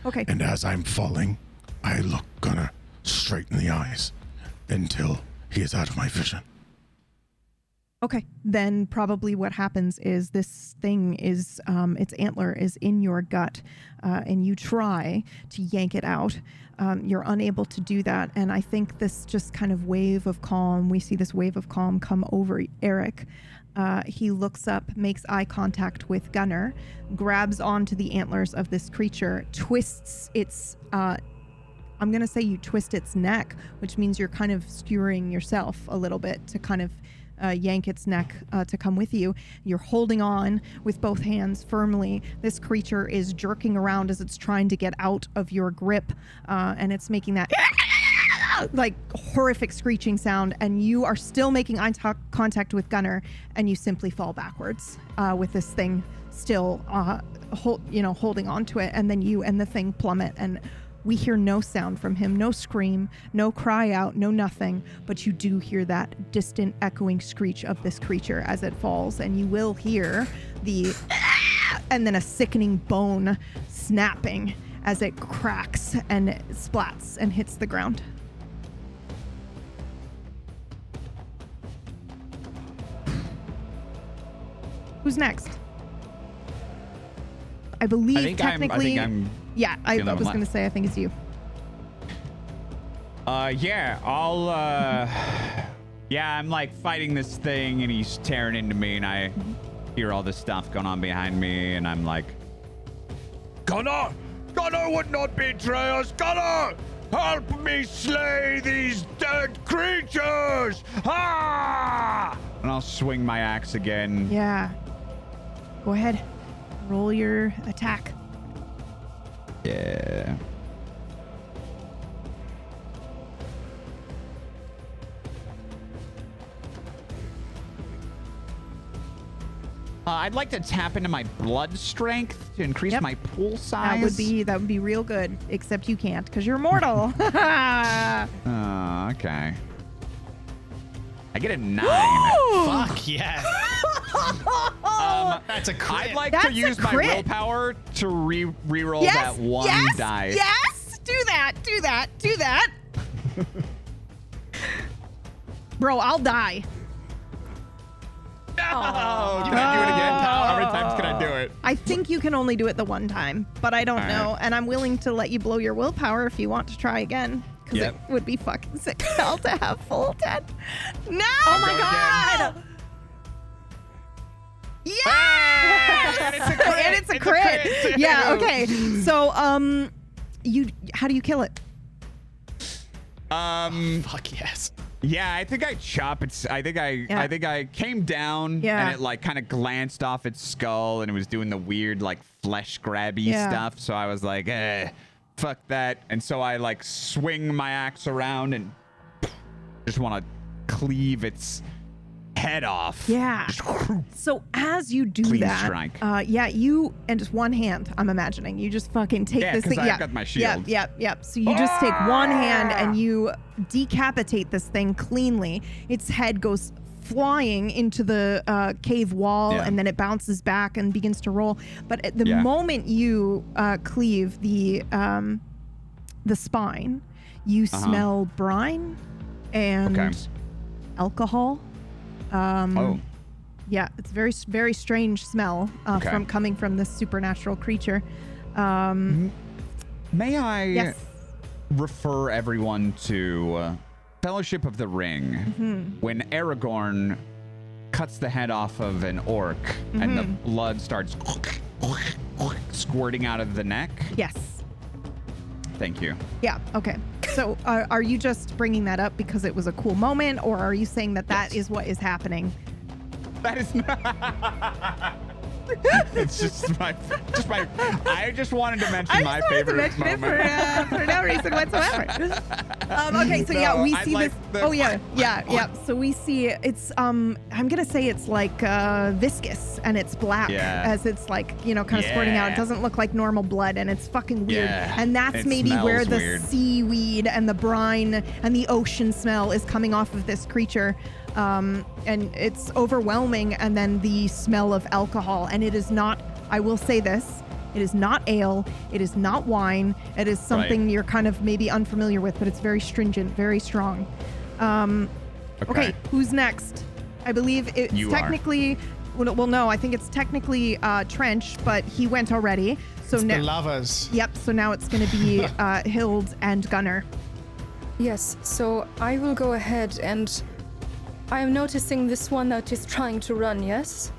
Okay. And as I'm falling, I look Gunnar straight in the eyes until he is out of my vision. Okay, then probably what happens is this thing is, its antler is in your gut, and you try to yank it out. You're unable to do that, and I think this just kind of wave of calm, we see this wave of calm come over Eric. He looks up, makes eye contact with Gunnar, grabs onto the antlers of this creature, twists its... I'm going to say you twist its neck, which means you're kind of skewering yourself a little bit to kind of yank its neck to come with you. You're holding on with both hands firmly. This creature is jerking around as it's trying to get out of your grip, and it's making that like horrific screeching sound, and you are still making eye contact with Gunnar, and you simply fall backwards with this thing still holding on to it, and then you and the thing plummet, and we hear no sound from him, no scream, no cry out, no nothing, but you do hear that distant echoing screech of this creature as it falls, and you will hear the and then a sickening bone snapping as it cracks and splats and hits the ground. Who's next? I believe technically... Yeah, I was going to say, I think it's you. Yeah, I'll, yeah, I'm like fighting this thing and he's tearing into me and I hear all this stuff going on behind me and I'm like, Gunnar! Gunnar would not betray us! Gunnar! Help me slay these dead creatures! Ah! and I'll swing my axe again. Yeah. Go ahead. Roll your attack. Yeah. I'd like to tap into my blood strength to increase my pool size. That would be real good, except you can't because you're mortal. Okay. I get a 9. Fuck yes. That's a crit. I'd like to use my willpower to re-roll that one die. Yes, do that. Bro, I'll die. No! Can I do it again? How many times can I do it? I think you can only do it the one time, but I don't know. And I'm willing to let you blow your willpower if you want to try again. Because it would be fucking sick hell to have full 10. No! Oh my god! Yes! And it's a crit. Yeah, okay. So, how do you kill it? Fuck yes. Yeah, I think I chop its. I think I came down and it like kind of glanced off its skull and it was doing the weird like flesh grabby stuff. So I was like, fuck that. And so I like swing my axe around and just want to cleave its head off. Yeah. So as you do Clean that, strike. you and just one hand, I'm imagining, you just fucking take this thing. I've got my shield. Yep. So you just take one hand and you decapitate this thing cleanly. Its head goes flying into the cave wall and then it bounces back and begins to roll. But at the moment you cleave the spine, you smell brine and alcohol. Yeah, it's very, very strange smell from coming from this supernatural creature. May I refer everyone to Fellowship of the Ring, when Aragorn cuts the head off of an orc and the blood starts squirting out of the neck? Yes. Thank you. Yeah, okay. So are you just bringing that up because it was a cool moment, or are you saying that is what is happening? That is not. It's just my. I just wanted to mention my favorite moment. For no reason whatsoever. Okay, so we see this. So we see it's. I'm gonna say it's like viscous and it's black as it's like kind of squirting out. It doesn't look like normal blood and it's fucking weird. And that's maybe where the seaweed and the brine and the ocean smell is coming off of this creature. And it's overwhelming, and then the smell of alcohol, and it is not, I will say this, it is not ale, it is not wine, it is something you're kind of maybe unfamiliar with, but it's very stringent, very strong. Okay, who's next? I believe it's technically, I think it's technically Trench, but he went already. So it's the lovers. Yep, so now it's going to be Hild and Gunnar. Yes, so I will go ahead and I am noticing this one that is trying to run, yes?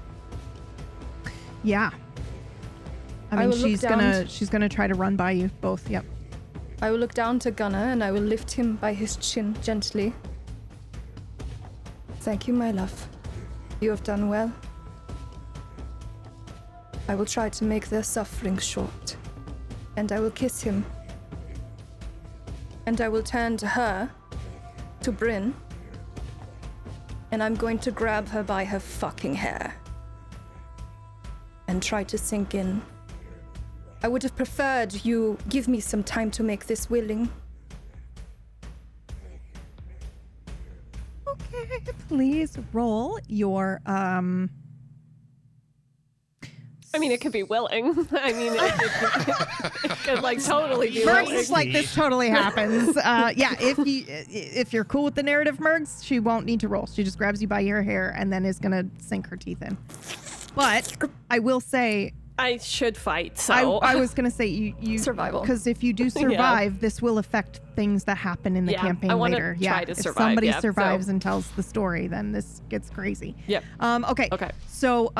Yeah. I mean, she's gonna try to run by you both, yep. I will look down to Gunnar and I will lift him by his chin gently. Thank you, my love. You have done well. I will try to make their suffering short. And I will kiss him. And I will turn to her, to Bryn, and I'm going to grab her by her fucking hair and try to sink in. I would have preferred you give me some time to make this willing. Okay, please roll your I mean, it could be willing. I mean, it could like totally be willing. Mergs is like, this totally happens. If you're cool with the narrative, Mergs, she won't need to roll. She just grabs you by your hair and then is gonna sink her teeth in. But I will say, I should fight. So I was gonna say you survival, because if you do survive, this will affect things that happen in the campaign later. Try to if survive, somebody survives and tells the story, then this gets crazy. Yep. Okay. So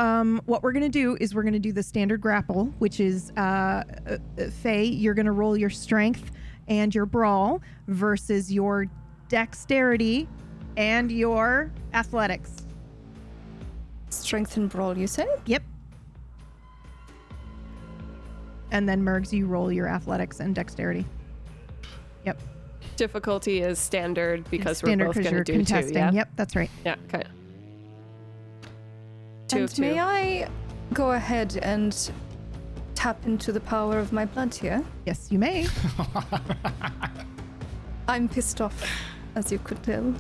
what we're gonna do is we're gonna do the standard grapple, which is Faye, you're gonna roll your strength and your brawl versus your dexterity and your athletics. Strength and brawl, you said? Yep. And then Mergs, you roll your athletics and dexterity. Yep. Difficulty is standard because standard we're both going to do contesting. 2. Yeah? Yep, that's right. Yeah. Okay. And may I go ahead and tap into the power of my blood here. Yes, you may. I'm pissed off, as you could tell.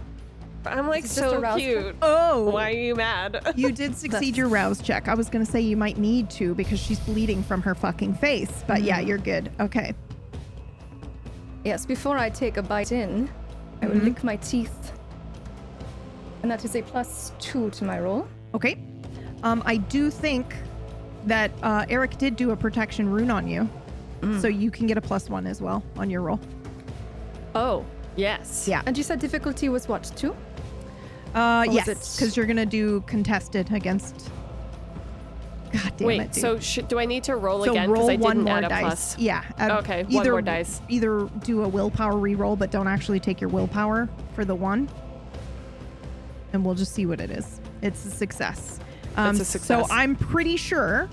I'm like Is it just a so rouse cute. check? Oh, Why are you mad? you did succeed your rouse check. I was going to say you might need to because she's bleeding from her fucking face. But yeah, you're good. Okay. Yes, before I take a bite in, I will lick my teeth. And that is a +2 to my roll. Okay. I do think that Eric did do a protection rune on you. So you can get a +1 as well on your roll. Oh, yes. Yeah. And you said difficulty was what, 2? was Yes, it- because you're going to do contested against... God damn it, Wait, dude. so do I need to roll So again? Because roll I one didn't more add a dice. plus. Yeah. Okay, one more dice. Either do a willpower reroll, but don't actually take your willpower for the one. And we'll just see what it is. It's a success. It's a success. So I'm pretty sure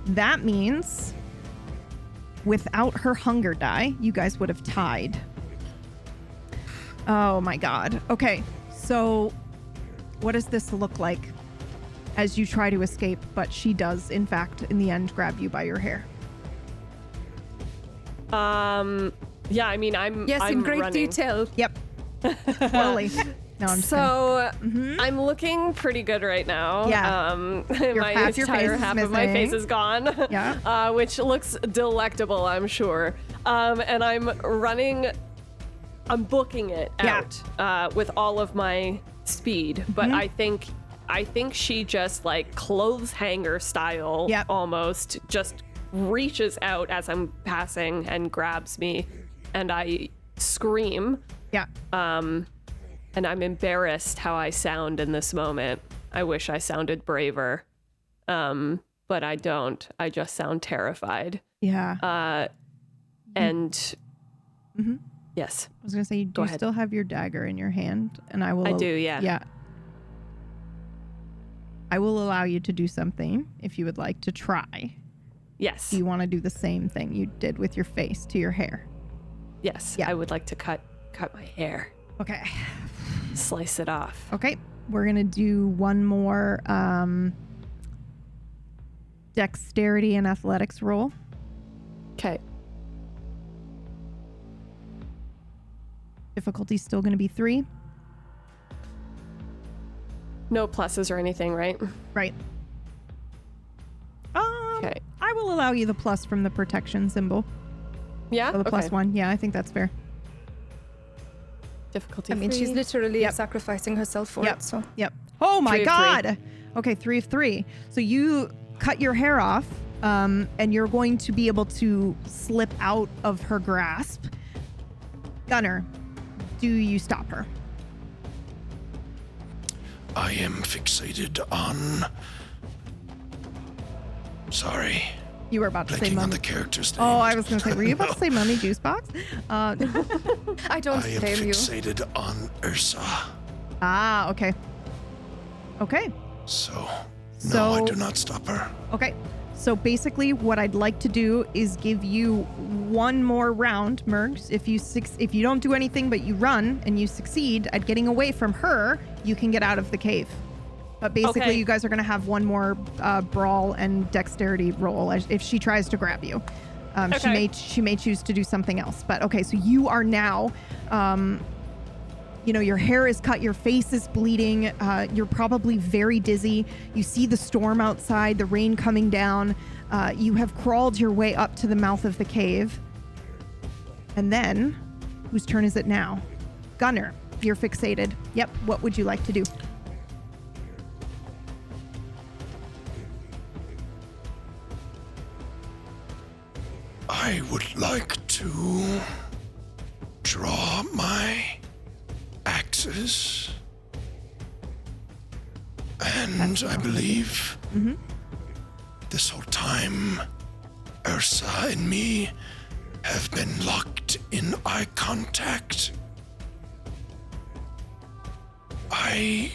that means without her hunger die, you guys would have tied. Oh my God. Okay. So what does this look like as you try to escape? But she does, in fact, in the end, grab you by your hair. Yeah, I mean, I'm Yes, in great running. detail. Yep. Totally. No, I'm just kidding. I'm looking pretty good right now. Yeah. My half your face entire is half of my face missing. is gone. Yeah. Which looks delectable, I'm sure. And I'm running. I'm booking it Yeah. out with all of my speed, but I think she just like clothes hanger style Yep. almost just reaches out as I'm passing and grabs me, and I scream. Yeah. And I'm embarrassed how I sound in this moment. I wish I sounded braver, but I don't. I just sound terrified. Yeah. And yes, I was going to say, do Go you ahead. still have your dagger in your hand? And I will. I do, yeah. Yeah. I will allow you to do something if you would like to try. yes, Do you want to do the same thing you did with your face to your hair? yes. Yeah. I would like to cut my hair, Okay. slice it off. Okay. We're going to do one more dexterity and athletics roll. Okay. Difficulty's still going to be 3. No pluses or anything, right? Right. Okay. I will allow you the plus from the protection symbol. Yeah. So the okay. +1. Yeah, I think that's fair. Difficulty. I mean, she's 3. literally Yep. sacrificing herself for Yep. it, so. Yep. Oh my 3 of 3. God. Okay, 3 of 3. So you cut your hair off, and you're going to be able to slip out of her grasp. Gunner, do you stop her? I am fixated on. Sorry. You were about to say Blinking on mummy. the character's name. Oh, I was going to say, were you about to say mummy juice box? I don't I am blame you. fixated on Ursa. Okay. Okay. So, So- no, I do not stop her. Okay. So basically, what I'd like to do is give you one more round, Mirggles. If you don't do anything but you run and you succeed at getting away from her, you can get out of the cave. But basically, Okay. you guys are going to have one more brawl and dexterity roll if she tries to grab you. Okay. She may choose to do something else. But okay, so you are now. Your hair is cut, your face is bleeding, you're probably very dizzy. You see the storm outside, the rain coming down. You have crawled your way up to the mouth of the cave. And then, whose turn is it now? Gunner, you're fixated. Yep, what would you like to do? I would like to draw my axes. And I believe this whole time, Ursa and me have been locked in eye contact. I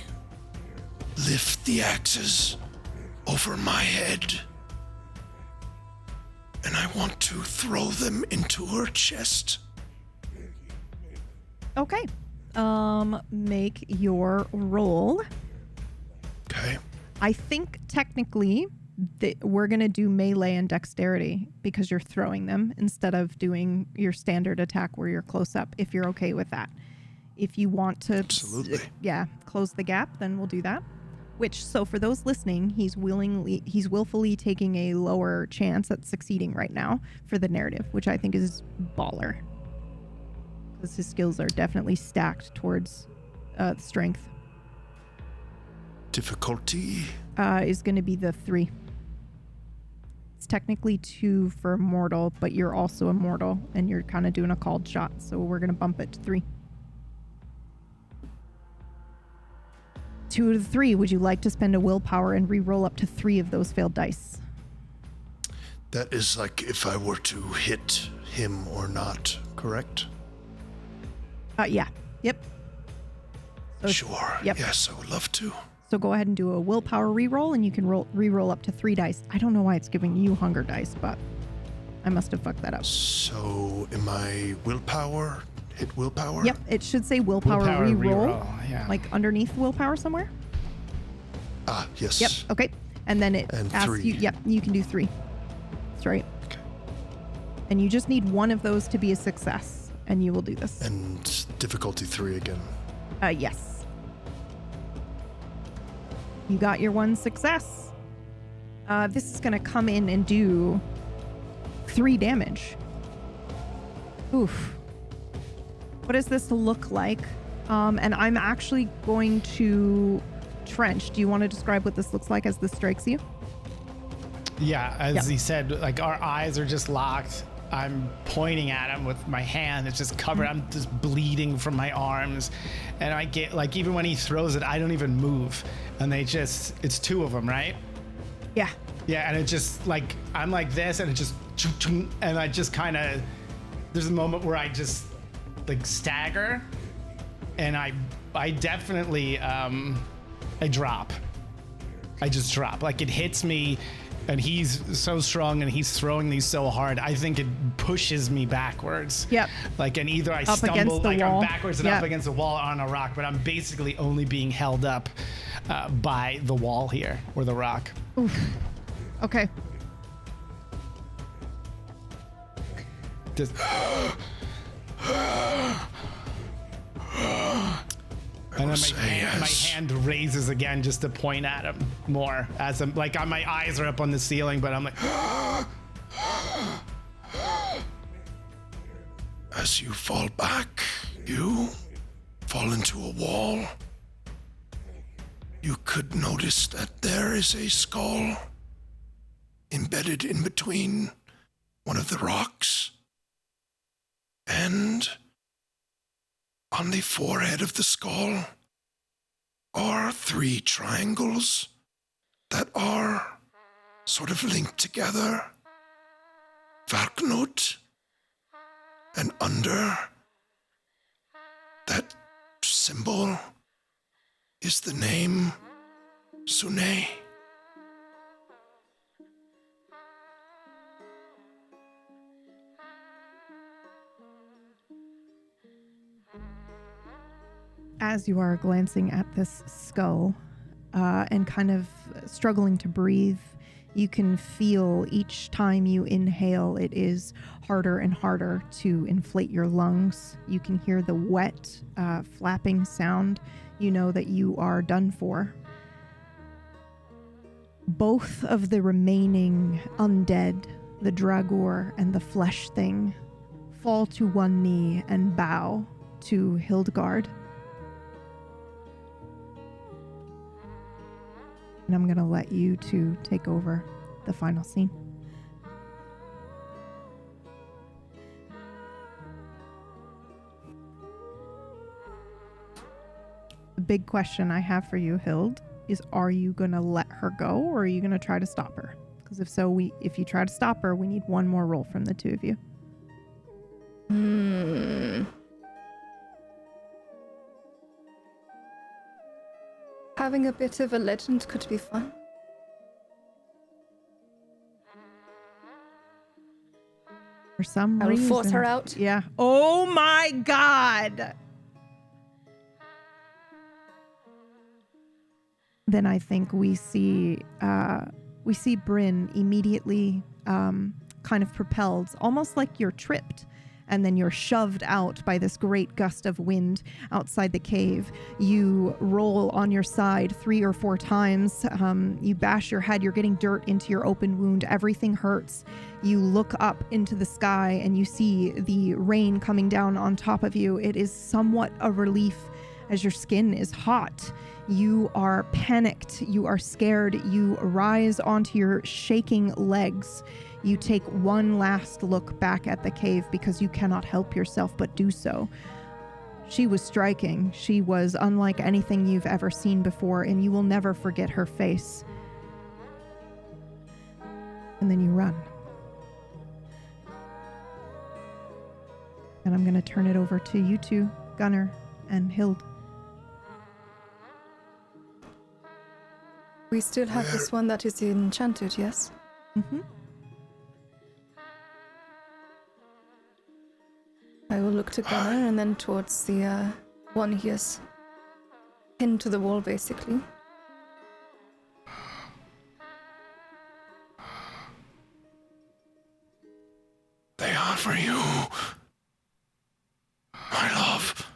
lift the axes over my head, and I want to throw them into her chest. Okay. Make your roll. Okay. I think technically we're going to do melee and dexterity because you're throwing them instead of doing your standard attack where you're close up, if you're okay with that. If you want to Absolutely. Close the gap, then we'll do that. So for those listening, he's willfully taking a lower chance at succeeding right now for the narrative, which I think is baller. Because his skills are definitely stacked towards strength. Difficulty? Is going to be the 3. It's technically 2 for mortal, but you're also a mortal, and you're kind of doing a called shot, so we're going to bump it to 3. 2 to 3, would you like to spend a willpower and re-roll up to 3 of those failed dice? That is like if I were to hit him or not, correct? Yeah. Yep. So, Sure. Yep. Yes, I would love to. So go ahead and do a willpower re-roll, and you can re-roll up to 3 dice. I don't know why it's giving you hunger dice, but I must have fucked that up. So am I willpower? Hit willpower? Yep, it should say willpower re-roll. Yeah. Like underneath willpower somewhere. Ah, yes. Yep, okay. And then it And asks 3. you, yep, you can do 3. That's right. Okay. And you just need one of those to be a success, and you will do this. And difficulty 3 again. Yes. You got your 1 success. This is going to come in and do 3 damage. Oof. What does this look like? And I'm actually going to... Trench, do you want to describe what this looks like as this strikes you? Yeah, as Yep. he said, like our eyes are just locked. I'm pointing at him with my hand. It's just covered. I'm just bleeding from my arms. And I get, like, even when he throws it, I don't even move. And it's 2 of them, right? Yeah. Yeah, and it just, like, I'm like this, and it just, and I just kind of, there's a moment where I just, like, stagger. And I definitely, I drop. I just drop. Like, it hits me. And he's so strong and he's throwing these so hard. I think it pushes me backwards. Yep. Like, and either I Up against stumble, the like wall. I'm backwards and Yep. up against the wall on a rock, but I'm basically only being held up by the wall here or the rock. Oof. Okay. Just. And then my hand raises again just to point at him more as I'm like, my eyes are up on the ceiling, but I'm like, As you fall back, you fall into a wall. You could notice that there is a skull embedded in between one of the rocks. And on the forehead of the skull are 3 triangles that are sort of linked together. Valknot. And under that symbol is the name Sune. As you are glancing at this skull and kind of struggling to breathe, you can feel each time you inhale, it is harder and harder to inflate your lungs. You can hear the wet, flapping sound. You know that you are done for. Both of the remaining undead, the Dragor and the flesh thing, fall to one knee and bow to Hildegard. And I'm going to let you two take over the final scene. The big question I have for you, Hild, is are you going to let her go or are you going to try to stop her? Because if so, if you try to stop her, we need one more roll from the two of you. Having a bit of a legend could be fun. For some I will reason. force her out. Yeah. Oh my God. Then I think we see we see Bryn immediately kind of propelled, almost like you're tripped, and then you're shoved out by this great gust of wind outside the cave. You roll on your side 3 or 4 times. You bash your head. You're getting dirt into your open wound. Everything hurts. You look up into the sky and you see the rain coming down on top of you. It is somewhat a relief as your skin is hot. You are panicked. You are scared. You rise onto your shaking legs. You take one last look back at the cave because you cannot help yourself but do so. She was striking. She was unlike anything you've ever seen before, and you will never forget her face. And then you run. And I'm going to turn it over to you two, Gunnar and Hild. We still have this one that is enchanted, yes? Mm-hmm. I will look to Gunnar and then towards the one he is pinned to the wall, basically. They are for you, my love.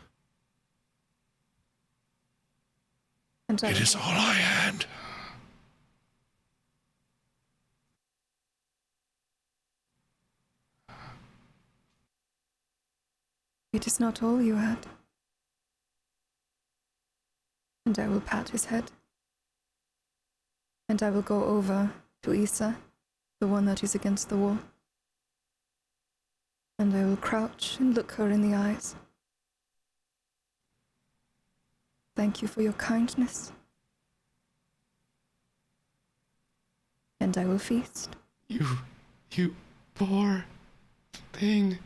And It is all I had. It is not all you had. And I will pat his head. And I will go over to Isa, the one that is against the wall. And I will crouch and look her in the eyes. Thank you for your kindness. And I will feast. You poor thing.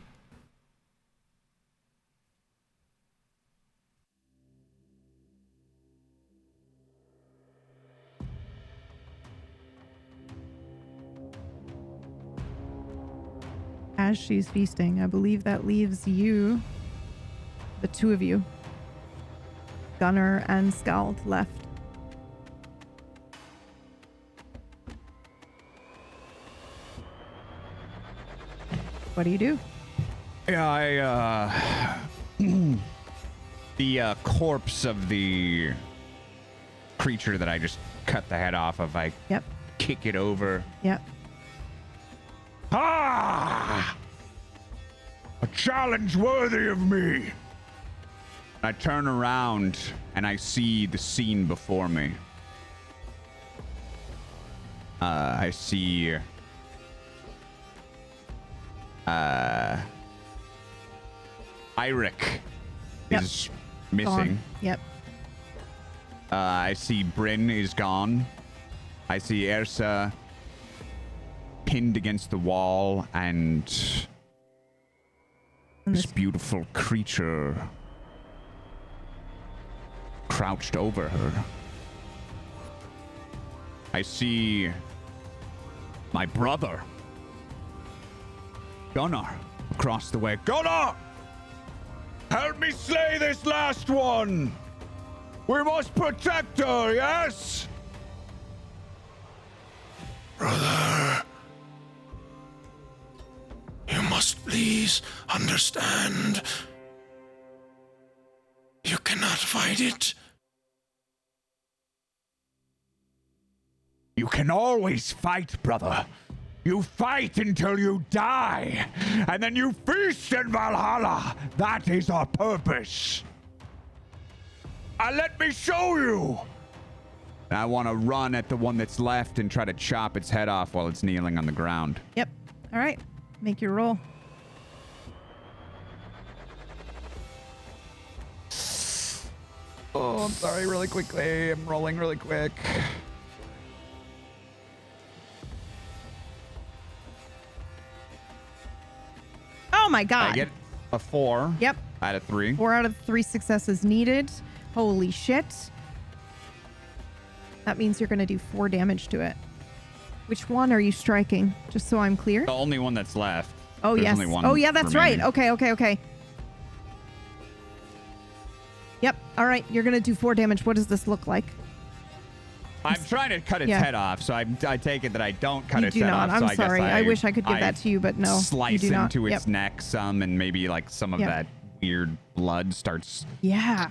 As she's feasting, I believe that leaves you, the two of you, Gunnar and Skald, left. What do you do? Yeah, the corpse of the creature that I just cut the head off of, I kick it over. Yep. Ah! A challenge worthy of me. I turn around and I see the scene before me. I see Eirik is missing. Gone. Yep. I see Bryn is gone. I see Ersa pinned against the wall, and this beautiful creature crouched over her. I see my brother, Gunnar, across the way. Gunnar! Help me slay this last one! We must protect her, yes? Brother, you must please understand. You cannot fight it. You can always fight, brother. You fight until you die, and then you feast in Valhalla. That is our purpose. Let me show you. I want to run at the one that's left and try to chop its head off while it's kneeling on the ground. Yep. All right. Make your roll. Oh, I'm sorry, really quickly. I'm rolling really quick. Oh my god. I get a 4. Yep. Out of 3. 4 out of 3 successes needed. Holy shit. That means you're going to do 4 damage to it. Which one are you striking? Just so I'm clear. The only one that's left. Oh, There's yes. only one Oh, yeah, that's remaining. right. Okay. Yep. All right. You're going to do 4 damage. What does this look like? I'm trying to cut its Yeah. head off, so I take it that I don't cut You its do head not. off. I'm so I sorry. Guess I wish I could give that to you, but no, you Slice do not. into its Yep. neck some, and maybe like some of Yep. that weird blood starts Yeah.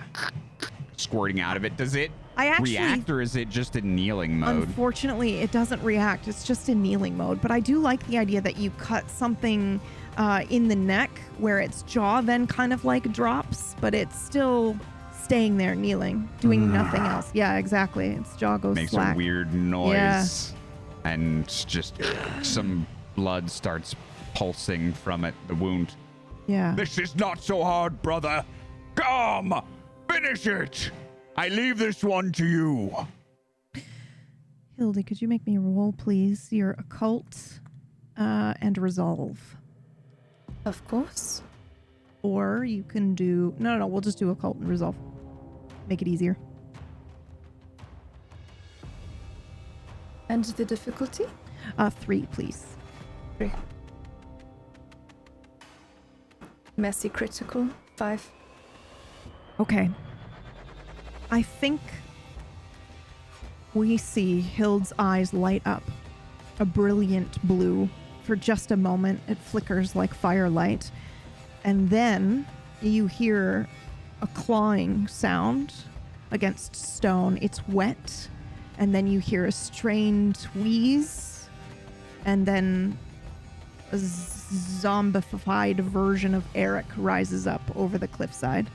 squirting out of it. Does it I actually- react, or is it just in kneeling mode? Unfortunately, it doesn't react. It's just in kneeling mode. But I do like the idea that you cut something in the neck where its jaw then kind of like drops, but it's still staying there kneeling, doing nothing else. Yeah, exactly. Its jaw goes Makes slack. a weird noise, Yeah. and just some blood starts pulsing from it, the wound. Yeah. This is not so hard, brother. Come, finish it. I leave this one to you. Hildy, could you make me roll, please? Your occult and resolve. Of course. Or you can do... No, we'll just do occult and resolve. Make it easier. And the difficulty? 3, please. 3. Messy critical. 5. Okay. I think we see Hild's eyes light up a brilliant blue. For just a moment, it flickers like firelight. And then you hear a clawing sound against stone. It's wet. And then you hear a strained wheeze. And then a zombified version of Eric rises up over the cliffside.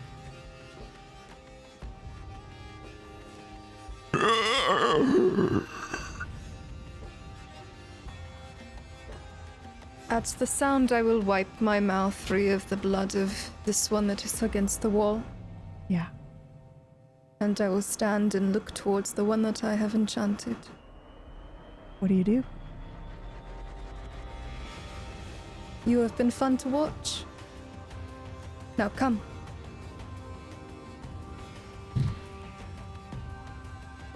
At the sound, I will wipe my mouth free of the blood of this one that is against the wall. Yeah. And I will stand and look towards the one that I have enchanted. What do you do? You have been fun to watch. Now come.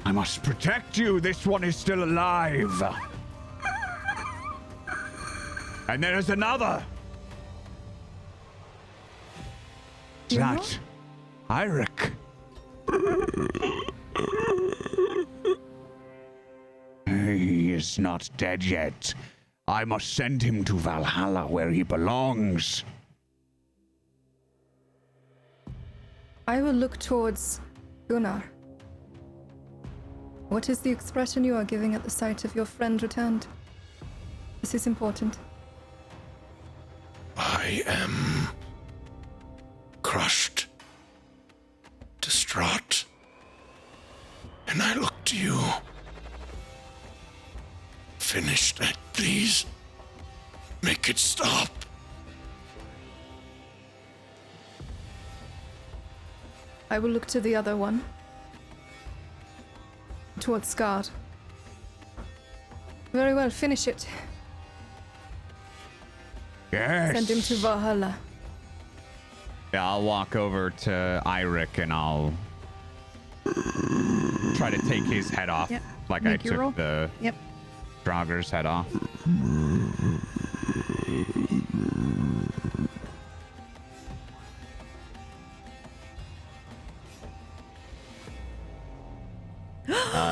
I must protect you. This one is still alive. And there is another. That Eirik. He is not dead yet. I must send him to Valhalla where he belongs. I will look towards Gunnar. What is the expression you are giving at the sight of your friend returned? This is important. I am crushed, distraught, and I look to you. Finish that, please. Make it stop. I will look to the other one. Towards Skard. Very well, finish it. Yes. Send him to Valhalla. Yeah, I'll walk over to Eirik and I'll try to take his head off, Yep. like Make I your took roll. the Yep. Draugr's head off.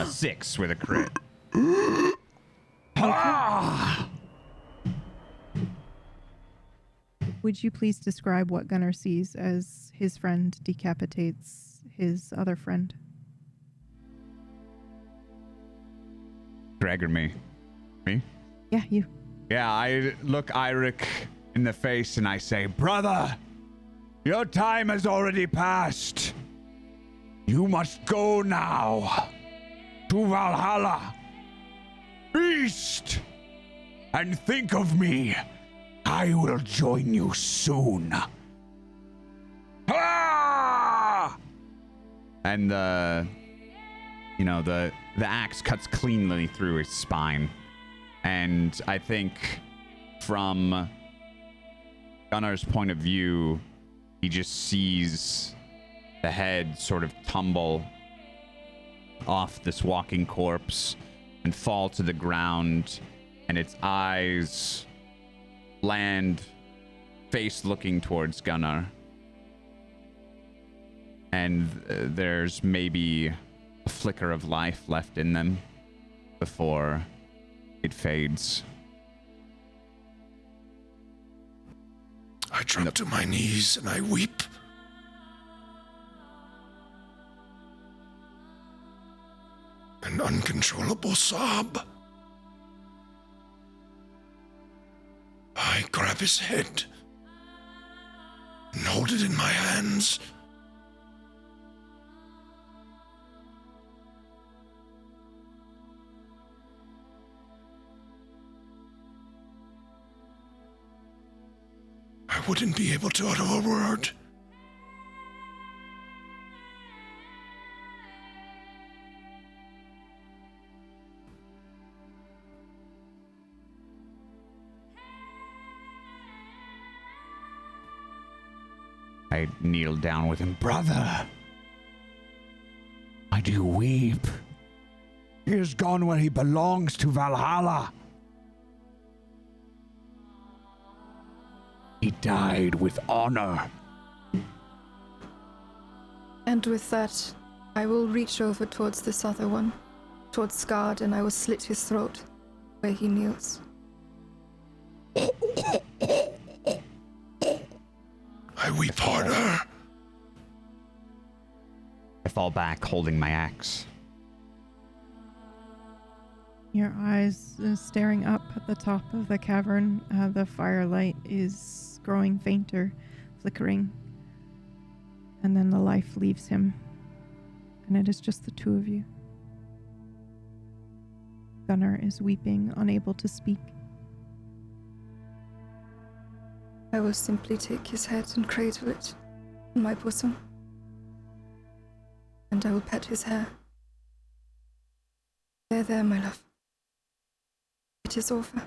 Six with a crit. Would you please describe what Gunnar sees as his friend decapitates his other friend? Greg or me? Me? Yeah, you. Yeah, I look Eirik in the face and I say, "Brother, your time has already passed. You must go now to Valhalla. Feast and think of me. I will join you soon." Ah! And the axe cuts cleanly through his spine. And I think from Gunnar's point of view, he just sees the head sort of tumble off this walking corpse and fall to the ground, and its eyes land face looking towards Gunnar. And there's maybe a flicker of life left in them before it fades. I drop to my knees and I weep. An uncontrollable sob. I grab his head and hold it in my hands. I wouldn't be able to utter a word. I kneel down with him. Brother, why do you weep? He is gone where he belongs, to Valhalla. He died with honor. And with that, I will reach over towards this other one, towards Skard, and I will slit his throat where he kneels. I weep harder. I fall back, holding my axe. Your eyes staring up at the top of the cavern. The firelight is growing fainter, flickering. And then the life leaves him. And it is just the two of you. Gunnar is weeping, unable to speak. I will simply take his head and cradle it in my bosom. And I will pet his hair. There, my love. It is over.